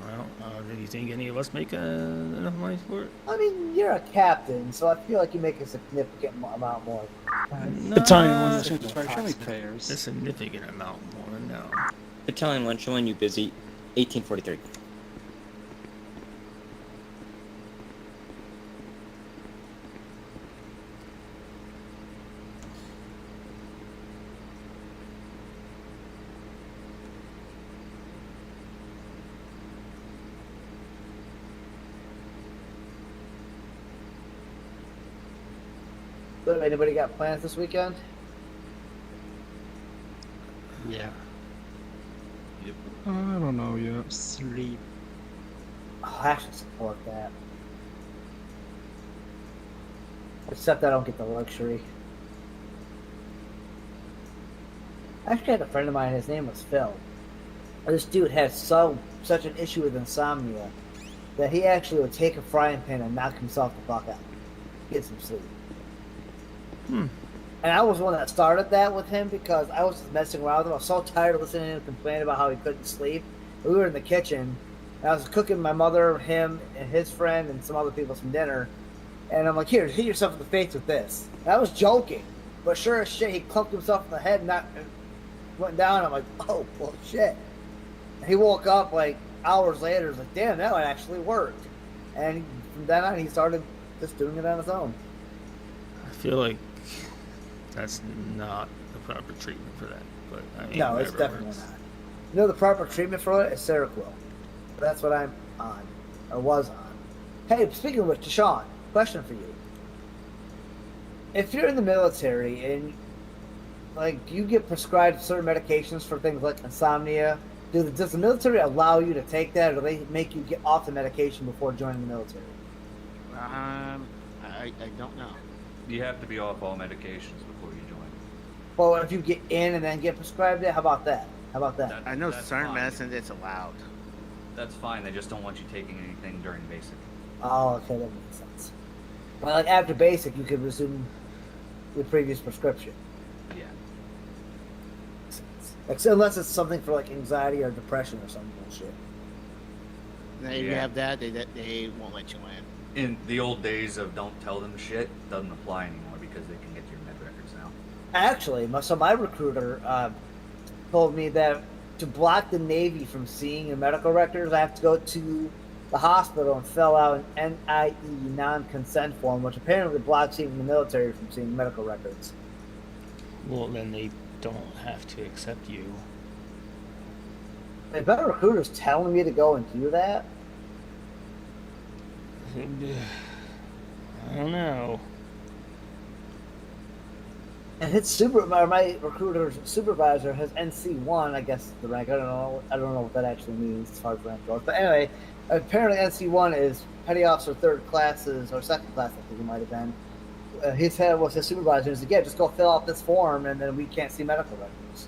Well, do you think any of us make enough money for it? I mean, you're a captain, so I feel like you make a significant amount more. Battalion one, that's A significant amount more, no. Battalion 1 showing you busy. 1843. So, anybody got plans this weekend? Yeah. I don't know yet. Sleep. Oh, I should support that. Except I don't get the luxury. I actually had a friend of mine, his name was Phil. This dude had such an issue with insomnia that he actually would take a frying pan and knock himself the fuck out. Get some sleep. And I was the one that started that with him because I was just messing around with him. I was so tired of listening to him complain about how he couldn't sleep. We were in the kitchen, and I was cooking my mother, him, and his friend, and some other people some dinner. And I'm like, here, hit yourself in the face with this. And I was joking, but sure as shit, he clunked himself in the head and went down. I'm like, oh, well, shit. And he woke up like hours later. He was like, damn, that one actually worked. And from then on, he started just doing it on his own. I feel like that's not the proper treatment for that. But I mean, No, it's whatever definitely works. not. You know, the proper treatment for it is Seroquel. That's what I'm on, or was on. Hey, speaking of which, Deshaun, question for you. If you're in the military and, like, you get prescribed certain medications for things like insomnia, does the military allow you to take that, or do they make you get off the medication before joining the military? I don't know. You have to be off all medications before you join. Well, if you get in and then get prescribed it, how about that? How about that? I know That's certain fine. medicines it's allowed. That's fine. They just don't want you taking anything during basic. Oh, okay, that makes sense. Well, like after basic, you could resume your previous prescription. Yeah. Unless it's something for like anxiety or depression or some bullshit. If you Yeah. have that, they won't let you in. In the old days of don't tell them shit, doesn't apply anymore because they can get your med records now. Actually, my recruiter, told me that to block the Navy from seeing your medical records, I have to go to the hospital and fill out an NIE non-consent form, which apparently blocks even the military from seeing medical records. Well, then they don't have to accept you. I bet a recruiter's telling me to go and do that. I don't know. And my recruiter's supervisor has NC1, I guess the rank. I don't know what that actually means as far as rank goes. But anyway, apparently NC1 is petty officer third classes or second class, I think it might have been. His head was his supervisor. He's like, yeah, just go fill out this form, and then we can't see medical records.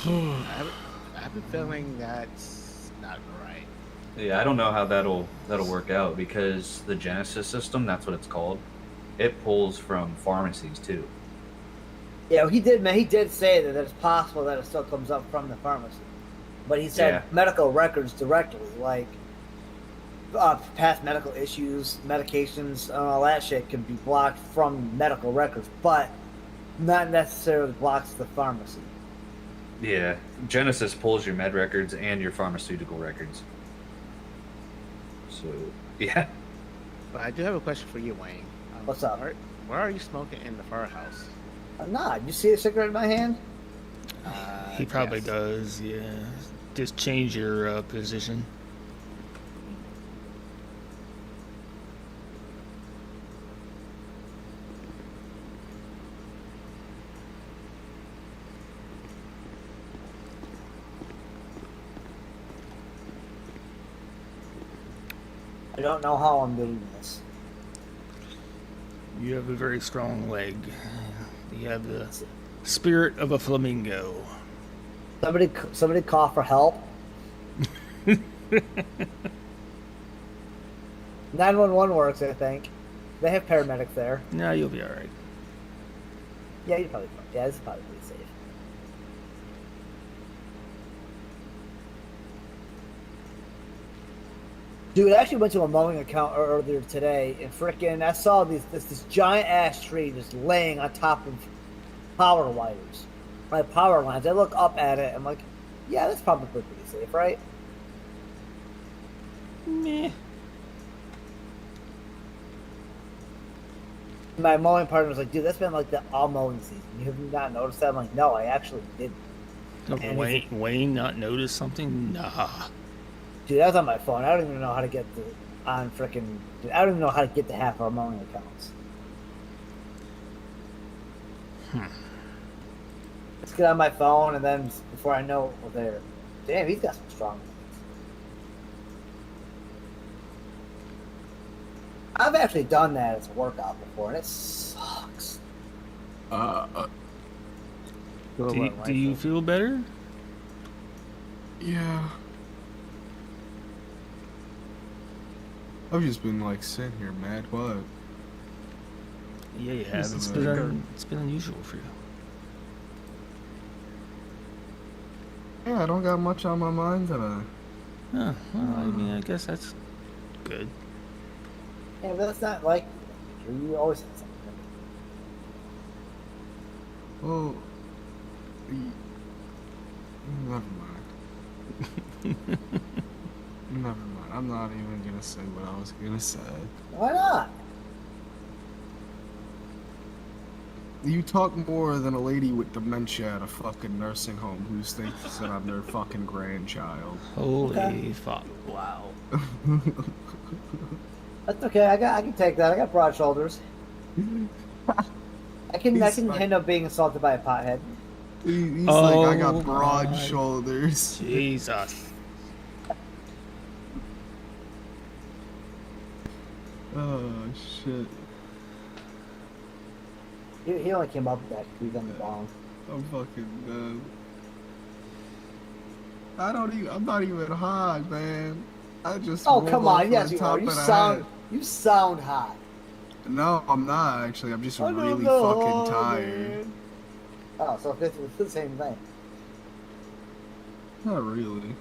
I have a feeling that's not right. Yeah, I don't know how that'll work out because the Genesis system, that's what it's called. It pulls from pharmacies too. Yeah, well, he did say that it's possible that it still comes up from the pharmacy, but he said medical records directly, like past medical issues, medications, all that shit can be blocked from medical records, but not necessarily blocks the pharmacy. Yeah, Genesis pulls your med records and your pharmaceutical records. So, yeah. But I do have a question for you, Wayne. What's up? Why are you smoking in the firehouse? I'm not. You see a cigarette in my hand? He probably does, yeah. Just change your position. I don't know how I'm doing this. You have a very strong leg. You have the spirit of a flamingo. Somebody call for help. 911 works, I think. They have paramedics there. No, you'll be all right. Yeah, you probably. Yeah, this is probably pretty safe. Dude, I actually went to a mowing account earlier today, and frickin' I saw this giant ass tree just laying on top of power wires, like power lines. I look up at it, I'm like, yeah, that's probably pretty safe, right? Meh. My mowing partner was like, dude, that's been like the all mowing season. You have not noticed that? I'm like, no, I actually didn't. Wayne not notice something? Nah. Dude, I was on my phone. I don't even know how to get I don't even know how to get to half our mowing accounts. Let's get on my phone, and then before I know it, we're there. Damn, he's got some strong ones. I've actually done that as a workout before, and it sucks. Do you feel better? Yeah. I've just been like sitting here mad. What? Yeah, you have. It's been unusual for you. Yeah, I don't got much on my mind today. Huh, well, I mean, I guess that's good. Yeah, but that's not like you always have something. Well, never mind. Never mind. I'm not even gonna say what I was gonna say. Why not? You talk more than a lady with dementia at a fucking nursing home who's thinks that I'm their fucking grandchild. Holy fuck. Wow. That's okay. I can take that. I got broad shoulders. I can end up being assaulted by a pothead. He's like, I got broad shoulders. Jesus. Oh shit. He only came up with that because he's on the bong. I'm fucking done. I'm not even high, man. I just. Oh come on! Yes, you are. You sound hot. No, I'm not actually. I'm just really fucking tired. Man. Oh, so it's the same thing. Not really.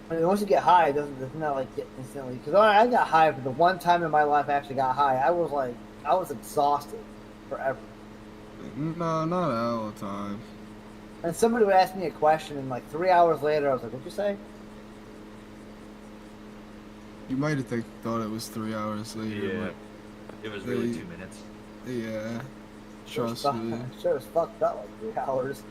I mean, once you get high, it doesn't not like get instantly. Because I got high for the one time in my life I actually got high. I was like I was exhausted forever. No, not all the time. And somebody would ask me a question, and like 3 hours later, I was like, "What'd you say?" You might have thought it was 3 hours later. Yeah. But It was really 2 minutes. Yeah. Trust me. Sure as fuck felt like 3 hours.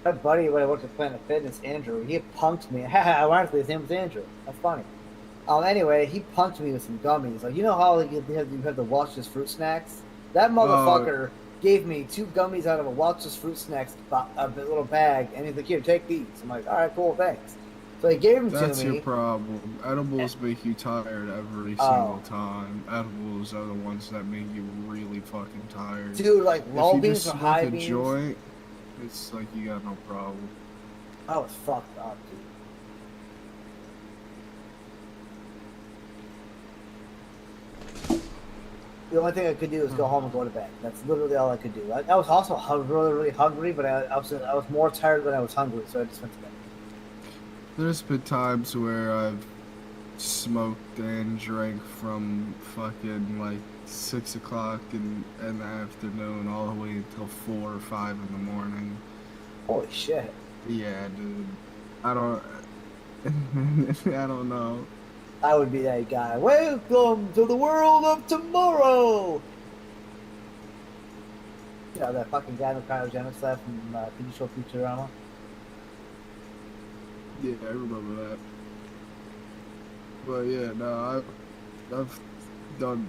My buddy, when I worked at Planet Fitness, Andrew, he punked me. Ironically, his name was Andrew. That's funny. Anyway, he punked me with some gummies. Like, you know how you have the Welch's fruit snacks? That motherfucker gave me 2 gummies out of a Welch's fruit snacks a little bag, and he's like, "Here, take these." I'm like, "All right, cool, thanks." So he gave them to me. That's your problem. Edibles make you tired every single time. Edibles are the ones that make you really fucking tired. Dude, like low beans or high if you beans? just smoke a joint, it's like you got no problem. I was fucked up, dude. The only thing I could do is go home and go to bed. That's literally all I could do. I was also really, really hungry, but I was more tired than I was hungry, so I just went to bed. There's been times where I've smoked and drank from fucking like 6 o'clock in the afternoon all the way until 4 or 5 in the morning. Holy shit. Yeah, dude. I don't know. I would be that guy. Welcome to the world of tomorrow! You know, that fucking guy in the cryogenics lab from TV show Futurama? Yeah, I remember that. But yeah, no, I've done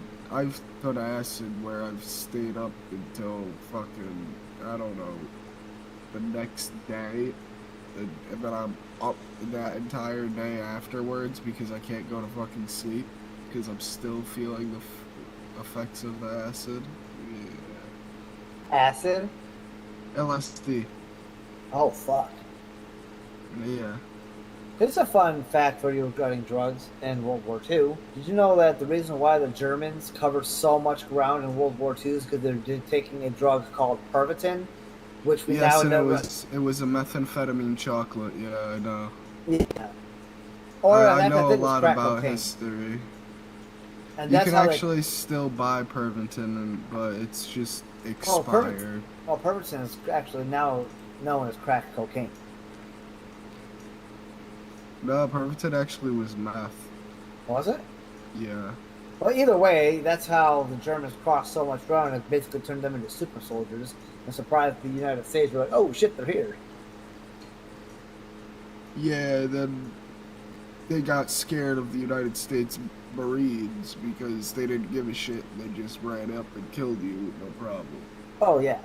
acid where I've stayed up until fucking, I don't know, the next day, and then I'm up that entire day afterwards because I can't go to fucking sleep because I'm still feeling the effects of the acid. Yeah. Acid? LSD. Oh, fuck. Yeah. Here's a fun fact for you regarding drugs in World War II. Did you know that the reason why the Germans covered so much ground in World War II is because they're taking a drug called Pervitin, which we now know. It was a methamphetamine chocolate. Yeah, I know. Yeah. Or I know a lot about history. And you that's can how actually still buy Pervitin, but it's just expired. Pervitin is actually now known as crack cocaine. No, Pervitin actually was meth. Was it? Yeah. Well, either way, that's how the Germans crossed so much ground and it basically turned them into super soldiers and surprised the United States. Were like, "Oh shit, they're here." Yeah, then they got scared of the United States Marines because they didn't give a shit. They just ran up and killed you with no problem. Oh yeah.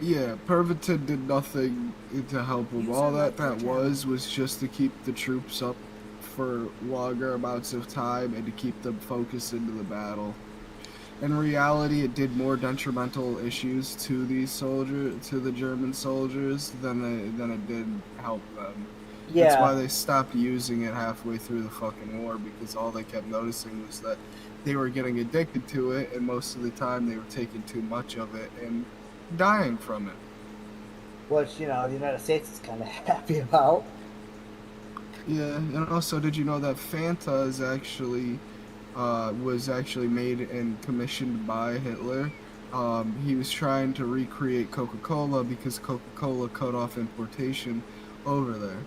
Yeah, Pervitin did nothing to help them. All that was just to keep the troops up for longer amounts of time and to keep them focused into the battle. In reality, it did more detrimental issues to the German soldiers than it did help them. Yeah. That's why they stopped using it halfway through the fucking war, because all they kept noticing was that they were getting addicted to it, and most of the time they were taking too much of it and dying from it. Which, you know, the United States is kind of happy about. Yeah, and also, did you know that Fanta is actually was actually made and commissioned by Hitler? He was trying to recreate Coca-Cola because Coca-Cola cut off importation over there.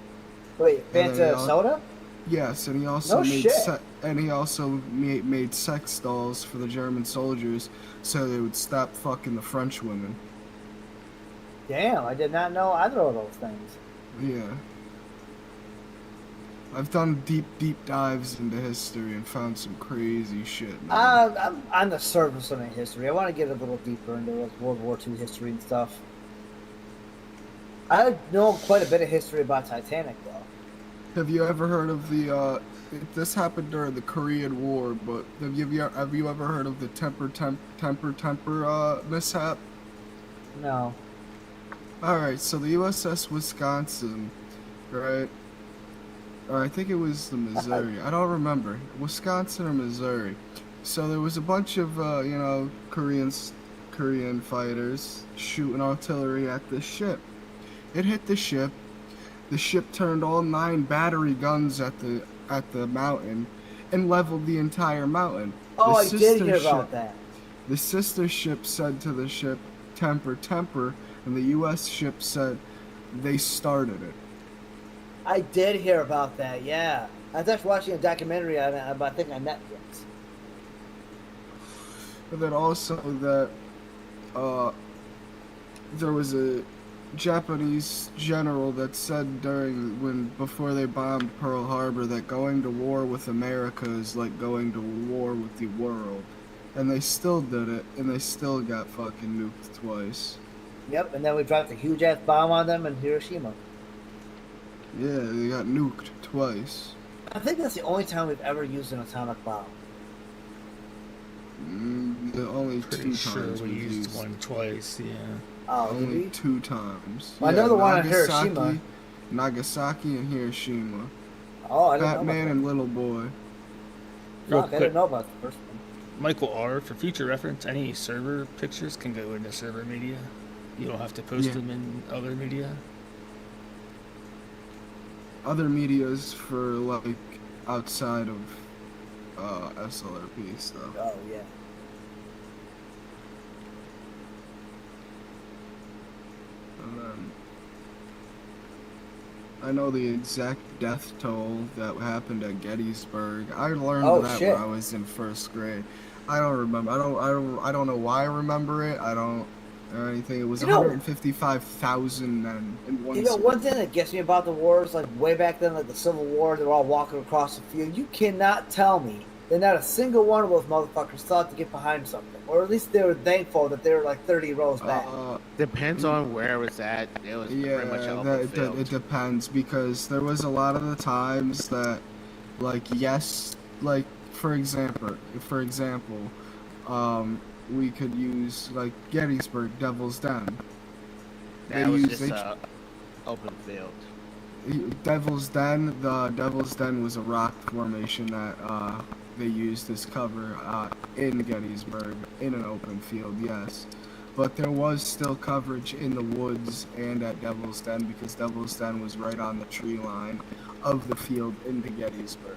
Wait, Fanta soda? Yes, and he also made made sex dolls for the German soldiers so they would stop fucking the French women. Damn, I did not know either of those things. Yeah. I've done deep dives into history and found some crazy shit. I'm on the surface of my history. I want to get a little deeper into World War II history and stuff. I know quite a bit of history about Titanic, though. Have you ever heard of the, this happened during the Korean War, but have you ever heard of the temper mishap? No. Alright, so the USS Wisconsin, right? Or I think it was the Missouri. I don't remember. Wisconsin or Missouri. So there was a bunch of, Korean fighters shooting artillery at this ship. It hit the ship, The ship turned all 9 battery guns at the mountain and leveled the entire mountain. Oh, The I did sister hear about ship- that. The sister ship said to the ship, "Temper, temper," and the U.S. ship said they started it. I did hear about that, yeah. I was actually watching a documentary on it, I think on Netflix. But then also that there was a Japanese general that said before they bombed Pearl Harbor that going to war with America is like going to war with the world. And they still did it, and they still got fucking nuked twice. Yep, and then we dropped a huge ass bomb on them in Hiroshima. Yeah, they got nuked twice. I think that's the only time we've ever used an atomic bomb. The only Pretty 2 sure times we we've used one twice, yeah. Oh, only 2 times. Well, I know the one in Hiroshima. Nagasaki and Hiroshima. Oh, I didn't know Batman about and Little Boy. Real Fuck, I quick, didn't know about the first one. Michael R, for future reference, any server pictures can go into server media. You don't have to post Yeah. them in other media. Other medias for like outside of SLRP stuff. Oh yeah. And then I know the exact death toll that happened at Gettysburg. I learned that shit. when I was in 1st grade. I don't remember. I don't know why I remember it. I don't or anything. It was 155,000 men in one. You know, one thing that gets me about the wars, like way back then, like the Civil War, they were all walking across the field. You cannot tell me that not a single one of those motherfuckers thought to get behind something, or at least they were thankful that they were like 30 rows back. Depends on where it was at. It was pretty much an open field. It depends, because there was a lot of the times that, like, yes, like for example, we could use like Gettysburg, Devil's Den. That was just open field. Devil's Den. The Devil's Den was a rock formation that they used as cover in Gettysburg in an open field. Yes, but there was still coverage in the woods and at Devil's Den, because Devil's Den was right on the tree line of the field into Gettysburg.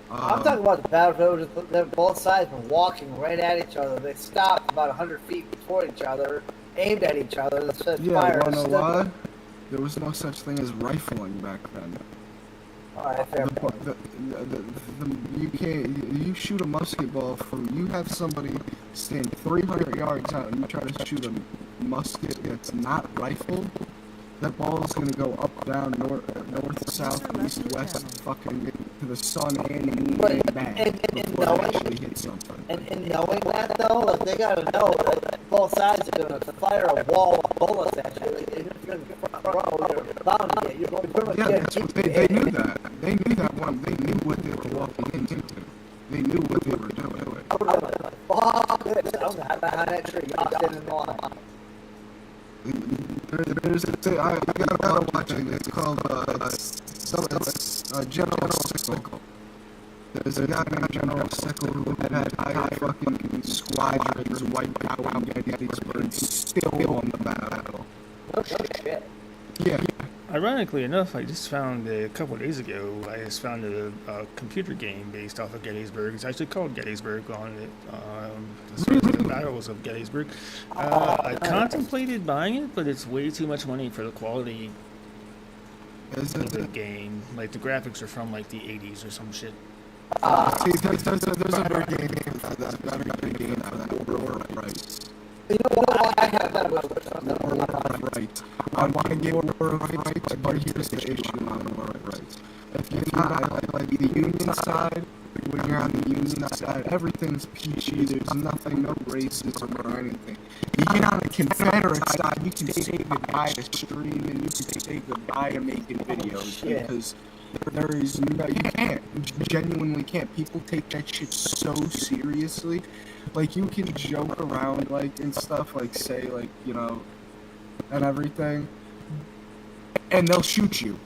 I'm talking about the battlefield. Both sides were walking right at each other. They stopped about 100 feet before each other, aimed at each other, and set fire. Yeah, you know why? There was no such thing as rifling back then. Alright, fair point. You shoot a musket ball from, you have somebody stand 300 yards out and you try to shoot a musket that's not rifled, that ball is going to go up, down, north, south, east, west, fucking to the sun and the moon and back before it actually hit something. And knowing that though, like they gotta know that both sides are gonna fire a wall of bullets at you. Like, if you're in the front row, you're bound to get. You're going to They knew that. They knew that one. They knew what they were walking into. They knew what they were doing. Fuck this! I'm behind that tree. Y'all standing in line. There's I gotta watch it. It's called General Sickle. There's a guy named General Sickle who had entire fucking squadrons wiped out Gettysburg, still on the battle. Oh shit. Yeah. Ironically enough, I just found a couple of days ago, I just found a computer game based off of Gettysburg. It's actually called Gettysburg on it. The Battles of Gettysburg. I contemplated buying it, but it's way too much money for the quality of the game. Like, the graphics are from, like, the 80s or some shit. See, there's a better game for that. Better game for that. War rights. You know what? I have that War rights. I want to get war rights, but here's the issue on war rights. If you're not like the Union side, when you're on the Union side, everything's peachy. There's nothing, no racism or anything. You get on the Confederate side, you can say goodbye to streaming, you can say goodbye to making videos, because there is no, you can't, genuinely can't. People take that shit so seriously. Like, you can joke around, like, and stuff, like, say, like, you know, and everything, and they'll shoot you.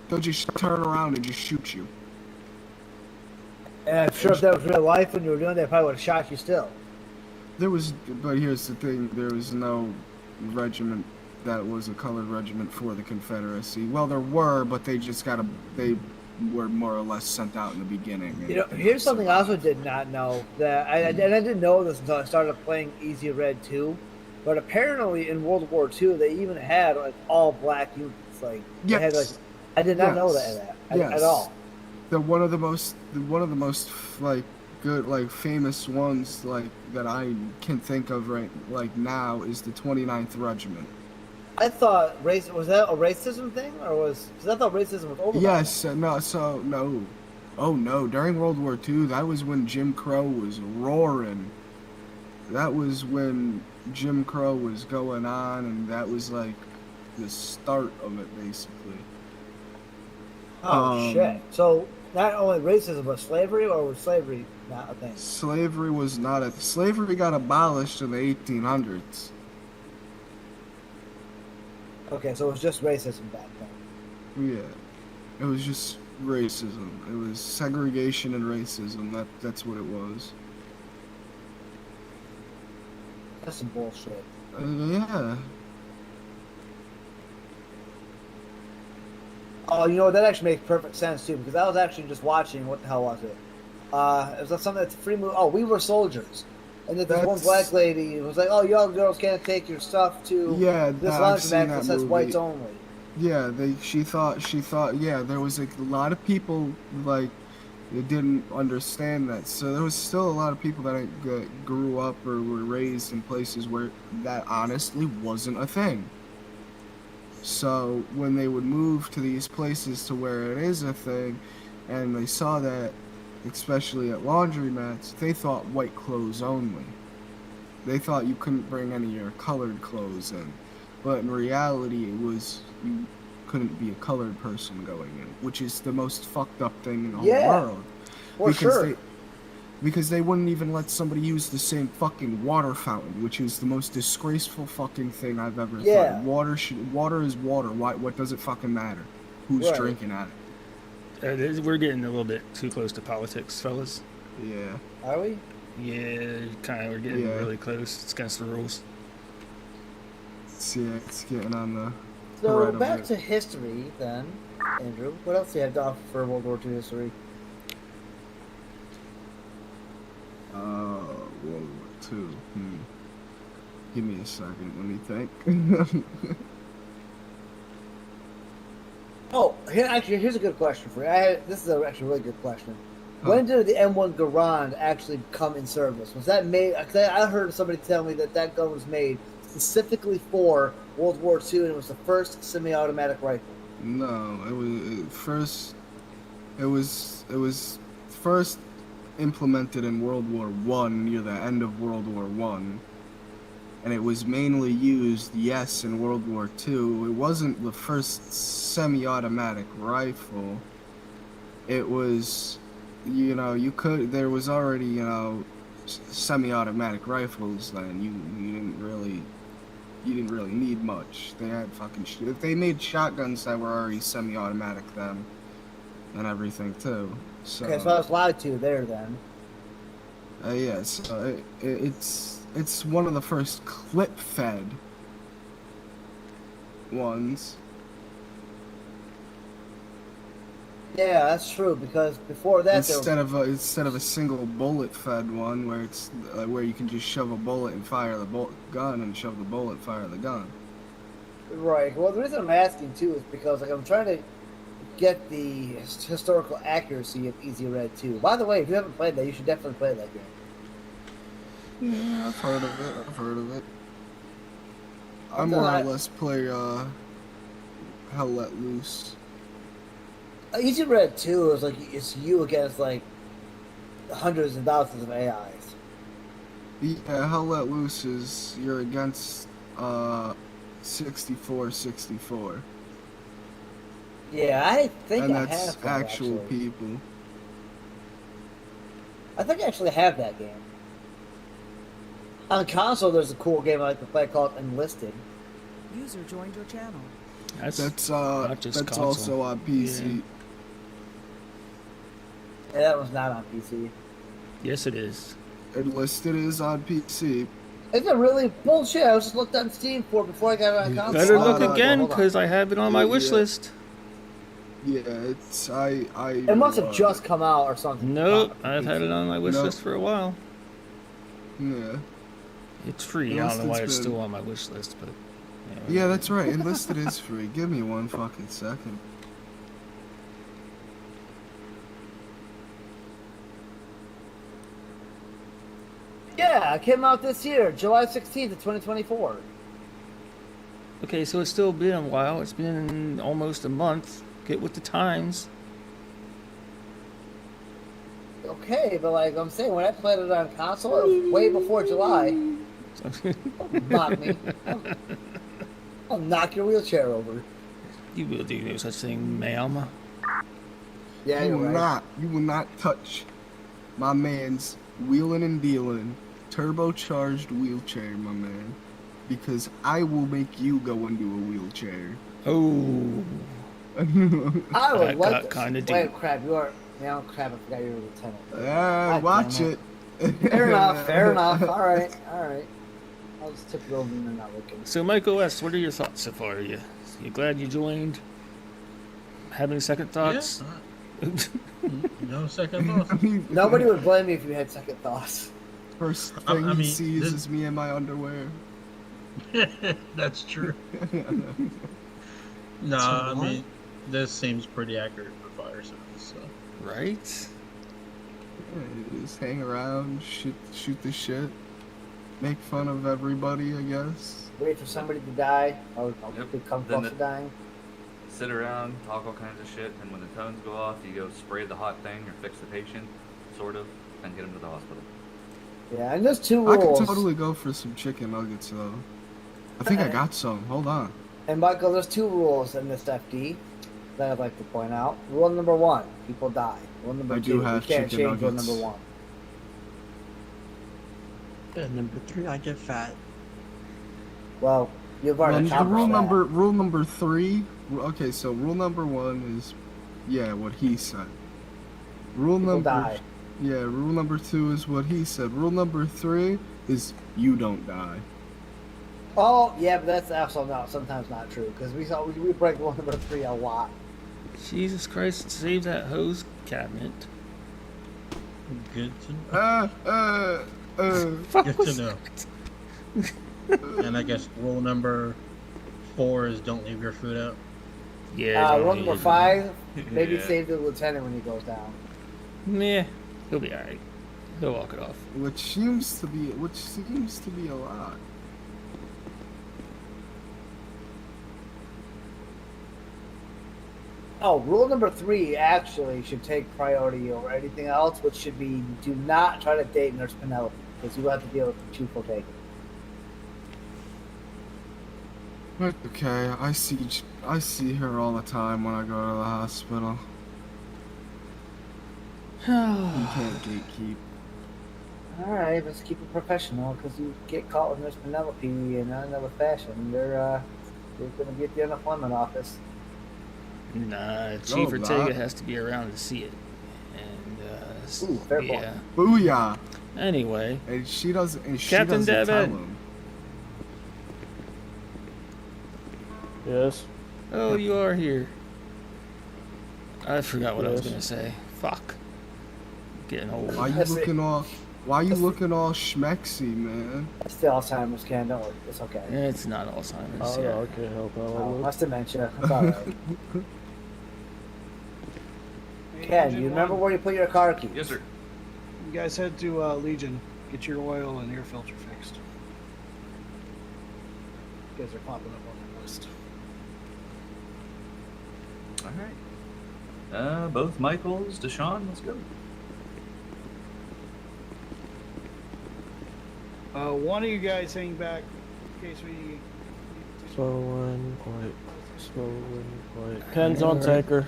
They'll just turn around and just shoot you. And I'm sure if that was real life when you were doing that, they probably would have shot you still. There was, but here's the thing, there was no regiment that was a colored regiment for the Confederacy. Well, there were, but they were more or less sent out in the beginning. You know, here's something I also did not know that I didn't know this until I started playing Easy Red 2. But apparently in World War II they even had like all black units. Like they had like I did not know that at all. One of the most like good like famous ones like that I can think of right like now is the 29th Regiment. I thought was that a racism thing or was because I thought racism was over. Yes, no. Oh no, during World War II, that was when Jim Crow was roaring. That was when Jim Crow was going on, and that was like the start of it, basically. Oh shit! So not only racism, but slavery, or was slavery not a thing? Slavery was not a. Slavery got abolished in the 1800s. Okay, so it was just racism back then. Yeah, it was just racism. It was segregation and racism. That's what it was. That's some bullshit. Yeah. Oh, you know that actually makes perfect sense too, because I was actually just watching. What the hell was it? It was something that's a free movie. Oh, We Were Soldiers, and then this one black lady was like, "Oh, young girls can't take your stuff to this laundromat that says whites only." Yeah, she thought yeah, there was a lot of people like that didn't understand that. So there was still a lot of people that grew up or were raised in places where that honestly wasn't a thing. So when they would move to these places to where it is a thing, and they saw that, especially at laundromats, they thought white clothes only. They thought you couldn't bring any of your colored clothes in. But in reality, it was you couldn't be a colored person going in, which is the most fucked up thing in the whole world. Because they wouldn't even let somebody use the same fucking water fountain, which is the most disgraceful fucking thing I've ever thought. Water is water. What does it fucking matter? Who's drinking at it? We're getting a little bit too close to politics, fellas. Yeah. Are we? Yeah, kind of. We're getting really close. It's against the rules. It's getting on the. So back to history then, Andrew. What else do you have to offer for World War II history? World War II. Give me a second. Let me think. Oh, here's a good question for you. This is actually a really good question. When did the M1 Garand actually come in service? Was that made? I heard somebody tell me that gun was made specifically for World War II, and it was the first semi-automatic rifle. No, it was first implemented in World War I, near the end of World War I, and it was mainly used, yes, in World War II. It wasn't the first semi-automatic rifle. It was, there was already, semi-automatic rifles then. You didn't really need much. They had they made shotguns that were already semi-automatic then, and everything too. So, okay, so I was lied to there then. Yes, it's one of the first clip-fed ones. Yeah, that's true, because before that instead of a single bullet-fed one where it's where you can just shove a bullet and fire the gun and shove the bullet, fire the gun. Right. Well, the reason I'm asking too is because I'm trying to get the historical accuracy of Easy Red 2. By the way, if you haven't played that, you should definitely play that game. Yeah, I've heard of it. I more or less play Hell Let Loose. Easy Red 2 is like it's you against like hundreds and thousands of AIs. Yeah, Hell Let Loose is you're against 64. Yeah, I think and I that's have that, actual people. I think I actually have that game. On console, there's a cool game I like to play called Enlisted. User joined your channel. That's also on PC. Yeah, that was not on PC. Yes, it is. Enlisted is on PC. Is it really bullshit? I was just looked on Steam for it before I got it on console. Better look Hold on, again, hold on. because I have it on my wish list. Yeah, it's It must have just come out or something. Nope, I've had it on my wish list for a while. Yeah. It's free. I don't know why it's still on my wish list, but Yeah, that's right. Enlisted is free. Give me one fucking second. Yeah, it came out this year, July 16th of 2024. Okay, so it's still been a while. It's been almost a month. Get with the times. Okay, but like I'm saying, when I played it on console, it was way before July. Don't mock me. I'll knock your wheelchair over. You will do no such thing, ma'am. Yeah, you will right. not. You will not touch my man's wheeling and dealing turbocharged wheelchair, my man, because I will make you go into a wheelchair. Oh. I would like to. Kind of deep. Wait, crap, you are. Man, crap, I forgot you were a lieutenant. Watch it. Fair enough, fair enough. All right. I'll just tip it over and they're not looking. So, Michael S., what are your thoughts so far? You glad you joined? Having second thoughts? Yeah. No second thoughts. Nobody would blame me if you had second thoughts. First thing he sees is me in my underwear. That's true. No, I mean, this seems pretty accurate for fire service. So. Right? Yeah, just hang around, shoot the shit, make fun of everybody, I guess. Wait for somebody to die, or come close to dying. Sit around, talk all kinds of shit, and when the tones go off, you go spray the hot thing or fix the patient, sort of, and get him to the hospital. Yeah, and there's two I rules. could totally go for some chicken nuggets though. I think I got some. Hold on. And Michael, there's two rules in this FD that I'd like to point out. Rule number 1, people die. Rule number 2, you can't change rule number 1. And number 3, I get fat. Well, you've already the rule number 3. Okay, so rule number 1 is, yeah, what he said. Rule number 2 is what he said. Rule number 3 is you don't die. Oh, yeah, but that's also sometimes not true, because we break rule number 3 a lot. Jesus Christ, save that hose cabinet. Good to know. Good to know. And I guess rule number 4 is don't leave your food out. Yeah. Rule number 5, maybe save the lieutenant when he goes down. Nah, he'll be alright. He'll walk it off. Which seems to be a lot. Oh, rule number 3 actually should take priority over anything else, which should be do not try to date Nurse Penelope, because you have to deal with the chief will take it. Okay, I see her all the time when I go to the hospital. You can't gatekeep. Alright, let's keep it professional, because you get caught with Nurse Penelope in another fashion. You're gonna be at the unemployment office. Nah, Chief Ortega has to be around to see it. And, fair yeah. Booyah! Anyway. And she doesn't Captain tell Devin. him. Yes. Oh, you are here. I forgot what I was Yes. gonna say. Fuck. Getting old. Why you looking all schmexy, man? It's the Alzheimer's, Ken. Don't worry. It's okay. It's not Alzheimer's. Oh, Yeah. no, I can't help out. Oh, that's dementia. It's alright. Ken, you remember where you put your car keys? Yes, sir. You guys head to Legion. Get your oil and air filter fixed. You guys are popping up on the list. Alright. Both Michaels, Deshaun, let's go. One of you guys hang back in case we... Slow and quiet. Slow and quiet. Ken's on tanker.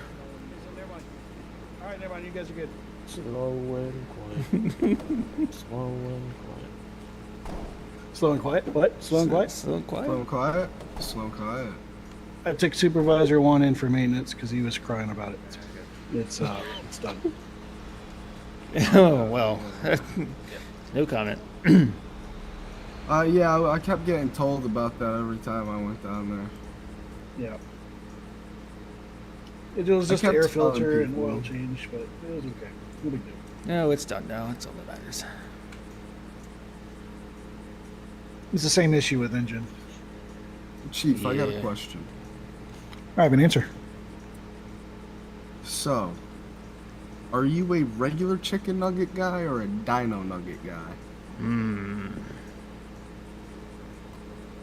Alright, never mind. You guys are good. Slow and quiet. Slow and quiet. Slow and quiet? What? Slow and quiet? Slow and quiet. Slow and quiet. Slow and quiet. I took Supervisor 1 in for maintenance because he was crying about it. It's done. Oh, well. No comment. Yeah, I kept getting told about that every time I went down there. Yeah. It was I just kept air telling filter and people. oil change, but it was okay. No big deal. No, it's done now. That's all that matters. It's the same issue with engine. Chief, I got a Yeah. question. I have an answer. So, are you a regular chicken nugget guy or a dino nugget guy?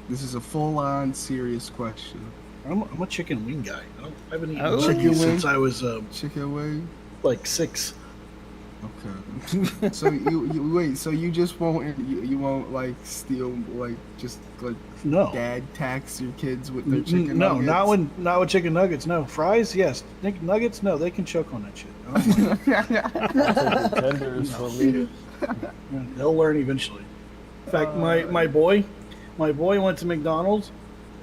This is a full-on serious question. I'm a chicken wing guy. I haven't eaten Oh. chicken Chicken since wing? I was Chicken wing? like 6. Okay. So you wait. So you just won't you won't like steal like just like No. dad tax your kids with their chicken No, nuggets? not with chicken nuggets. No fries. Yes, nuggets. No, they can choke on that shit. I don't like Tenders for me. it. They'll learn eventually. In fact, my boy went to McDonald's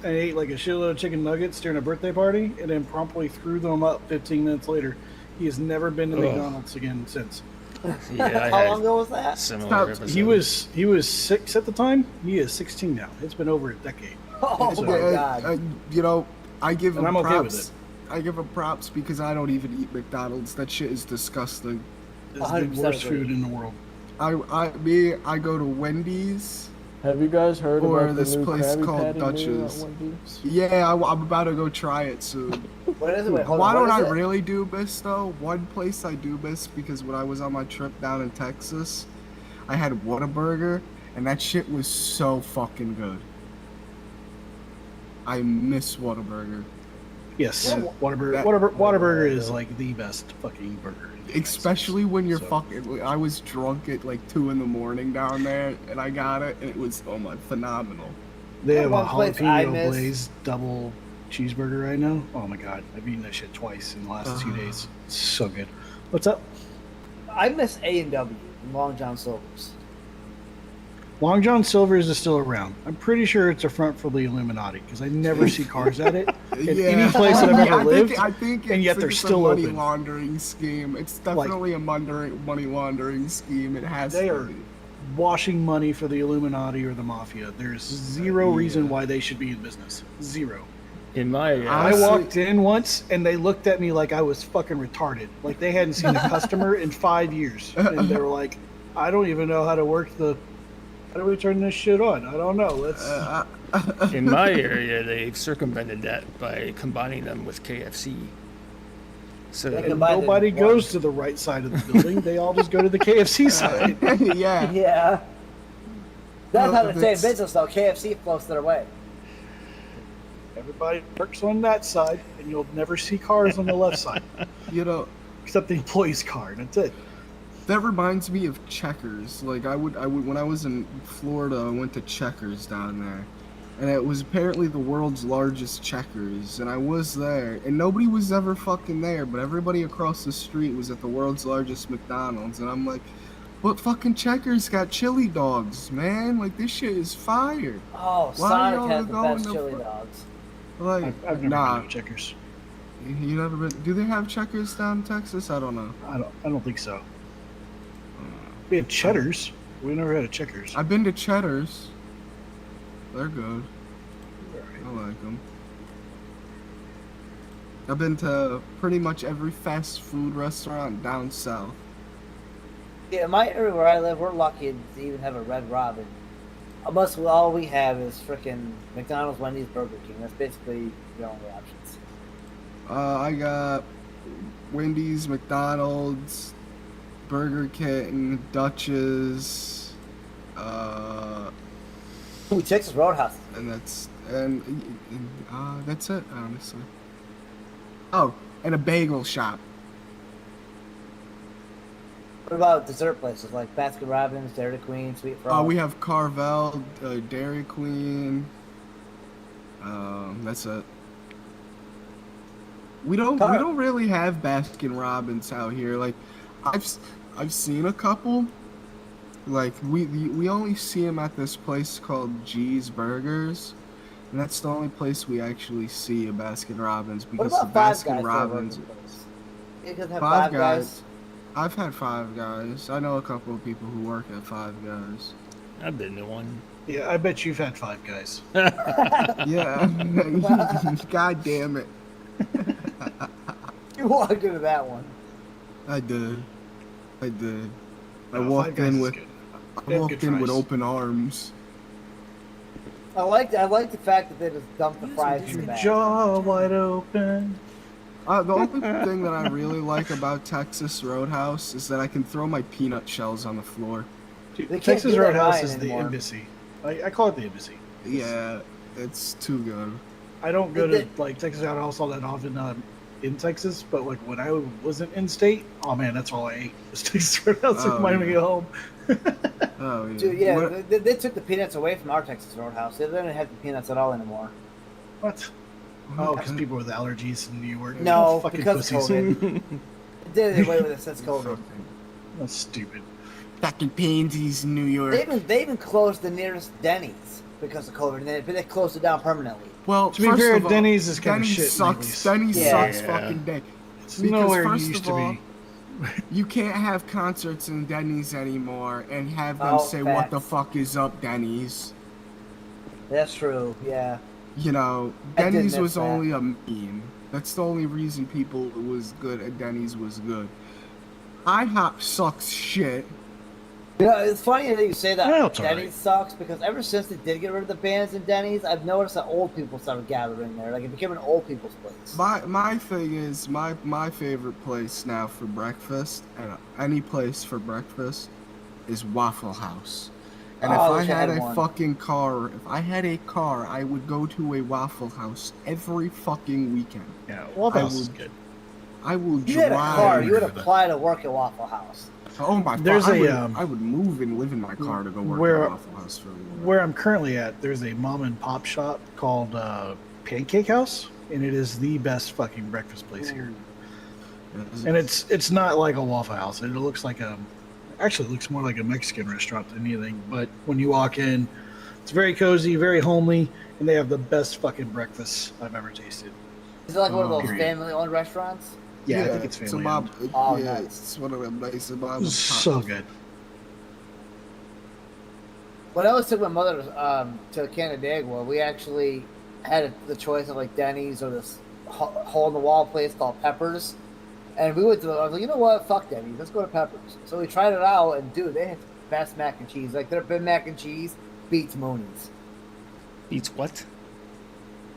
and ate like a shitload of chicken nuggets during a birthday party, and then promptly threw them up 15 minutes later. He has never been to Ugh. McDonald's again since. Yeah, I How had long ago was that? similar episode. He was 6 at the time. He is 16 now. It's been over a decade. Oh So- my god. You know, I give And him I'm okay with props. I give him props because I don't even eat McDonald's. That shit is disgusting. It's the 100% worst agree. food in the world. I go to Wendy's. Have you guys heard Or about this the new place Krabby called Patty meal at Dutch's. Wendy's? Yeah, I'm about to go try it soon. What is it? Wait, hold Why on. don't What I is it? really do miss though? One place I do miss because when I was on my trip down in Texas, I had Whataburger and that shit was so fucking good. I miss Whataburger. Yes, Yeah. Whataburger is like the best fucking burger. Especially when you're fucking. I was drunk at like 2 a.m. down there, and I got it, and it was phenomenal. They have a One place I jalapeno miss- glazed double cheeseburger right now. Oh my god, I've eaten that shit twice in the last 2 days. It's so good. What's up? I miss A&W, Long John Silver's. Long John Silver's is still around. I'm pretty sure it's a front for the Illuminati because I never see cars at it in any place that I've ever lived. I think and yet they're it's still a money open. laundering scheme. It's definitely a money laundering scheme. It has They to are be. washing money for the Illuminati or the mafia. There's zero reason why they should be in business. Zero. In my I walked in once and they looked at me like I was fucking retarded. Like they hadn't seen a customer in 5 years. And they were like, I don't even know how to work the. How do we turn this shit on? I don't know. Let's. In my area, they've circumvented that by combining them with KFC. So And nobody goes to the right side of the building. They all just go to the KFC side. Yeah. Yeah. That's Well, how the same that's- business though. KFC floats their way. Everybody works on that side, and you'll never see cars on the left side. You know, except the employee's car. That's it. That reminds me of Checkers. Like I would when I was in Florida, I went to Checkers down there, and it was apparently the world's largest Checkers. And I was there, and nobody was ever fucking there, but everybody across the street was at the world's largest McDonald's. And I'm like, but fucking Checkers got chili dogs, man. Like this shit is fire. Oh, Why Sonic y'all has the going best to chili fu- dogs. Like, I've never nah. been to Checkers. You never been? Do they have Checkers down in Texas? I don't know. I don't think so. We had Cheddars. We never had a Checkers. I've been to Cheddar's. They're good. I like them. I've been to pretty much every fast food restaurant down south. Yeah, in my area where I live, we're lucky to even have a Red Robin. Almost all we have is frickin' McDonald's, Wendy's, Burger King. That's basically the only options. I got Wendy's, McDonald's, Burger King, Dutch's, Ooh, Texas Roadhouse. and that's it, honestly. Oh, and a bagel shop. What about dessert places like Baskin Robbins, Dairy Queen, Sweet Frog? We have Carvel, Dairy Queen. That's it. We don't really have Baskin Robbins out here. Like, I've seen a couple. Like we only see them at this place called G's Burgers, and that's the only place we actually see a Baskin Robbins What because the about Five Baskin Guys? Robbins. It doesn't have Five Five Guys. I've had Five Guys. I know a couple of people who work at Five Guys. I've been to one. Yeah, I bet you've had Five Guys. Yeah. God damn it. You walked into that one. I did. I did. I No, walked Five Guys in is with good. I They have walked good in with fries. open arms. I like the fact that they just dumped the fries in the bag. Jaw wide open. The only thing that I really like about Texas Roadhouse is that I can throw my peanut shells on the floor. They can't Texas do that Roadhouse Ryan is the anymore. embassy. I call it the embassy. Yeah, it's too good. I don't go to like Texas Roadhouse all that often in Texas, but like when I wasn't in state, oh man, that's all I ate was Texas Roadhouse. It reminded me of home. Oh yeah. Dude, yeah, they took the peanuts away from our Texas Roadhouse. They don't have the peanuts at all anymore. What? Oh, because people with allergies in New York. No, Oh, fucking because pussies. COVID. They did away with it since COVID. That's stupid. Fucking pansies in New York. They even closed the nearest Denny's because of COVID, and they closed it down permanently. Well, To be first fair, of all, Denny's is kinda Denny's shit sucks. lately. Denny's Yeah. sucks fucking day. It's Because nowhere first it used of to all, be. you can't have concerts in Denny's anymore and have them Oh, say, "What the facts. fuck is up, Denny's?" That's true. Yeah. You know, I did Denny's miss was that. only a meme. That's the only reason people was good at Denny's was good. IHOP sucks shit. You know, it's funny that you say that Yeah, it's Denny's alright. sucks because ever since they did get rid of the bands in Denny's, I've noticed that old people started gathering there. Like it became an old people's place. My thing is my favorite place now for breakfast and any place for breakfast is Waffle House. And Oh, if I I wish I had had a one. fucking car, if I had a car, I would go to a Waffle House every fucking weekend. Yeah, Waffle I House is would- good. I would If you had a car, drive. you would apply to work at Waffle House. Oh my! There's I a, would, um, I would move and live in my car to go work where- at Waffle House for a little. Where I'm currently at, there's a mom and pop shop called Pancake House, and it is the best fucking breakfast place here. And it's not like a Waffle House. It looks like actually it looks more like a Mexican restaurant than anything. But when you walk in, it's very cozy, very homely, and they have the best fucking breakfast I've ever tasted. Is it like one of those Period. family-owned restaurants? Yeah, I think it's family. owned. Oh, yeah, nice. it's one of them nice mom It's so good. When I was took my mother to Canandaigua, we actually had the choice of like Denny's or this hole-in-the-wall place called Peppers. And we went to I was like, you know what? Fuck Denny's. Let's go to Peppers. So we tried it out, and dude, they had the best mac and cheese. Like their Big Mac and cheese beats Mooney's. Beats what?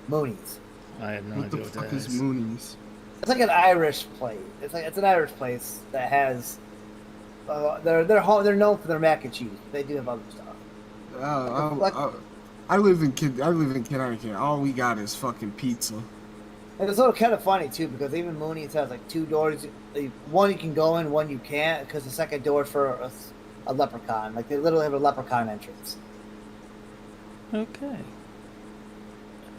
Mooney's. I have no What idea the what fuck that is is. Mooney's? It's like an Irish place. It's an Irish place that has. They're known for their mac and cheese. They do have other stuff. I live in Connecticut. All we got is fucking pizza. And it's sort of kind of funny too because even Mooney's has like two doors. One you can go in, one you can't because the second door is for a leprechaun. Like they literally have a leprechaun entrance. Okay.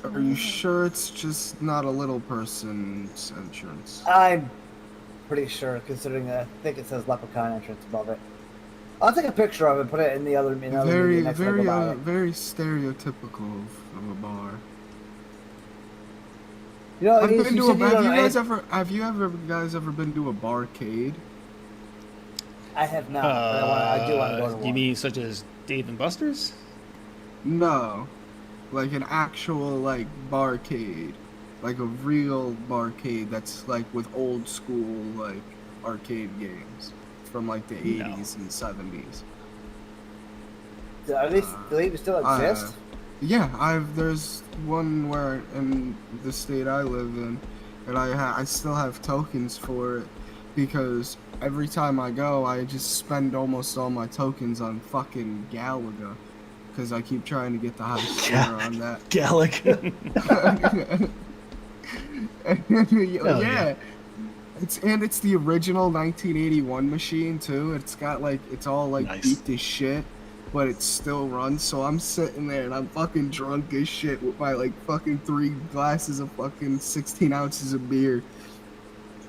Are you sure it's just not a little person's entrance? I'm pretty sure, considering that I think it says leprechaun entrance above it. I'll take a picture of it and put it in the other media Very, next time I go by it. very stereotypical of a bar. You know, Have you guys I ever been to a barcade? have not. But I do want to go to one. You mean such as Dave and Buster's? No, like an actual like barcade, like a real barcade that's like with old school like arcade games from like the 80s and 70s. Do they still exist? Yeah, there's one where in the state I live in, and I still have tokens for it because every time I go, I just spend almost all my tokens on fucking Galaga because I keep trying to get the highest score on that. Galaga. Yeah. It's the original 1981 machine too. It's got like it's all like beat to shit, but it still runs. So I'm sitting there and I'm fucking drunk as shit with my like fucking 3 glasses of fucking 16 ounces of beer,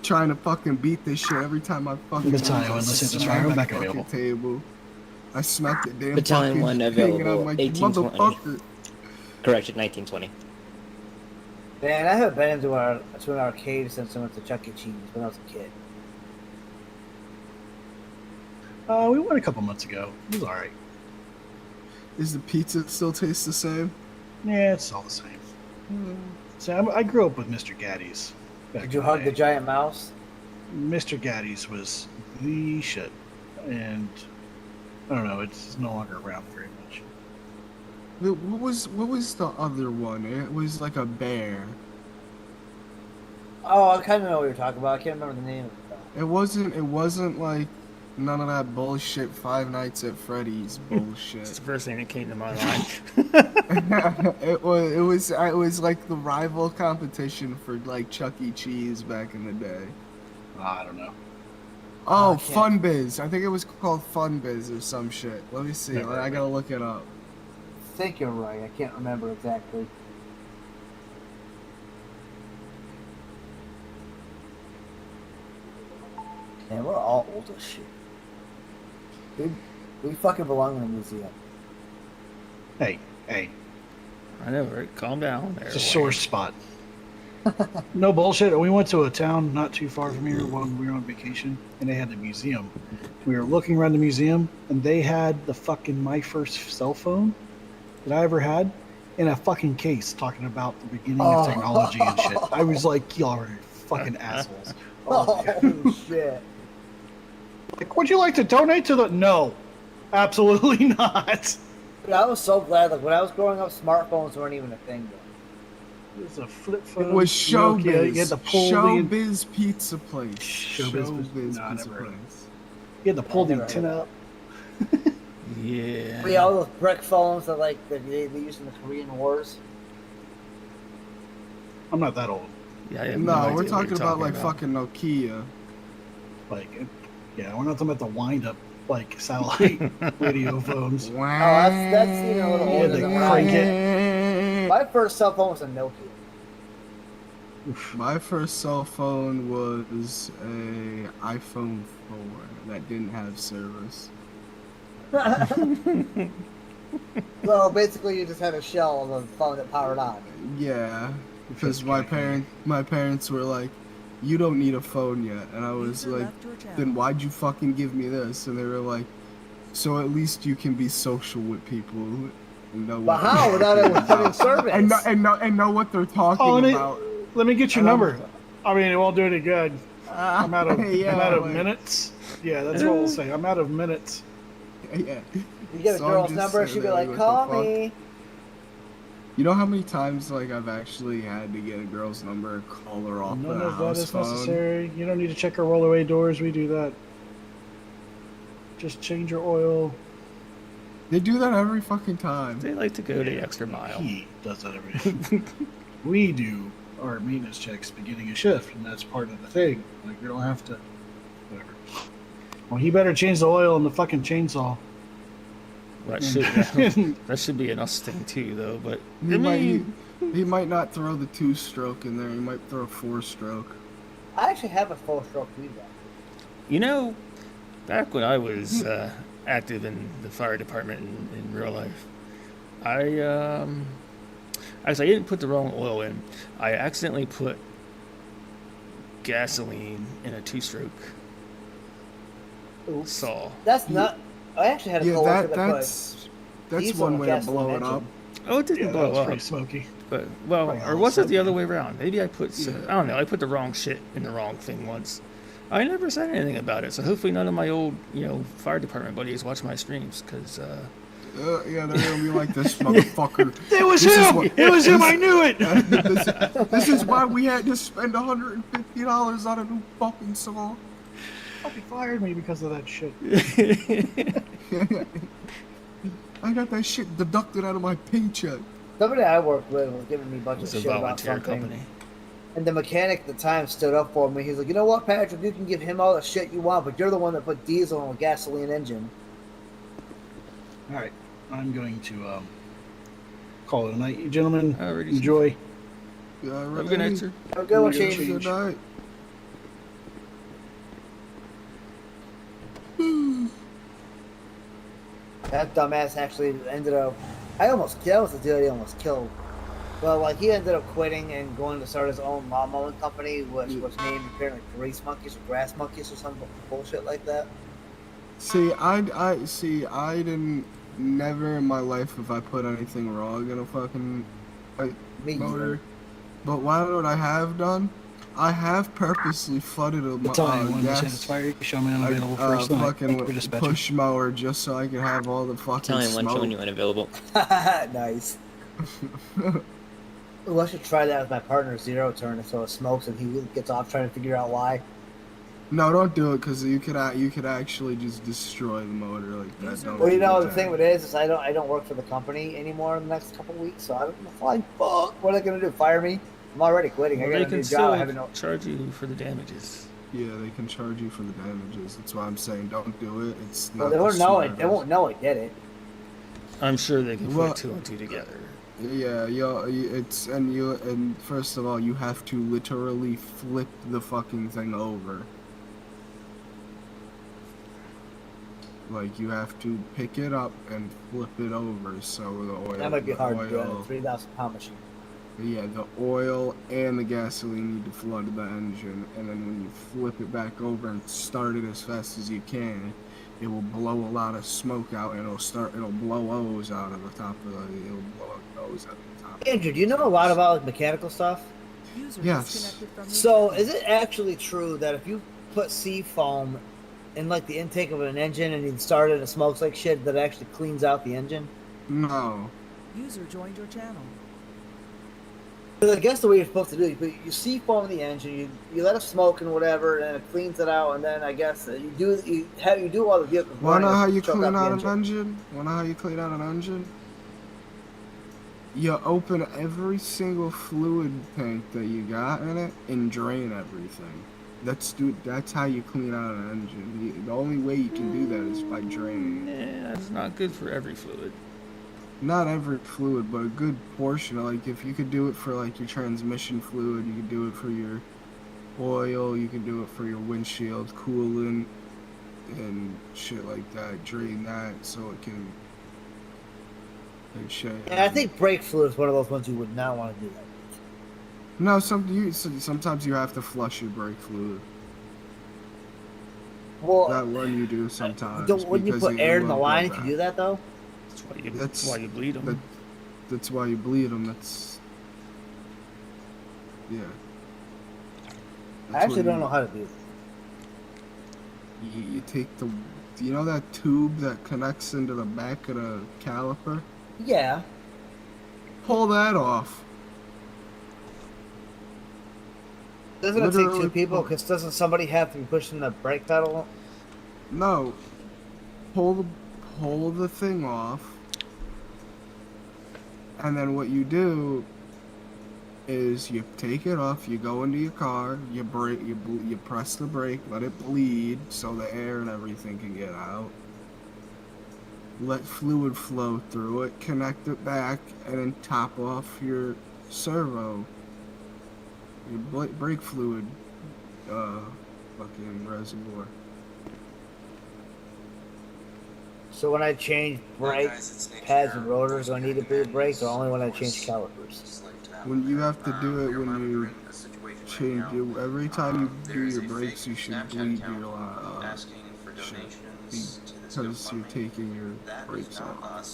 trying to fucking beat this shit every time I fucking back available. table. I smack the damn Battalion fucking 1 thing, available, and I'm like, 1820. motherfucker. Correction, 1920. Man, I haven't been into an arcade since I went to Chuck E. Cheese when I was a kid. We went a couple months ago. It was alright. Is the pizza still taste the same? Yeah, it's all the same. See, I grew up with Mr. Gaddy's. Did you hug the giant mouse? Mr. Gaddy's was the shit, and I don't know, it's no longer around very much. What was the other one? It was like a bear. Oh, I kind of know what you're talking about. I can't remember the name of it though. It wasn't like none of that bullshit Five Nights at Freddy's bullshit. It's the first thing that came to my mind. it was like the rival competition for like Chuck E. Cheese back in the day. I don't know. Oh, Fun Biz. I think it was called Fun Biz or some shit. Let me see. I gotta look it up. I think you're right. I can't remember exactly. Man, we're all old as shit. Dude, we fucking belong in a museum. Hey. I know, right? Calm down. It's a sore spot. No bullshit. We went to a town not too far from here when we were on vacation, and they had the museum. We were looking around the museum, and they had the fucking my first cell phone that I ever had in a fucking case, talking about the beginning of technology and shit. I was like, y'all are fucking assholes. Oh shit. Like, would you like to donate to the? No, absolutely not. Dude, I was so glad. Like when I was growing up, smartphones weren't even a thing. It was a flip phone. It was Nokia. You had to pull Showbiz Pizza Place. Showbiz Pizza Place. You had to pull the antenna up. Yeah. But yeah, all those brick phones that like they used in the Korean Wars. I'm not that old. Yeah, I have No, idea we're what talking you're about like about. fucking Nokia. Like, yeah, we're not talking about the wind-up like satellite radio phones. Oh, that's even a little You older had to than crank mine. it. My first cell phone was a Nokia. My first cell phone was a iPhone 4 that didn't have service. Well, basically, you just had a shell of a phone that powered on. Yeah, because my parents were like, "You don't need a phone yet," and I was like, "Then why'd you fucking give me this?" And they were like, "So at least you can be social with people and know." But how without it having service? And know what they're talking about. Let me get your number. I mean, it won't do any good. I'm out of minutes. Yeah, that's what we'll say. I'm out of minutes. Yeah. You get a girl's number, she'd be like, "Call me." You know how many times like I've actually had to get a girl's number and call her off None the of that house is phone? necessary. You don't need to check our rollaway doors. We do that. Just change your oil. They do that every fucking time. They like to go the extra mile. He does that every We do our maintenance checks beginning of shift, and that's part of the thing. Like, we don't have to. Whatever. Well, he better change the oil on the fucking chainsaw. That should be an us thing too, though. But He might not throw the 2-stroke in there. He might throw a 4-stroke. I actually have a 4-stroke feedback. you know, back when I was active in the fire department in real life, I didn't put the wrong oil in. I accidentally put gasoline in a 2-stroke saw. That's not. I actually had a coworker that that's one way to blow it up. Oh, it didn't blow was up. pretty smoky. But or was it the other way around? Maybe I put I don't know. I put the wrong shit in the wrong thing once. I never said anything about it, so hopefully none of my old fire department buddies watch my streams, because yeah, they're gonna be like, this motherfucker. It was him! It was him! I knew it! This is why we had to spend $150 on a new fucking saw. He fired me because of that shit. I got that shit deducted out of my paycheck. Somebody I worked with was giving me a bunch of shit about something. And the mechanic at the time stood up for me. He's like, "You know what, Patrick? You can give him all the shit you want, but you're the one that put diesel on a gasoline engine." All right, I'm going to call it a night, you gentlemen. Enjoy. Have a good night, sir. Have a good one, Good Chief. night. That dumbass actually ended up. That was the dude he almost killed. Well, like, he ended up quitting and going to start his own lawn mowing company, which was named apparently Grease Monkeys or Grass Monkeys or some bullshit like that. See, I didn't never in my life have I put anything wrong in a fucking motor. But what I have done, I have purposely flooded a gas fucking push mower just so I could have all the fucking Italian one showing you smoke. unavailable. Nice. Well, I should try that with my partner Zero Turn so it smokes and he gets off trying to figure out why. No, don't do it because you could actually just destroy the motor like that. Don't Well, you do know that. the thing with it is I don't work for the company anymore in the next couple weeks, so I don't know. Fine, fuck. What are they gonna do? Fire me? I'm already quitting. Well, I they got a can new still job. I haven't no. charge you for the damages. Yeah, they can charge you for the damages. That's why I'm saying don't do it. It's not. Well, they won't know it. They won't know I did it. I'm sure they can Well, put two and two together. Yeah, and first of all, you have to literally flip the fucking thing over. Like you have to pick it up and flip it over so the oil. That might be hard to do on oil, a 3,000 pound machine. Yeah, the oil and the gasoline need to flood the engine, and then when you flip it back over and start it as fast as you can, it will blow a lot of smoke out, and it'll blow O's out of the top of it'll blow O's out of the top. Andrew, do you know a lot about like mechanical stuff? Yes. So, is it actually true that if you put sea foam in like the intake of an engine and you start it and it smokes like shit, that actually cleans out the engine? No. User joined your channel. Because I guess the way you're supposed to do it, you sea foam the engine, you let it smoke and whatever, and it cleans it out, and then I guess you do all the vehicle. Wanna know how you clean out an engine? Wanna know how you clean out an engine? You open every single fluid tank that you got in it and drain everything. That's how you clean out an engine. The only way you can do that is by draining it. Yeah, that's not good for every fluid. Not every fluid, but a good portion. Like if you could do it for like your transmission fluid, you could do it for your oil, you can do it for your windshield coolant and shit like that. Drain that so it can. And I think brake fluid is one of those ones you would not want to do that. No, sometimes you have to flush your brake fluid. Well, that one you do sometimes. Wouldn't you put air in the line if you do that though? That's why you bleed them. That's why you bleed them. Yeah. I actually don't know how to do that. You take you know that tube that connects into the back of the caliper? Yeah. Pull that off. Doesn't it take two people? Because doesn't somebody have to be pushing the brake pedal? No. Pull the thing off, and then what you do is you take it off, you go into your car, you press the brake, let it bleed so the air and everything can get out. Let fluid flow through it, connect it back, and then top off your servo. Your brake fluid fucking reservoir. So when I change brakes, pads, and rotors, do I need to bleed brakes, or only when I change calipers? When you have to do it when you change it, every time you do your brakes, you should bleed your shit because you're taking your brakes out.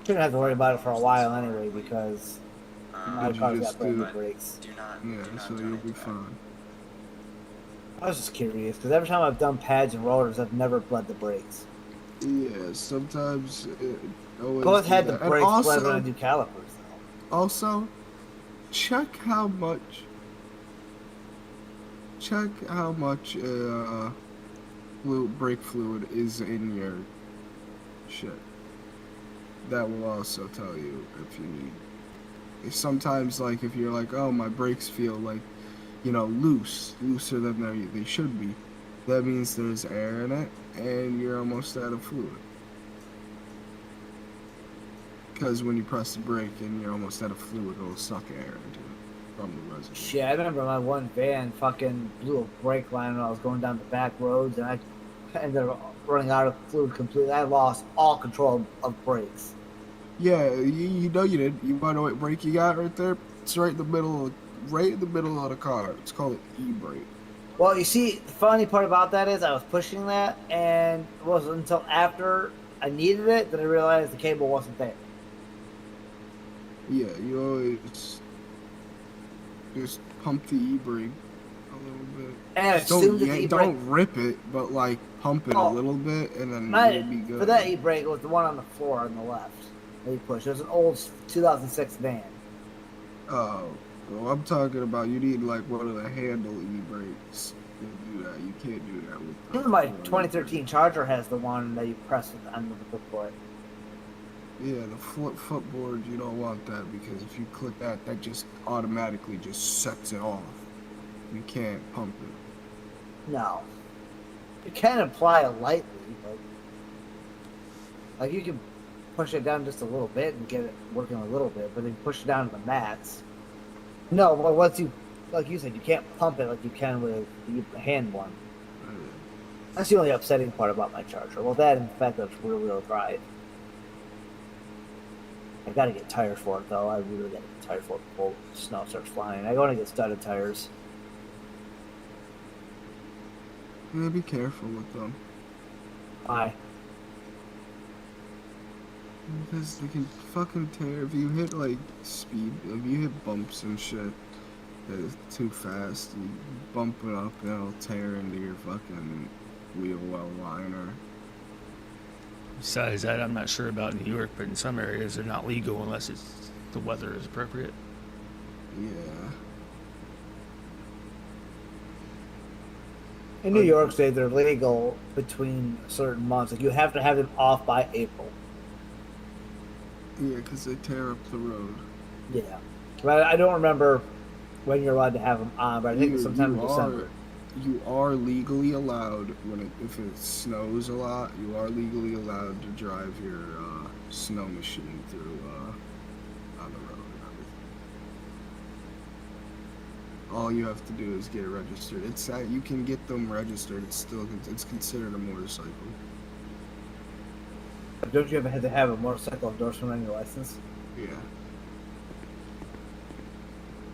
Shouldn't have to worry about it for a while anyway, because my car's got brand new brakes. Yeah, so you'll be fine. I was just curious, because every time I've done pads and rotors, I've never bled the brakes. Yeah, sometimes it always. Both had the brakes also, bled when I do calipers, though. Also, check how much brake fluid is in your shit. That will also tell you if you need. Sometimes, like, if you're like, oh, my brakes feel like, looser than they should be, that means there's air in it, and you're almost out of fluid. Because when you press the brake and you're almost out of fluid, it'll suck air into it from the reservoir. Shit, I remember my one van fucking blew a brake line when I was going down the back roads, and I ended up running out of fluid completely. I lost all control of brakes. Yeah, you know you did. You want to know what brake you got right there? It's right in the middle of the car. It's called an e-brake. Well, you see, the funny part about that is I was pushing that, and it wasn't until after I needed it that I realized the cable wasn't there. Yeah, you always just pump the e-brake a little bit. And I Just don't, assumed that the e-brake... don't rip it, but like pump it a little bit, and then you'll be good. For that e-brake, it was the one on the floor on the left that you push. It was an old 2006 van. Oh, well, I'm talking about you need like one of the handle e-brakes to do that. You can't do that with. Even my 2013 Charger has the one that you press on the foot. Yeah, the footboard, you don't want that because if you click that, that just automatically just sets it off. You can't pump it. No. You can apply it lightly, but like you can push it down just a little bit and get it working a little bit, but then push it down to the mats. No, but once you, like you said, you can't pump it like you can with the hand one. That's the only upsetting part about my Charger. Well, that and the fact that it's rear-wheel drive. I gotta get tires for it though. I really gotta get tires for it before snow starts flying. I wanna get studded tires. Yeah, be careful with them. Why? Because they can fucking tear. If you hit like speed, if you hit bumps and shit that is too fast, you bump it up and it'll tear into your fucking wheel well liner. Besides that, I'm not sure about New York, but in some areas they're not legal unless the weather is appropriate. Yeah. In New York State, they're legal between certain months. Like you have to have them off by April. Yeah, because they tear up the road. Yeah. But I don't remember when you're allowed to have them on, but I think it's sometime in December. You are legally allowed if it snows a lot. You are legally allowed to drive your snow machine through on the road and everything. All you have to do is get it registered. It's you can get them registered. It's considered a motorcycle. Don't you ever have to have a motorcycle endorsement on your license? Yeah.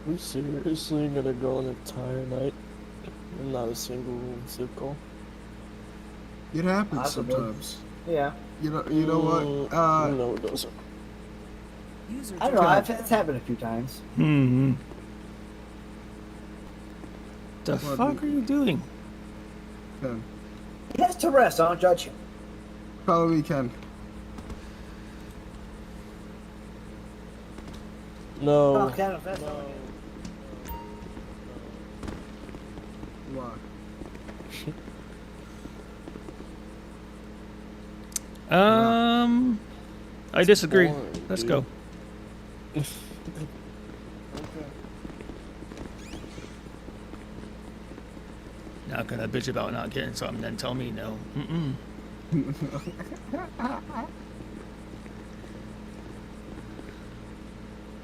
We seriously gonna go on a tire night and not a single zip call? It happens Possibly. sometimes. Yeah. You know what? No, it doesn't. I don't know. It's happened a few times. Hmm. The fuck are you doing? Ken. He has to rest. I don't judge him. Follow me, Ken. No. Oh, Ken, that's no. Why? I disagree. boring, Let's dude. go. Not gonna bitch about not getting something, then tell me no. Mm-mm.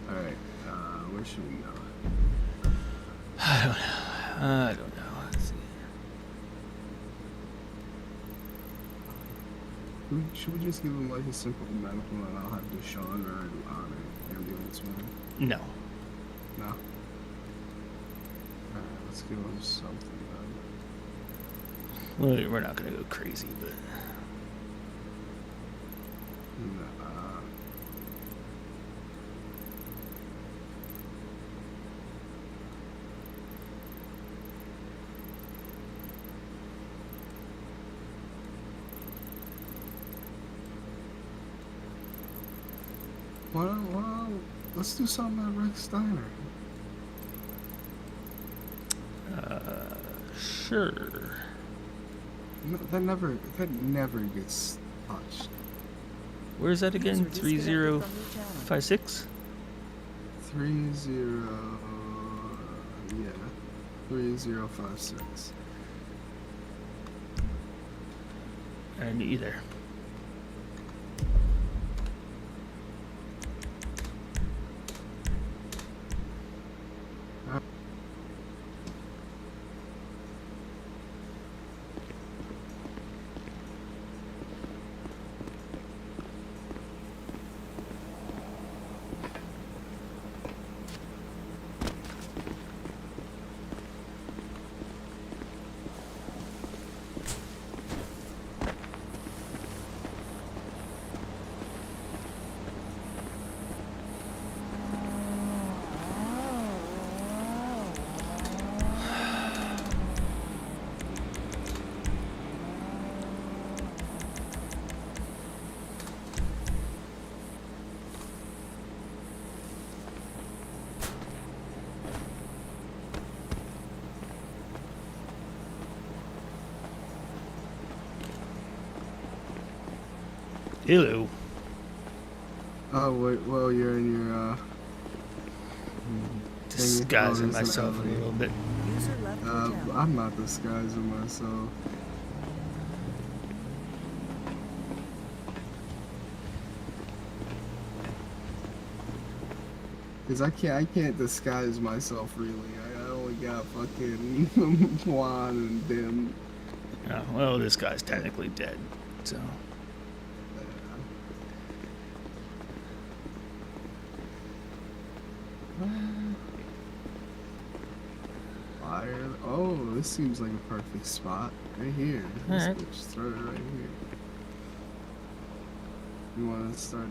Alright, where should we go? I don't know. Let's see. Should we just give him like a simple medical and I'll have Deshaun ride on an ambulance man? No. No? Alright, let's give him something then. We're not gonna go crazy, but Well, let's do something at Rick Steiner. sure. No, that never gets touched. Where's that again? 3056? 3056. And either. Hello. Oh wait, well you're in your Disguising there's an myself a elevator. little bit. User left your channel. I'm not disguising myself. Cause I can't disguise myself really. I only got fucking Juan and Dim. Oh, well, this guy's technically dead, so. Fire. Oh, this seems like a perfect spot. Right here. Alright. Let's start it right here. You want to start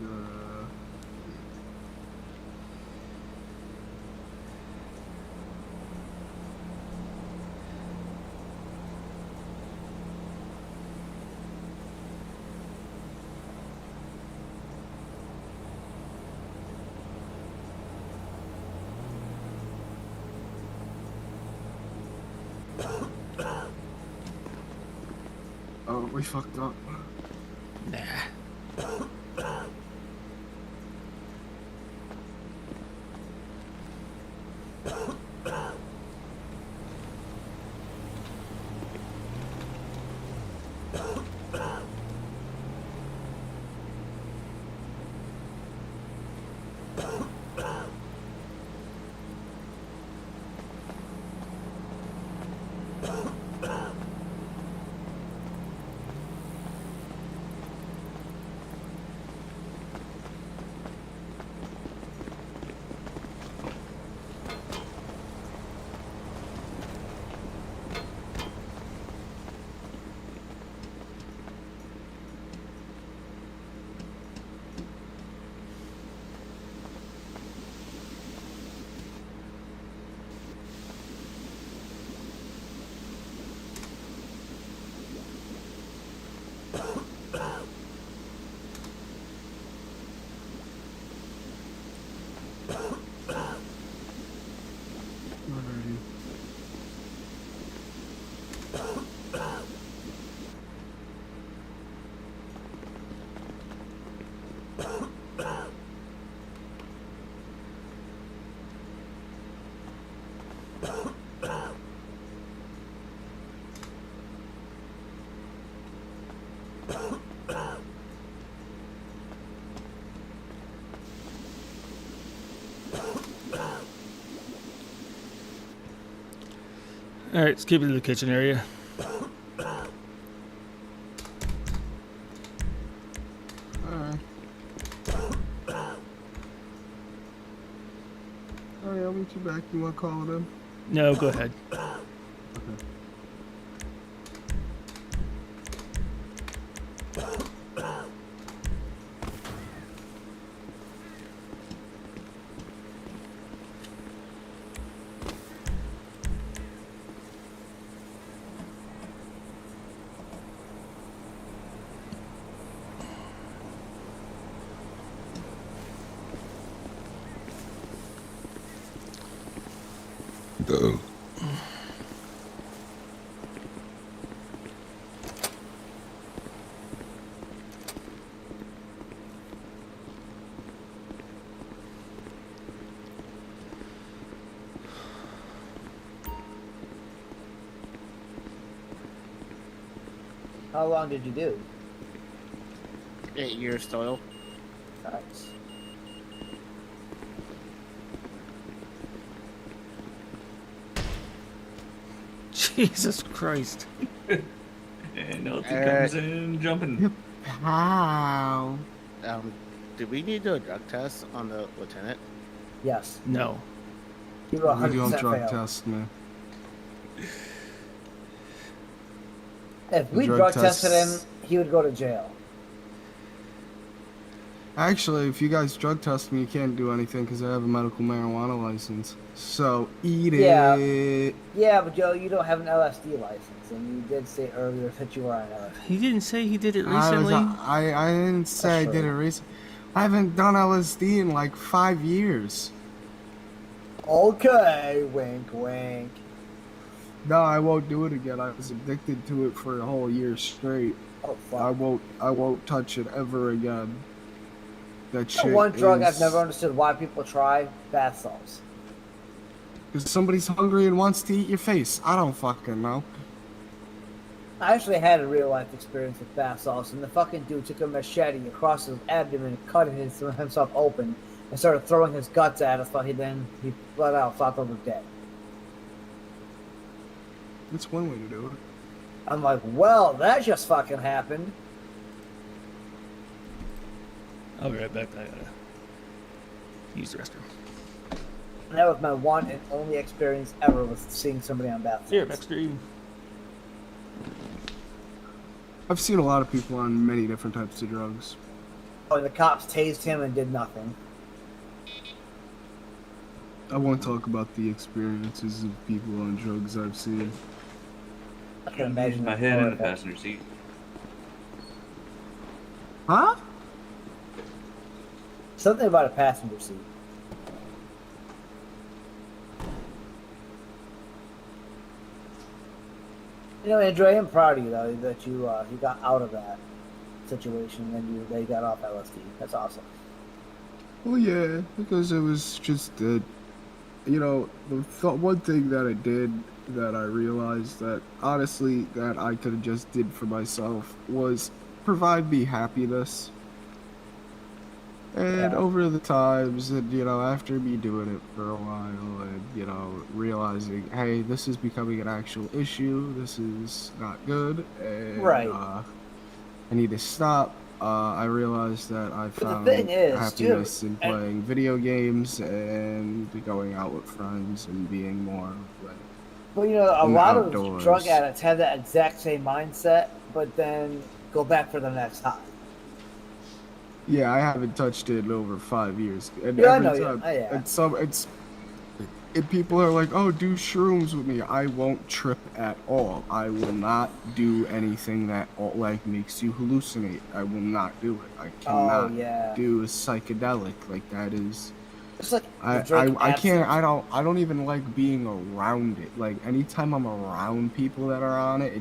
Oh, we fucked up. Nah. Alrighty. Alright, let's keep it in the kitchen area. Alright. Alright, I'll meet you back. You want to call it in? No, go ahead. Okay. How long did you do? 8 years total. Nice. Jesus Christ. And LT comes in jumping. How? Do we need to do a drug test on the lieutenant? Yes. No. You will We 100% don't drug fail. test, man. If we Drug drug tested him, tests- he would go to jail. Actually, if you guys drug test me, you can't do anything because I have a medical marijuana license. So eat Yeah. it. Yeah, but Joe, you don't have an LSD license, and you did say earlier that you were on LSD. He didn't say he did it I recently. didn't say That's I did it true. recently. I haven't done LSD in like 5 years. Okay, wink, wink. No, I won't do it again. I was addicted to it for a whole year straight. Oh fuck. I won't touch it ever again. That The shit one drug I've is- never understood why people try bath salts. Because somebody's hungry and wants to eat your face. I don't fucking know. I actually had a real life experience with bath salts, and the fucking dude took a machete across his abdomen, cut himself open, and started throwing his guts at us. But he bled out, thought they were dead. That's one way to do it. I'm like, well, that just fucking happened. I'll be right back. I gotta use the restroom. And that was my one and only experience ever with seeing somebody on bath salts. Here, Baxter. I've seen a lot of people on many different types of drugs. Oh, the cops tased him and did nothing. I won't talk about the experiences of people on drugs I've seen. I can imagine my head in the passenger seat. Huh? Something about a passenger seat. You know, Andrew, I am proud of you though that you got out of that situation and they got off LSD. That's awesome. Well, yeah, because it was just that, you know, the one thing that it did that I realized that honestly that I could have just did for myself was provide me happiness. And Yeah. over the times, and you know, after me doing it for a while, and you know, realizing, hey, this is becoming an actual issue. This is not good, and Right. I need to stop. I realized that I But the found thing is, happiness dude, in playing video games and going out with friends and being more like. Well, you know, a in the lot outdoors. of drug addicts have that exact same mindset, but then go back for the next high. Yeah, I haven't touched it in over 5 years, and Yeah, I every know you- time, yeah. and people are like, "Oh, do shrooms with me." I won't trip at all. I will not do anything that like makes you hallucinate. I will not do it. I cannot yeah. do a psychedelic like that. Is It's like I drink can't. absinthe. I don't even like being around it. Like anytime I'm around people that are on it,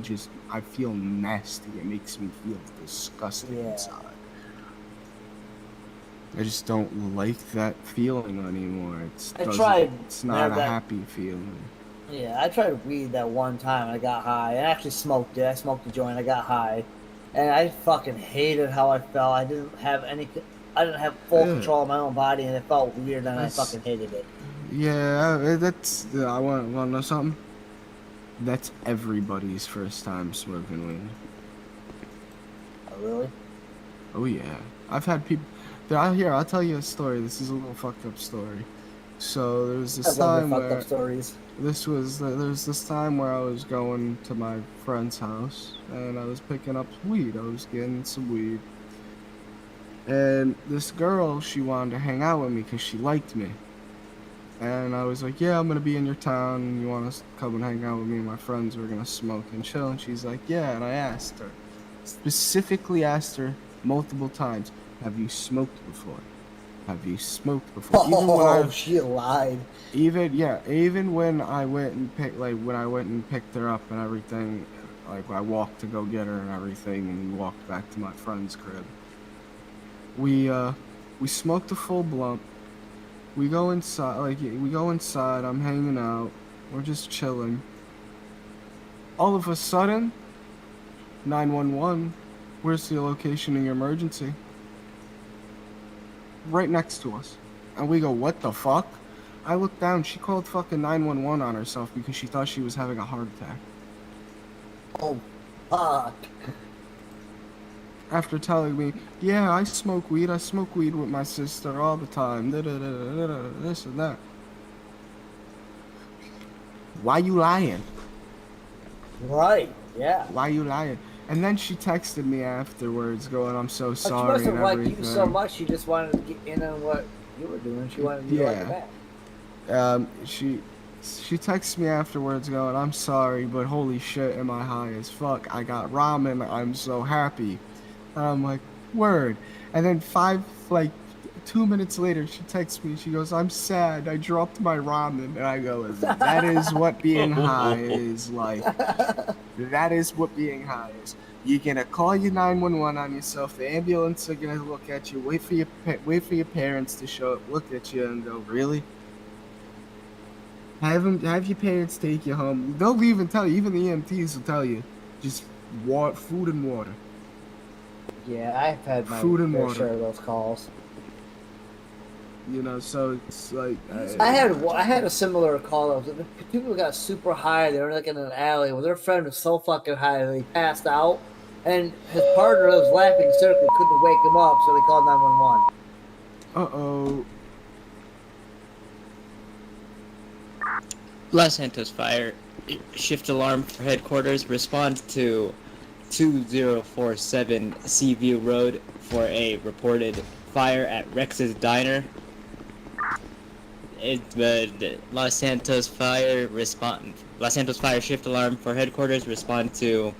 I feel nasty. It makes me feel disgusting inside. I just don't like that feeling anymore. It's not a happy feeling. Yeah, I tried weed that one time and I got high. I actually smoked it. I smoked a joint. I got high, and I fucking hated how I felt. I didn't have full control of my own body, and it felt weird, and I fucking hated it. Yeah, I want to know something. That's everybody's first time smoking weed. Oh, really? Oh yeah, I've had people. I'll tell you a story. This is a little fucked up story. So there was this time where fucked up stories. there was this time where I was going to my friend's house and I was picking up weed. I was getting some weed, and this girl, she wanted to hang out with me because she liked me. And I was like, yeah, I'm gonna be in your town. You want to come and hang out with me and my friends? We're gonna smoke and chill. And she's like, yeah. And I asked her, specifically asked her multiple times, have you smoked before? Have you smoked before? Oh, she lied. Even when I went and picked her up and everything, like I walked to go get her and everything, and we walked back to my friend's crib. We smoked a full blunt. We go inside, I'm hanging out, we're just chilling. All of a sudden, 911, where's the location of your emergency? Right next to us. And we go, what the fuck? I look down, she called fucking 911 on herself because she thought she was having a heart attack. Oh, fuck. After telling me, yeah, I smoke weed with my sister all the time, this and that. Why you lying? Right, yeah. Why you lying? And then she texted me afterwards going, I'm so But sorry she must have and liked everything. you so much, she just wanted to get in on what you were doing. She wanted you to like her back. She texted me afterwards going, I'm sorry, but holy shit, am I high as fuck. I got ramen, I'm so happy. And I'm like, word. And then 2 minutes later, she texts me, she goes, I'm sad, I dropped my ramen. And I go, that is what being high is like. That is what being high is. You're gonna call your 911 on yourself. The ambulance are gonna look at you. Wait for your parents to show up, look at you, and go, "Really?" Have your parents take you home. They'll even tell you. Even the EMTs will tell you, just food and water. Yeah, I've had my Food and fair water. share of those calls. You know, so it's like I had a similar call. The people got super high. They were like in an alley. Well, their friend was so fucking high that he passed out, and his partner was laughing hysterically, couldn't wake him up, so they called 911. Uh-oh. Los Santos Fire, shift alarm for headquarters, respond to 2047 Seaview Road for a reported fire at Rex's Diner. Los Santos Fire shift alarm for headquarters, respond to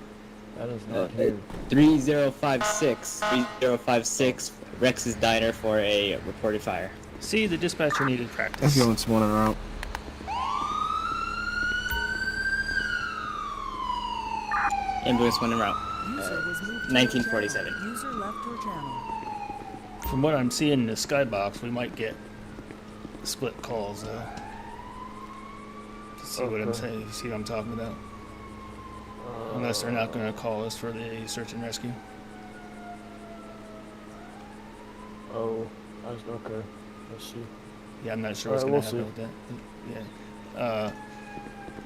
3056 Rex's Diner for a reported fire. See, the dispatcher needed practice. Ambulance 1 en route. Ambulance 1 en route. 1947. User left your channel. From what I'm seeing in the skybox, we might get split calls. See what I'm saying? See what I'm talking about? Unless they're not going to call us for the search and rescue. Oh, okay. Let's see. Yeah, I'm not sure what's going to happen with that. Yeah,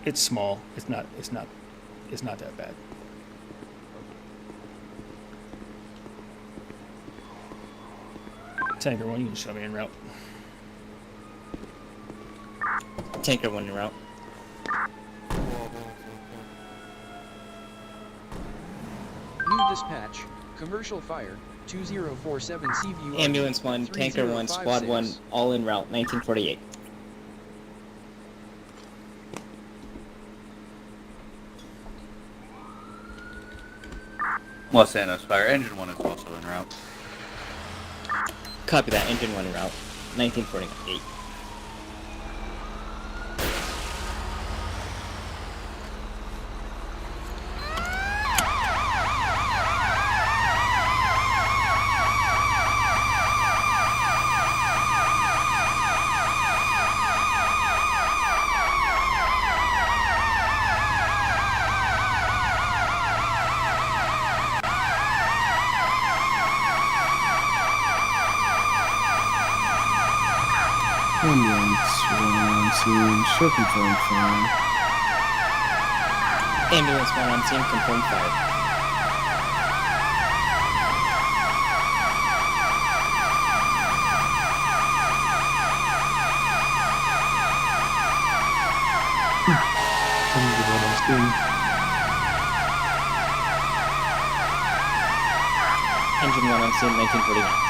it's small. It's not that bad. Tanker 1, you can show me en route. Tanker 1 en route. New dispatch. Commercial fire. 2047 Seaview. Ambulance 1, Tanker 1, Squad 1, all en route. 1948. Los Santos Fire, Engine 1 is also en route. Copy that, Engine 1 en route. 1948. Ambulance 1 on scene, show confirmed fire. Ambulance 1 on scene, confirmed fire. Engine 1 on scene, 1949.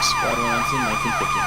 Squad 1 on scene, 1950.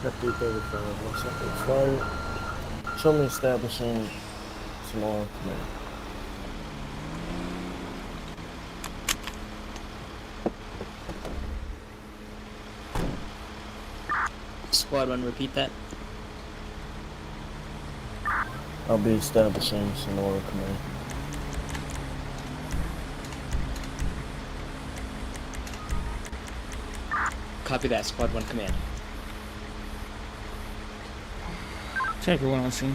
FD35, 1 second. Fire. Show me establishing some alarm command. Squad 1, repeat that. I'll be establishing some alarm command. Copy that, Squad 1 command. Tanker 1 on scene.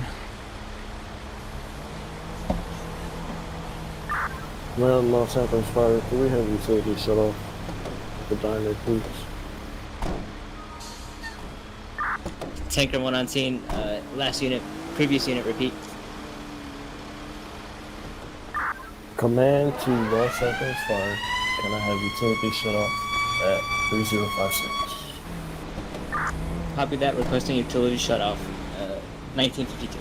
Man, Los Santos Fire, can we have utilities shut off the diner, please? Tanker 1 on scene, last unit, previous unit, repeat. Command to Los Santos Fire, can I have utilities shut off at 3056? Copy that, requesting utility shut off, 1952.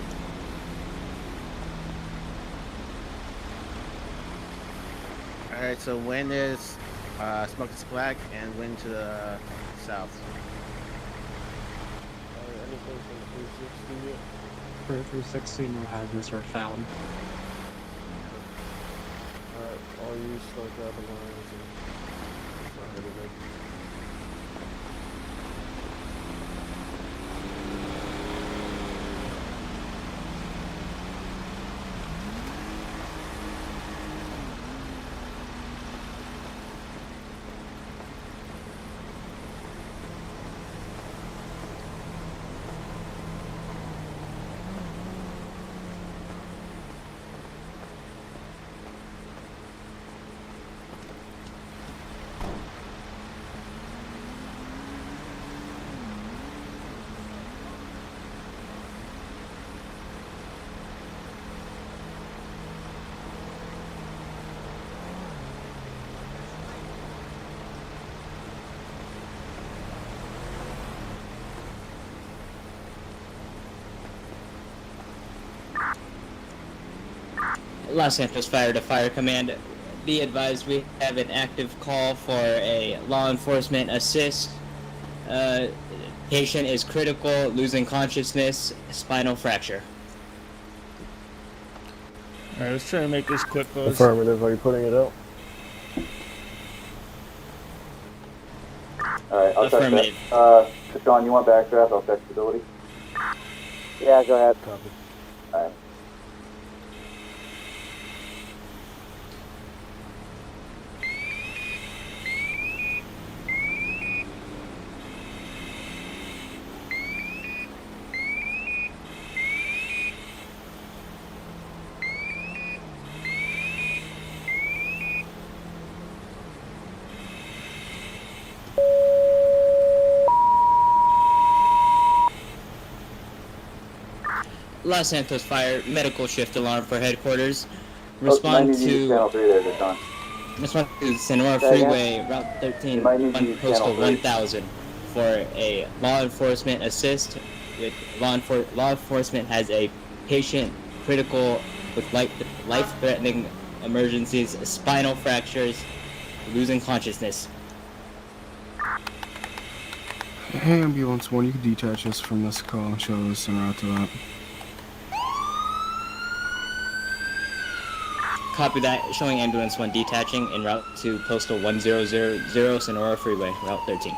Alright, so wind is smoke is black and wind to the south. Anything from the 360 yet? For 360, no hazards are found. Alright, all you start grabbing lines and start heading in. Los Santos Fire to Fire Command. Be advised, we have an active call for a law enforcement assist. Patient is critical, losing consciousness, spinal fracture. Alright, let's try to make this quick, boys. Affirmative, are you putting it out? Alright, I'll check Affirmative. that. Sean, you want backdraft? I'll check stability. Yeah, go ahead. Copy. Alright. Los Santos Fire, medical shift alarm for headquarters. Might Respond need to use to channel 3 there, Deshaun. respond to Sonora Say again? Freeway, Route 13, Might need to use postal channel 3. 1000 for a law enforcement assist. With law enforcement has a patient critical with life-threatening emergencies, spinal fractures, losing consciousness. Hey, Ambulance 1, you can detach us from this call and show us en route to that. Copy that, showing Ambulance 1 detaching en route to postal 1000 Sonora Freeway, Route 13.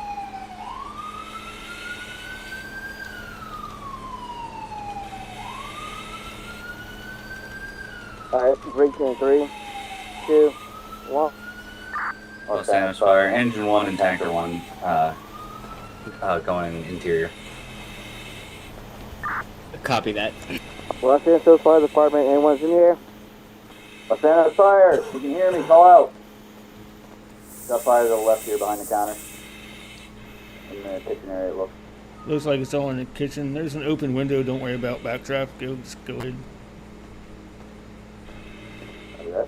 Alright, breaking 3, 2, 1. Los Santos Fire, Engine 1 and Tanker 1 going interior. Copy that. Los Santos Fire Department, anyone's in here? Los Santos Fire, you can hear me, call out. Got fire to the left here behind the counter. In the kitchen area, look. Looks like it's all in the kitchen. There's an open window. Don't worry about backdraft. Just go ahead. Copy that.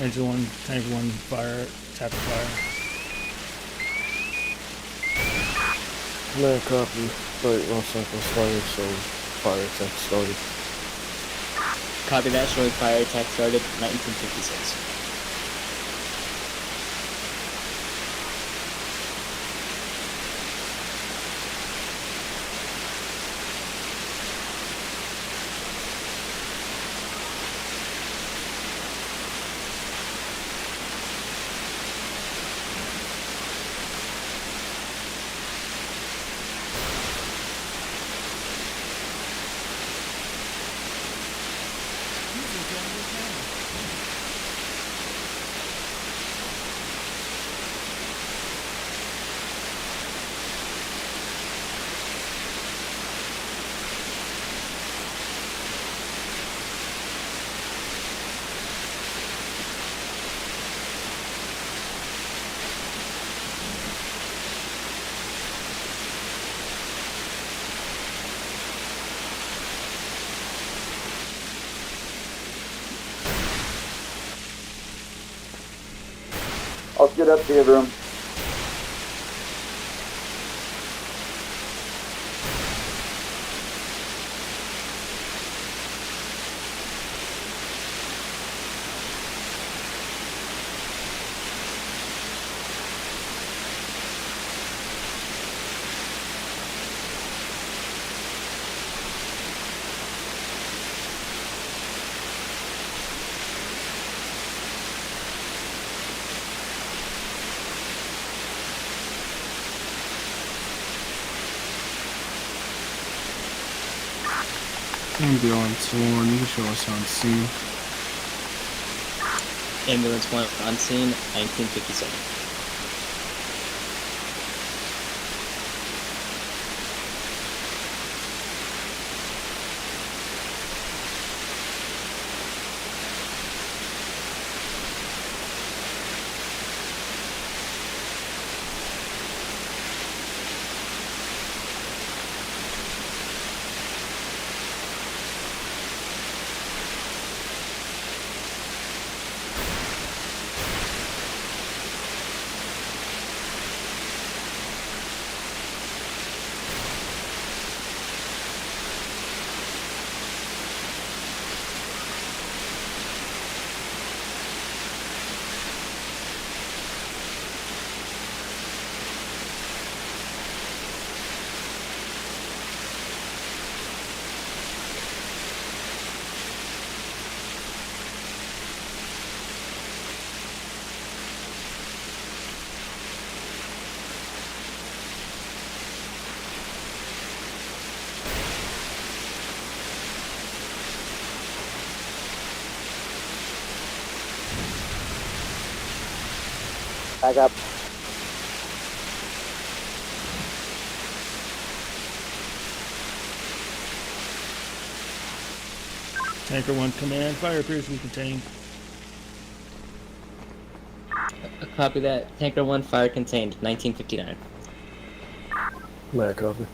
Engine 1, Tanker 1, fire, tap of fire. Man, copy. Site Los Santos Fire, so fire attack started. Copy that, showing fire attack started 1956. get up to your room. Ambulance 1, you can show us on scene. Ambulance 1 on scene, 1957. Back up. Tanker 1 command, fire appears to be contained. Copy that. Tanker 1, fire contained, 1959. May I copy?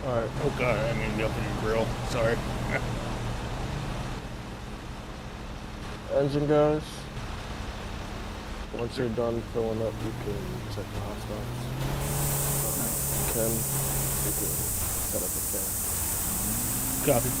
Alright, oh god, I mean be up in your grill. Sorry. Engine guys, once you're done filling up, you can check the hot stops. Ken, you can set up a cam. Copy.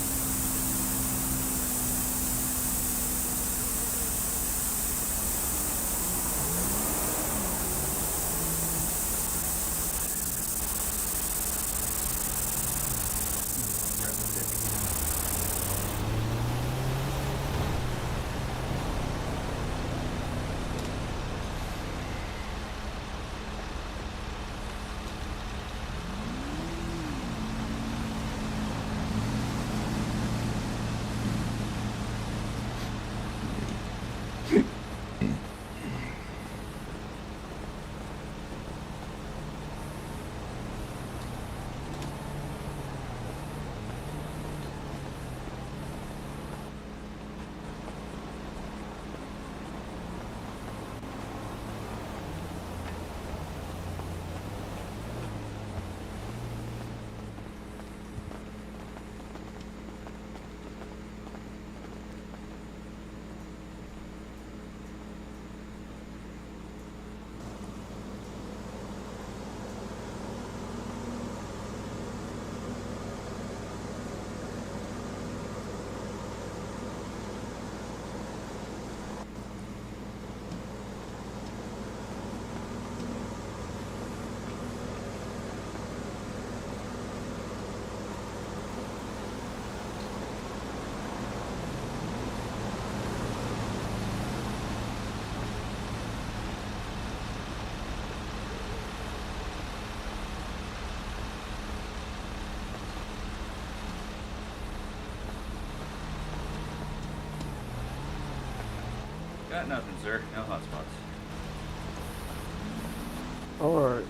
Got nothing, sir. No hotspots. Alright.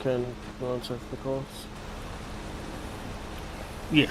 Ken, you want to check the calls? Yeah.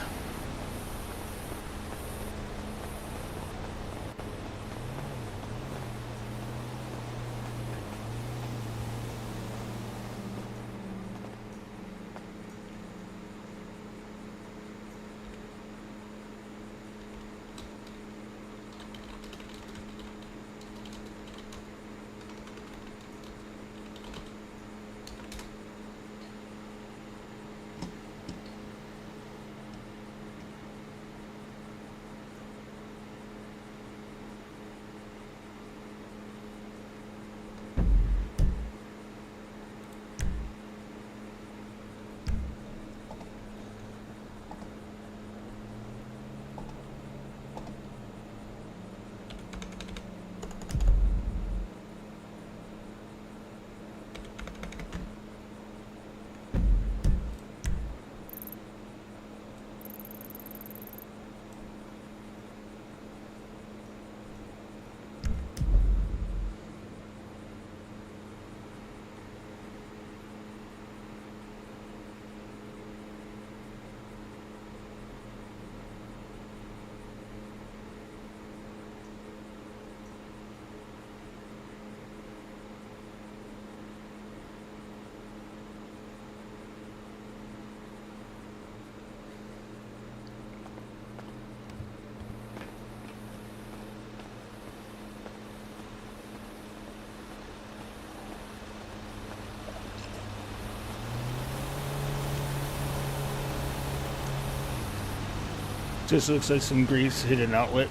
Just looks like some grease hit an outlet,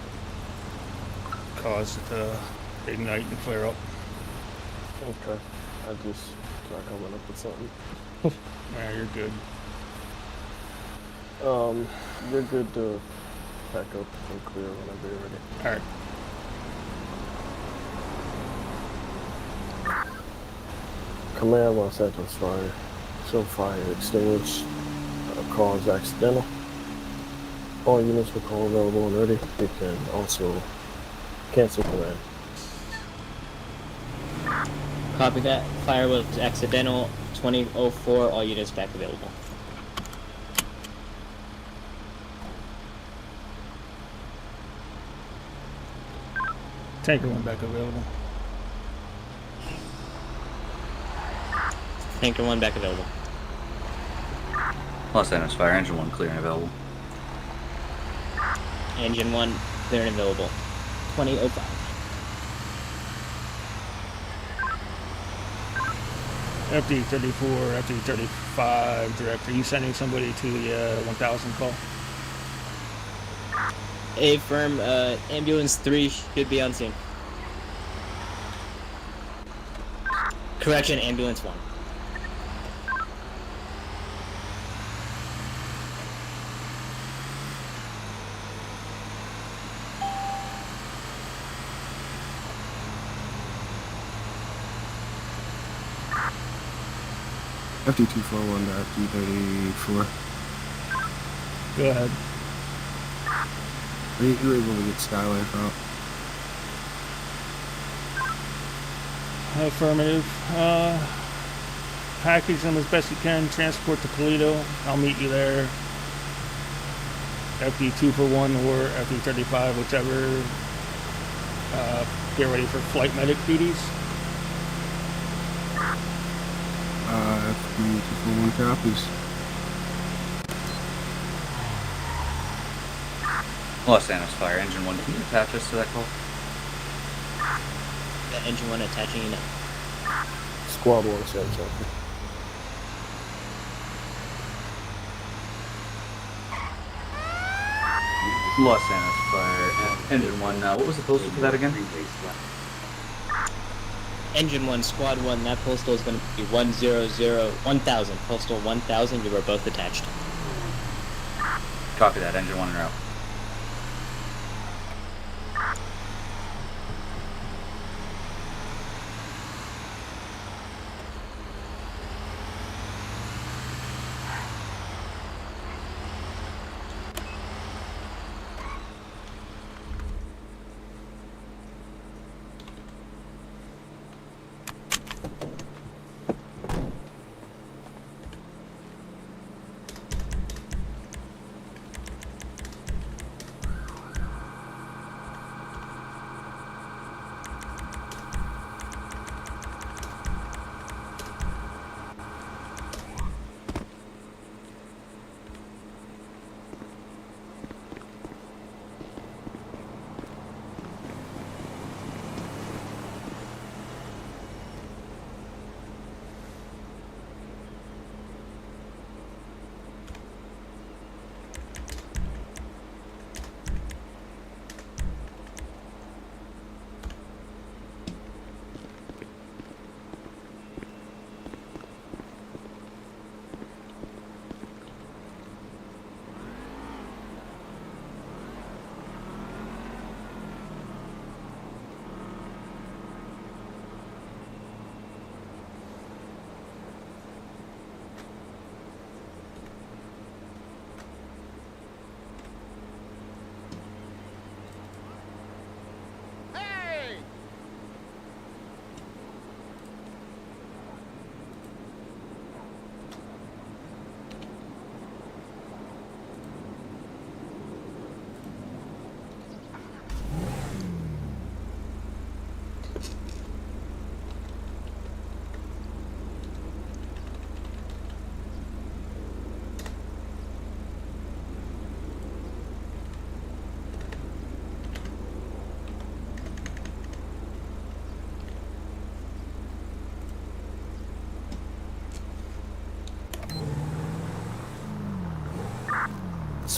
caused it to ignite and flare up. Okay. I just thought I went up with something. Yeah, you're good. You're good to pack up and clear whenever you're ready. Alright. Command Los Angeles Fire. Show fire extinguished. Cause accidental. All units will call available and ready. You can also cancel command. Copy that. Fire was accidental. 2004. All units back available. Tanker 1 back available. Tanker 1 back available. Los Angeles Fire, Engine 1 clear and available. Engine 1 clear and available. 2005. FD34, FD35, Director, you sending somebody to the 1000 call? Affirm, ambulance 3 should be on scene. Correction, ambulance 1. FD241 to FD34. Go ahead. Are you able to get Skylife out? Affirmative. Package them as best you can. Transport to Toledo. I'll meet you there. FD241 or FD35, whichever. Get ready for flight medic duties. FD241 copies. Los Angeles Fire, Engine 1, can you attach us to that call? Engine 1 attaching you now. Squad 1 said something. Los Angeles Fire, Engine 1, what was the postal for that again? Engine 1, Squad 1, that postal is going to be 1000. Postal 1000, you are both attached. Copy that, Engine 1 en route.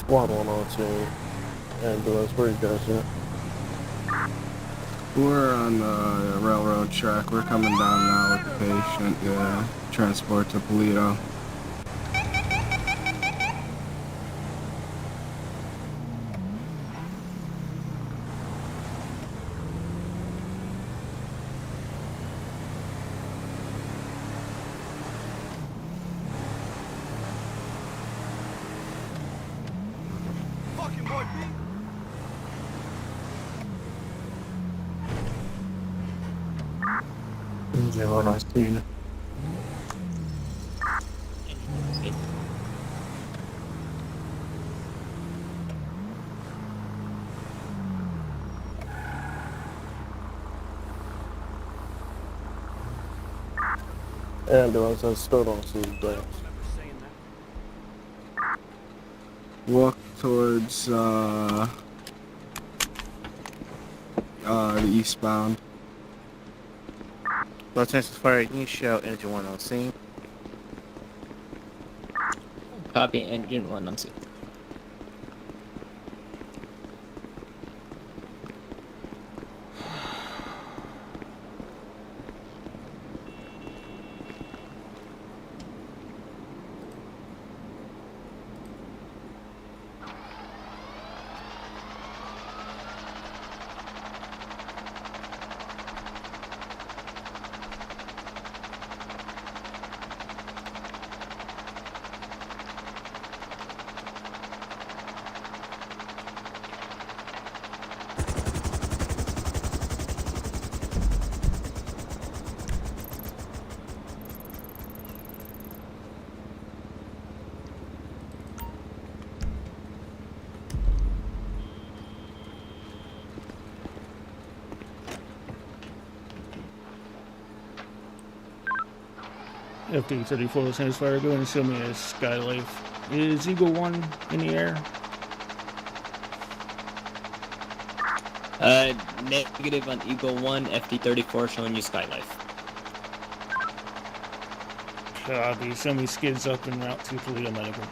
Squad 1 on scene. Ambulance, where you guys at? We're on the railroad track. We're coming down now with the patient. Yeah, transport to Polito. Fucking boy, B. Engine 1 on scene. Ambulance has stood on scene, please. Walk towards the eastbound. Los Angeles Fire, you show engine 1 on scene. Copy, engine 1 on scene. FD34 Los Angeles Fire, go ahead and show me a Skylife. Is Eagle 1 in the air? Negative on Eagle 1, FD34 showing you Skylife. Copy, show me skids up en route to Toledo Medical.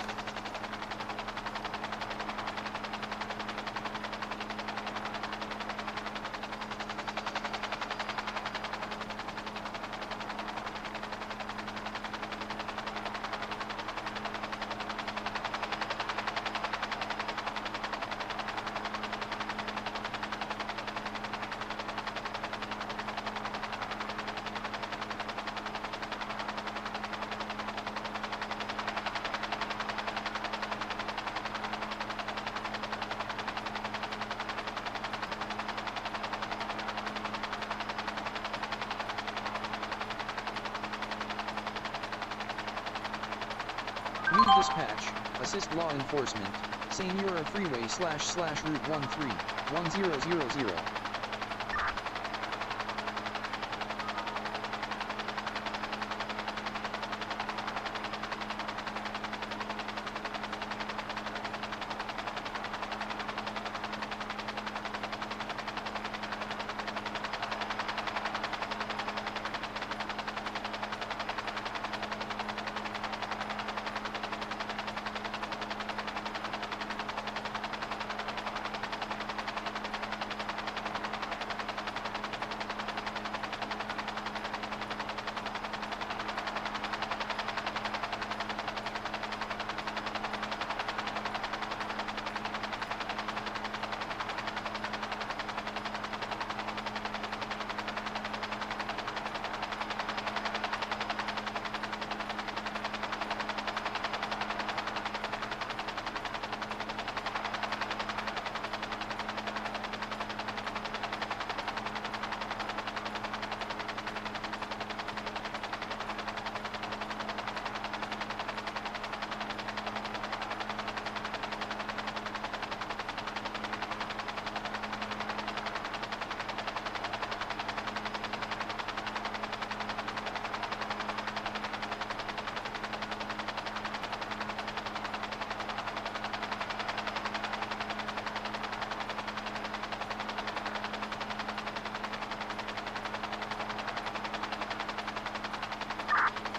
New dispatch, assist law enforcement, Senior Freeway / Route 13-1000.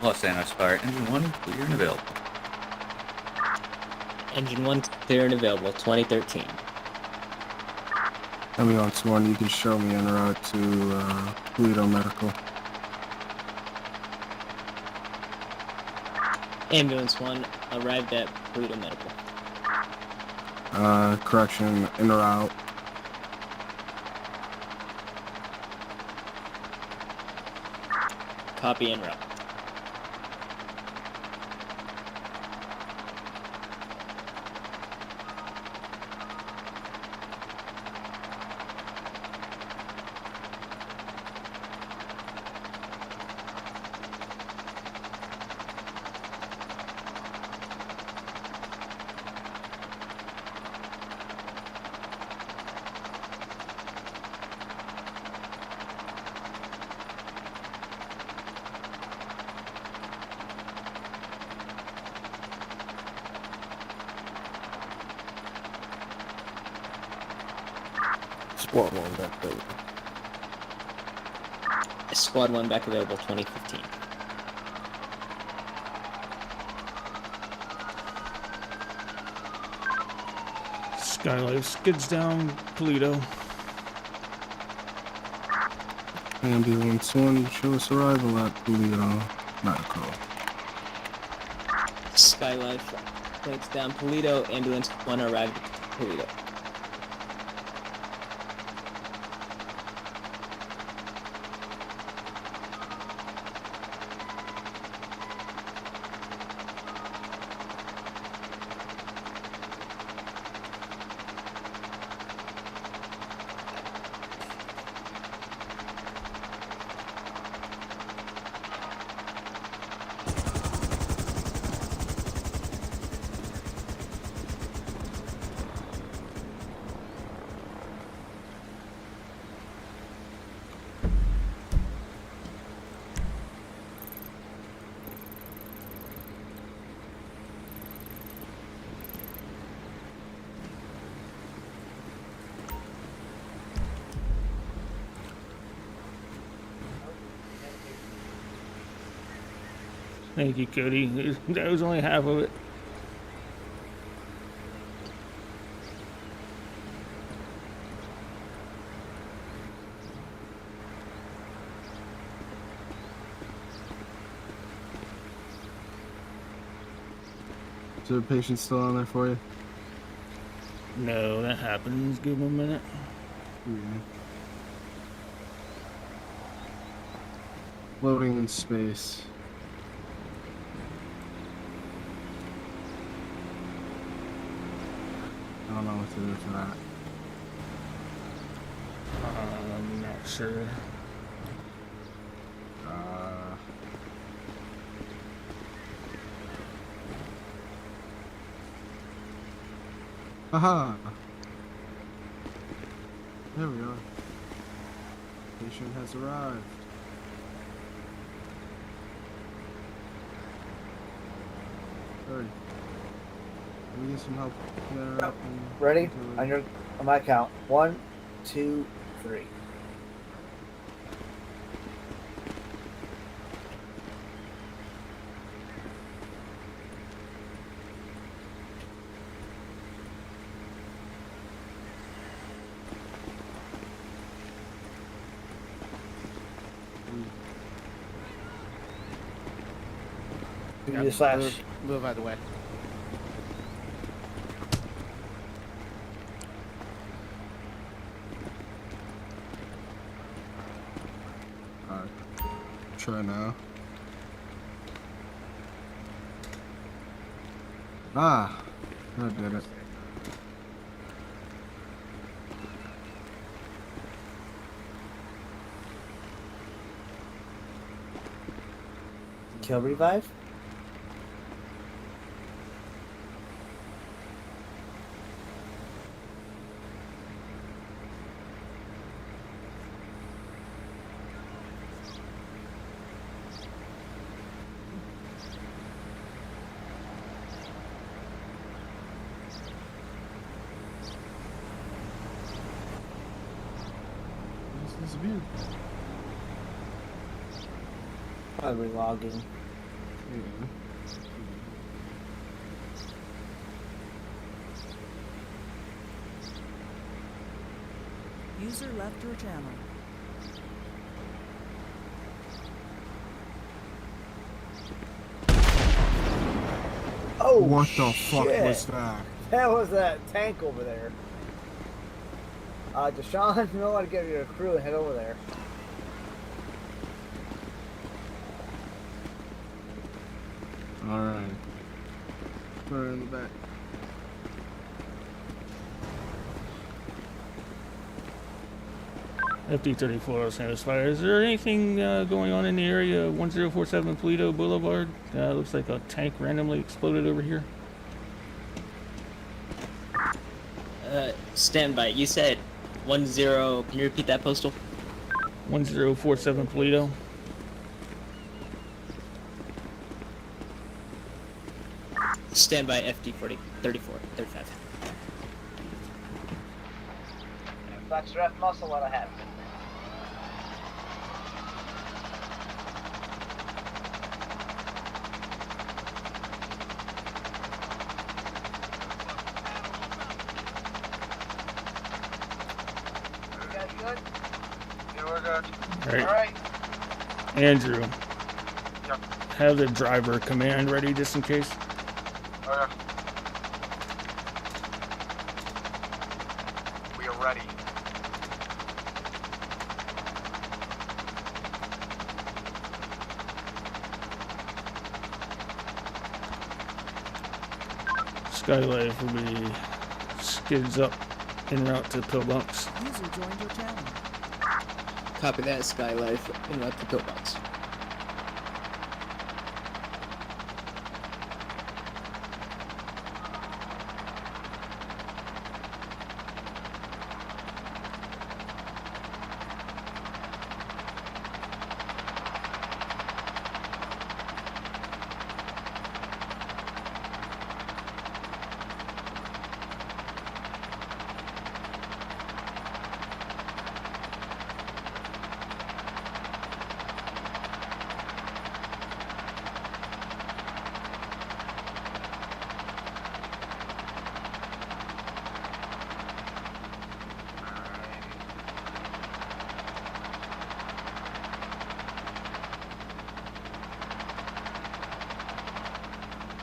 Los Angeles Fire, engine 1, clear and available. Engine 1 clear and available, 2013. Ambulance 1, you can show me en route to Toledo Medical. Ambulance 1 arrived at Toledo Medical. Correction, en route. Copy en route. Squad 1 back there. Squad 1 back available, 2015. Skylife skids down Toledo. Ambulance 1, show us arrival at Toledo Medical. Skylife points down Toledo. Ambulance 1 arrived at Toledo. Thank you, Cody. That was only half of it. Is there a patient still on there for you? No, that happens. Give him a minute. Loading in space. I don't know what to do for that. I'm not sure. Aha! There we are. Patient has arrived. Hurry. Let me get some help. Ready? On my count. 1, 2, 3. Move out of the way. Alright. Try now. Ah! That did it. Kill revive? This view. Probably logging. User left your channel. Oh, what the fuck shit. was that? That was that tank over there. Deshaun, you might want to get your crew and head over there. Alright. Put her in the back. FD34 Los Angeles Fire. Is there anything going on in the area 1047 Polito Boulevard? Looks like a tank randomly exploded over here. Stand by. You said 10. Can you repeat that, Postal? 1047 Polito. Stand by. FD 34, 35. Flex your F muscle, what I have. You guys good? Yeah, we're good. All right. Alright. Andrew, Yep. have the driver command ready just in case. Okay. We are ready. Skylife will be skids up en route to Pillbox. User joined your channel. Copy that, Skylife. In route to Pillbox.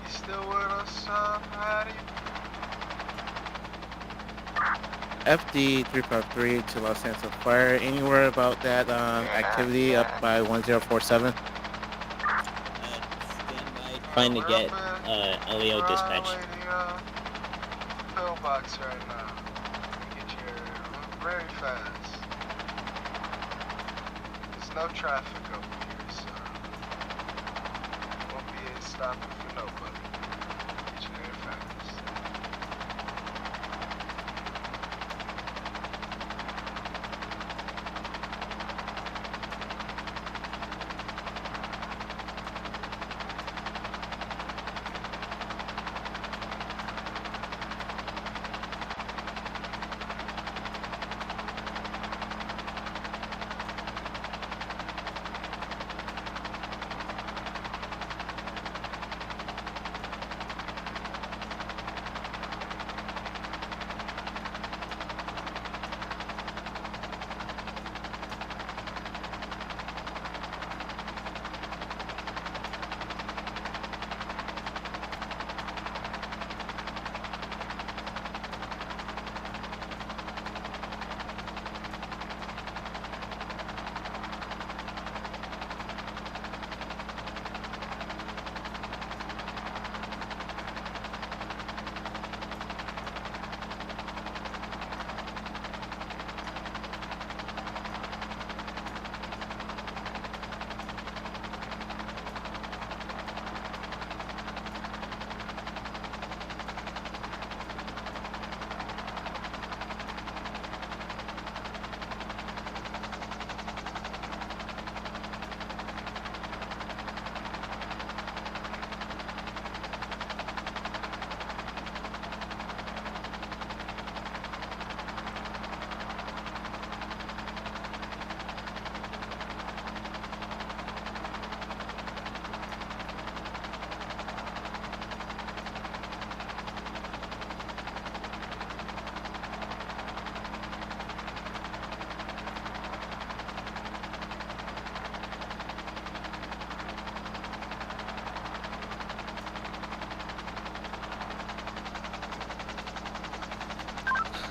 Still with us, Hattie? FD 353 to Los Angeles Fire. Anywhere about that activity up by 1047? Trying to get LEO dispatch. Pillbox right now. Get you very fast. There's no traffic over here, so won't be a stopping for nobody. Get you very fast.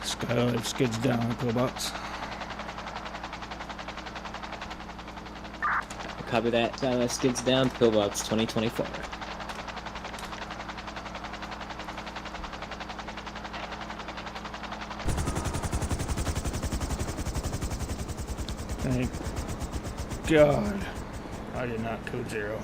Skylight skids down, pillbox. Copy that. Skids down, pillbox 2024. Thank God I did not code 0.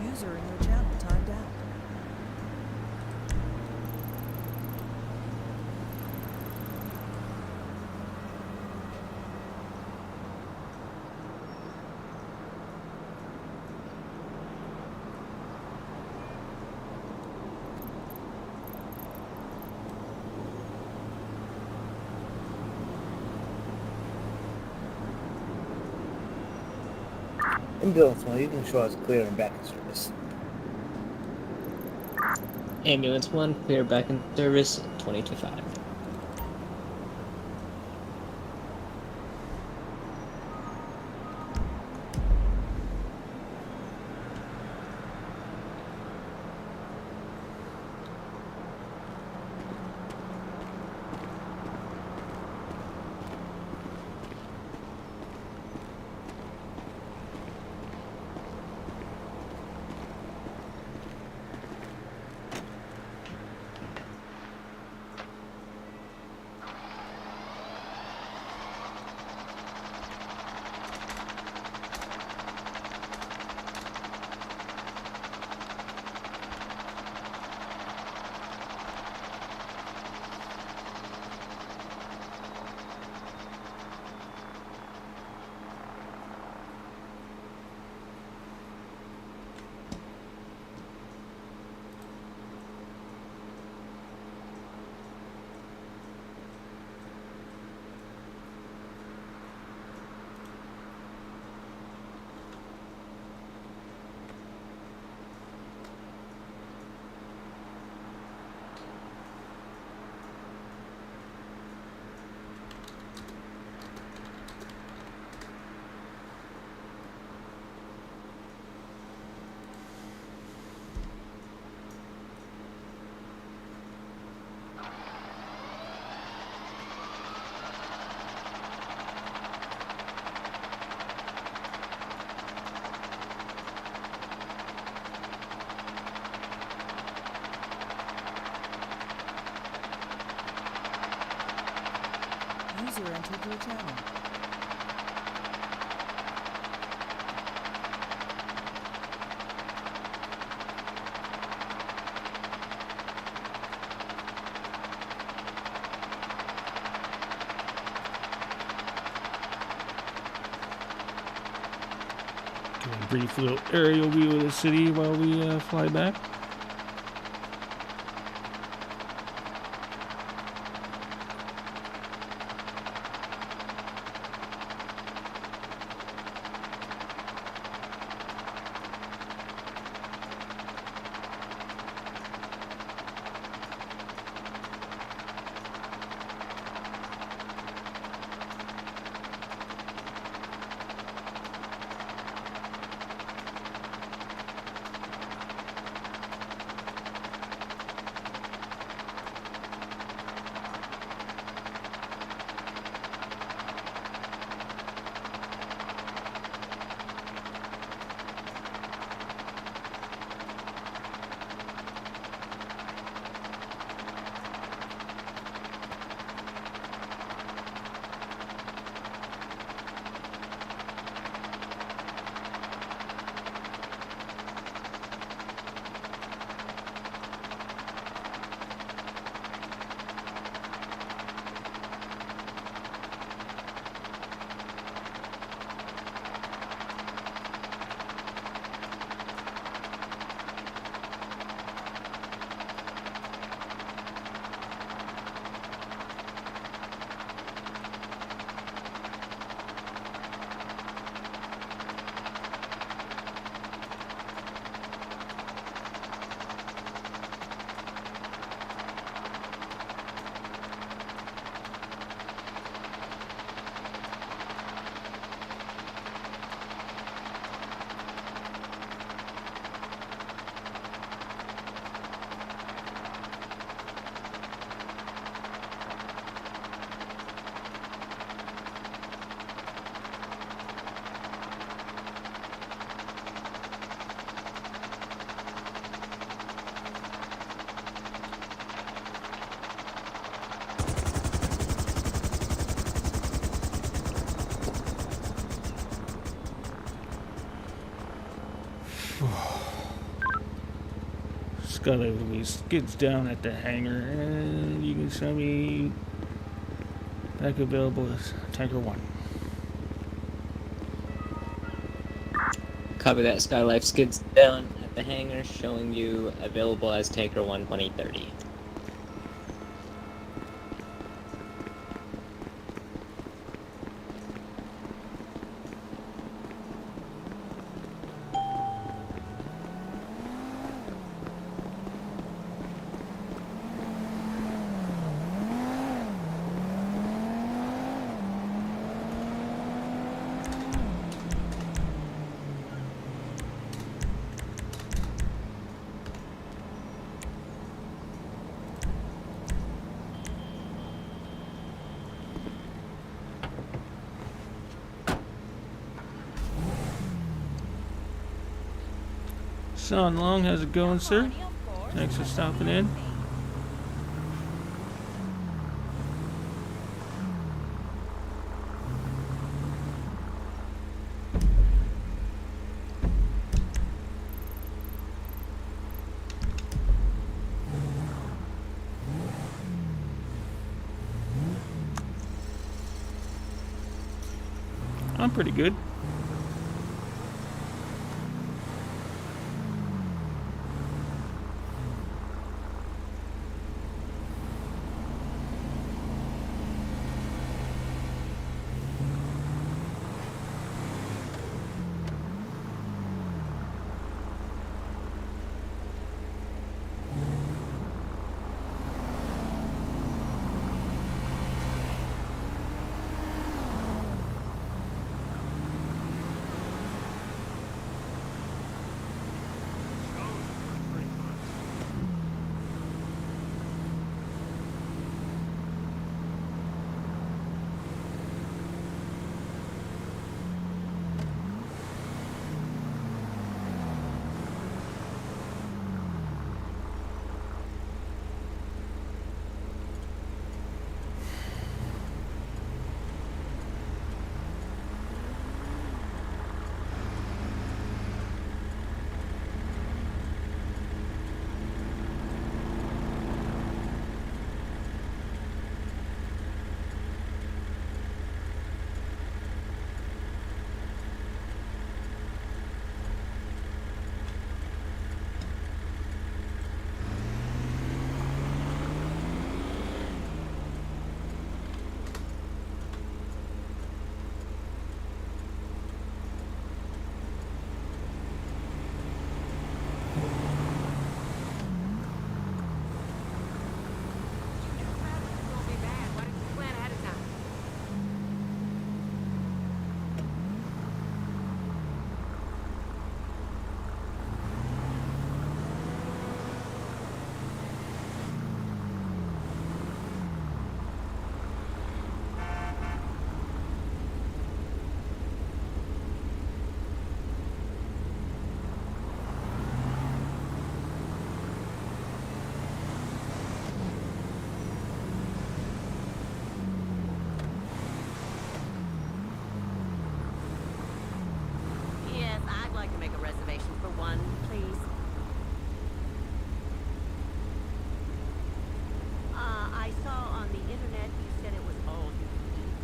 User in your channel timed out. Ambulance 1, you can show us clear and back in service. Ambulance 1, clear back in service 2025. User entered your channel. Doing a brief little aerial view of the city while we fly back. Scully skids down at the hangar, and you can show me back available as Tanker 1. Copy that. Skylife skids down at the hangar, showing you available as Tanker 1 2030. Sean Long, how's it going, sir? Thanks for stopping in. I'm pretty good. Yes, I'd like to make a reservation for one, please. I saw on the internet you said it was all you could eat.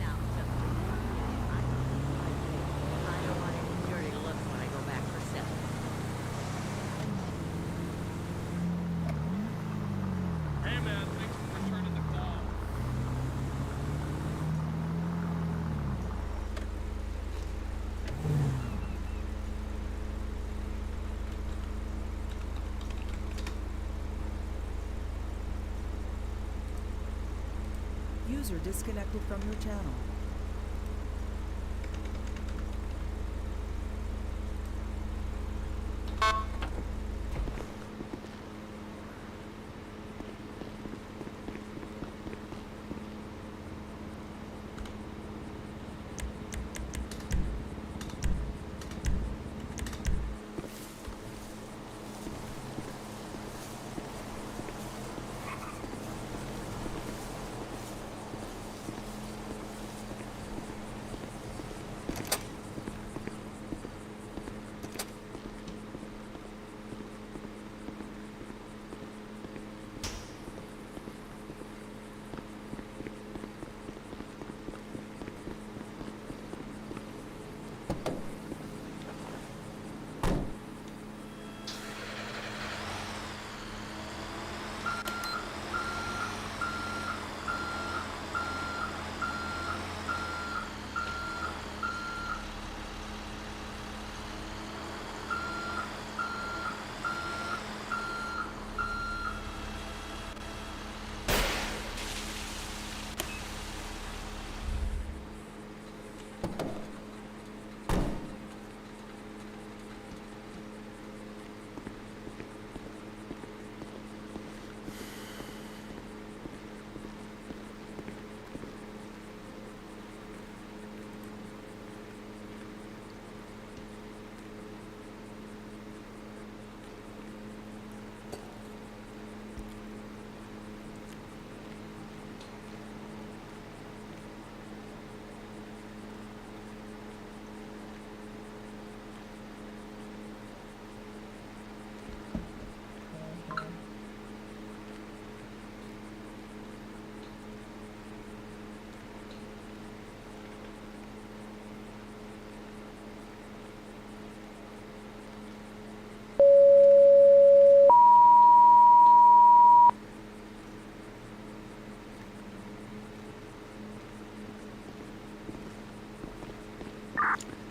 Now, just I don't want any dirty looks when I go back for supper. Hey man, thanks for returning the call. User disconnected from your channel.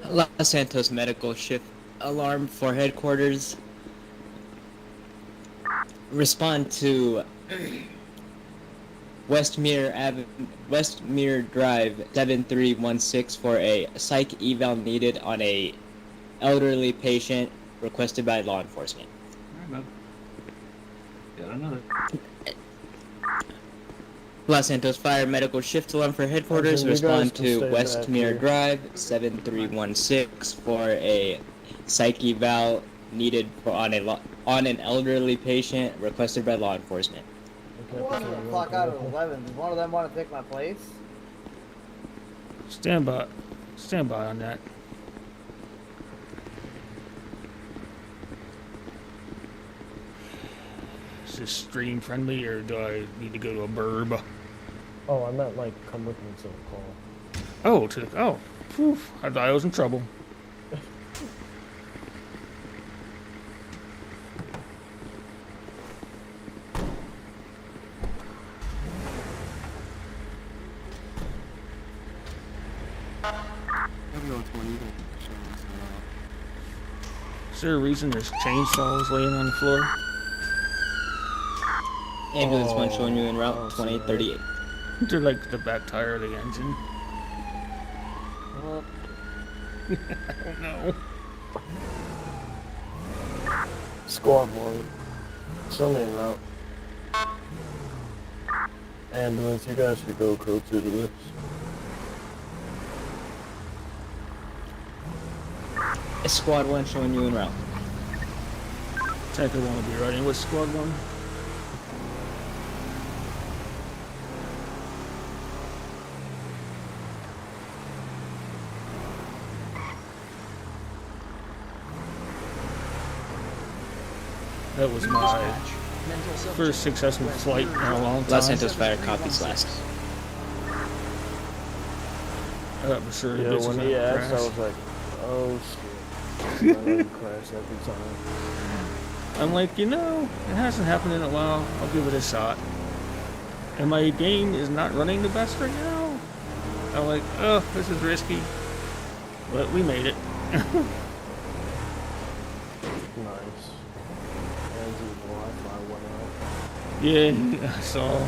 Los Santos medical shift alarm for headquarters. Respond to Westmere Drive 7316 for a psych eval needed on a elderly patient requested by law enforcement. Alright, bud. Got another. Los Santos Fire medical shift alarm for headquarters. You guys Respond can to stay Westmere back Drive 7316 for a psych eval needed on an elderly patient requested by law enforcement. What the fuck out of 11? Does one of them want to take my place? Stand by on that. Is this stream friendly, or do I need to go to a burb? Oh, I meant like come with me to the call. Oh, Phew, I thought I was in trouble. Is there a reason there's chainsaws laying on the floor? Ambulance 1 showing you en route 2038. They're like the back tire of the engine. I don't know. Squad 1. Still en route. Ambulance, you guys should go code to the list. Squad 1 showing you en route. Tanker 1 will be riding with Squad 1. That was my first successful flight in a long time. Los Santos Fire copies last. I thought for sure Yeah, this when was he gonna asked, crash. I was like, oh shit. I crash every time. I'm like, it hasn't happened in a while. I'll give it a shot. And my game is not running the best right now. I'm like, oh, this is risky. But we made it. Nice. And the Wi-Fi went out. Yeah, I saw.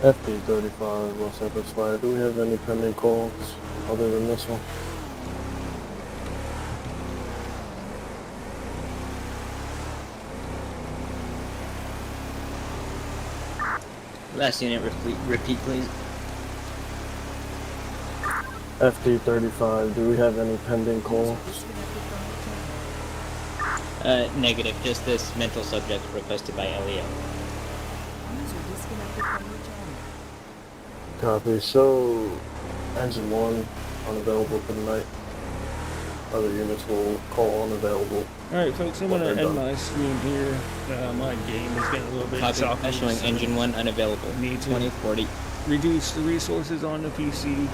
FD35, Los Santos Fire. Do we have any pending calls other than this one? Last unit, repeat please. FD35, do we have any pending calls? Negative. Just this mental subject requested by Elio. User disconnected from your channel. Copy. So, engine 1 unavailable for the night. Other units will call unavailable. Alright folks, I'm when gonna they're end done. my stream here. My game is getting a little bit Copy. choppy. Showing so engine 1 unavailable. Need to 2040. reduce the resources on the PC.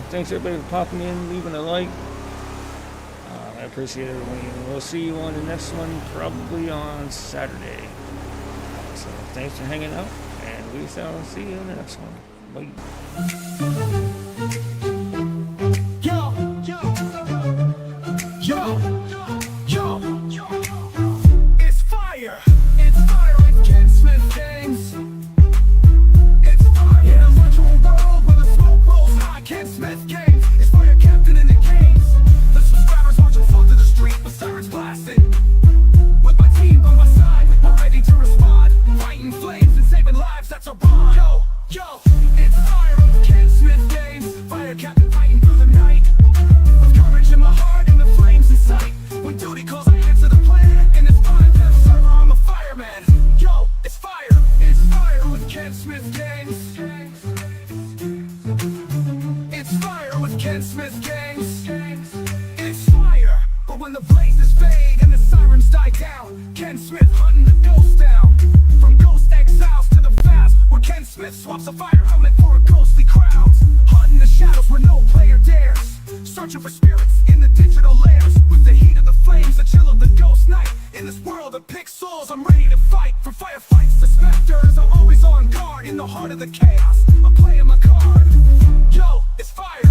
Thanks everybody for popping in, leaving a like. I appreciate everyone. We'll see you on the next one, probably on Saturday. So thanks for hanging out, and we shall see you in the next one. Bye. Yo, it's fire. It's fire with Ken Smith Games. It's fire in a virtual world where the smoke rolls high. Ken Smith Games. It's fire, captain in the games. The subscribers marching forth to the street with sirens blasting. With my team by my side, we're ready to respond. Fighting flames and saving lives, that's our bond. Yo, it's fire with Ken Smith Games. Fire captain fighting through the night. With courage in my heart and the flames in sight. When duty calls, I answer the plan. And it's fire, server, I'm a fireman. Yo, it's fire. It's fire with Ken Smith Games. It's fire with Ken Smith Games. It's fire, but when the blazes fade and the sirens die down, Ken Smith hunting the ghost down. From ghost exiles to the fast, where Ken Smith swaps a fire helmet for a ghostly crowd. Hunting the shadows where no player dares. Searching for spirits in the digital layers with the heat of the flames, the chill of the ghost night. In this world of pixels, I'm ready to fight. From firefights to specters, I'm always on guard. In the heart of the chaos, I'm playing my card. Yo, it's fire.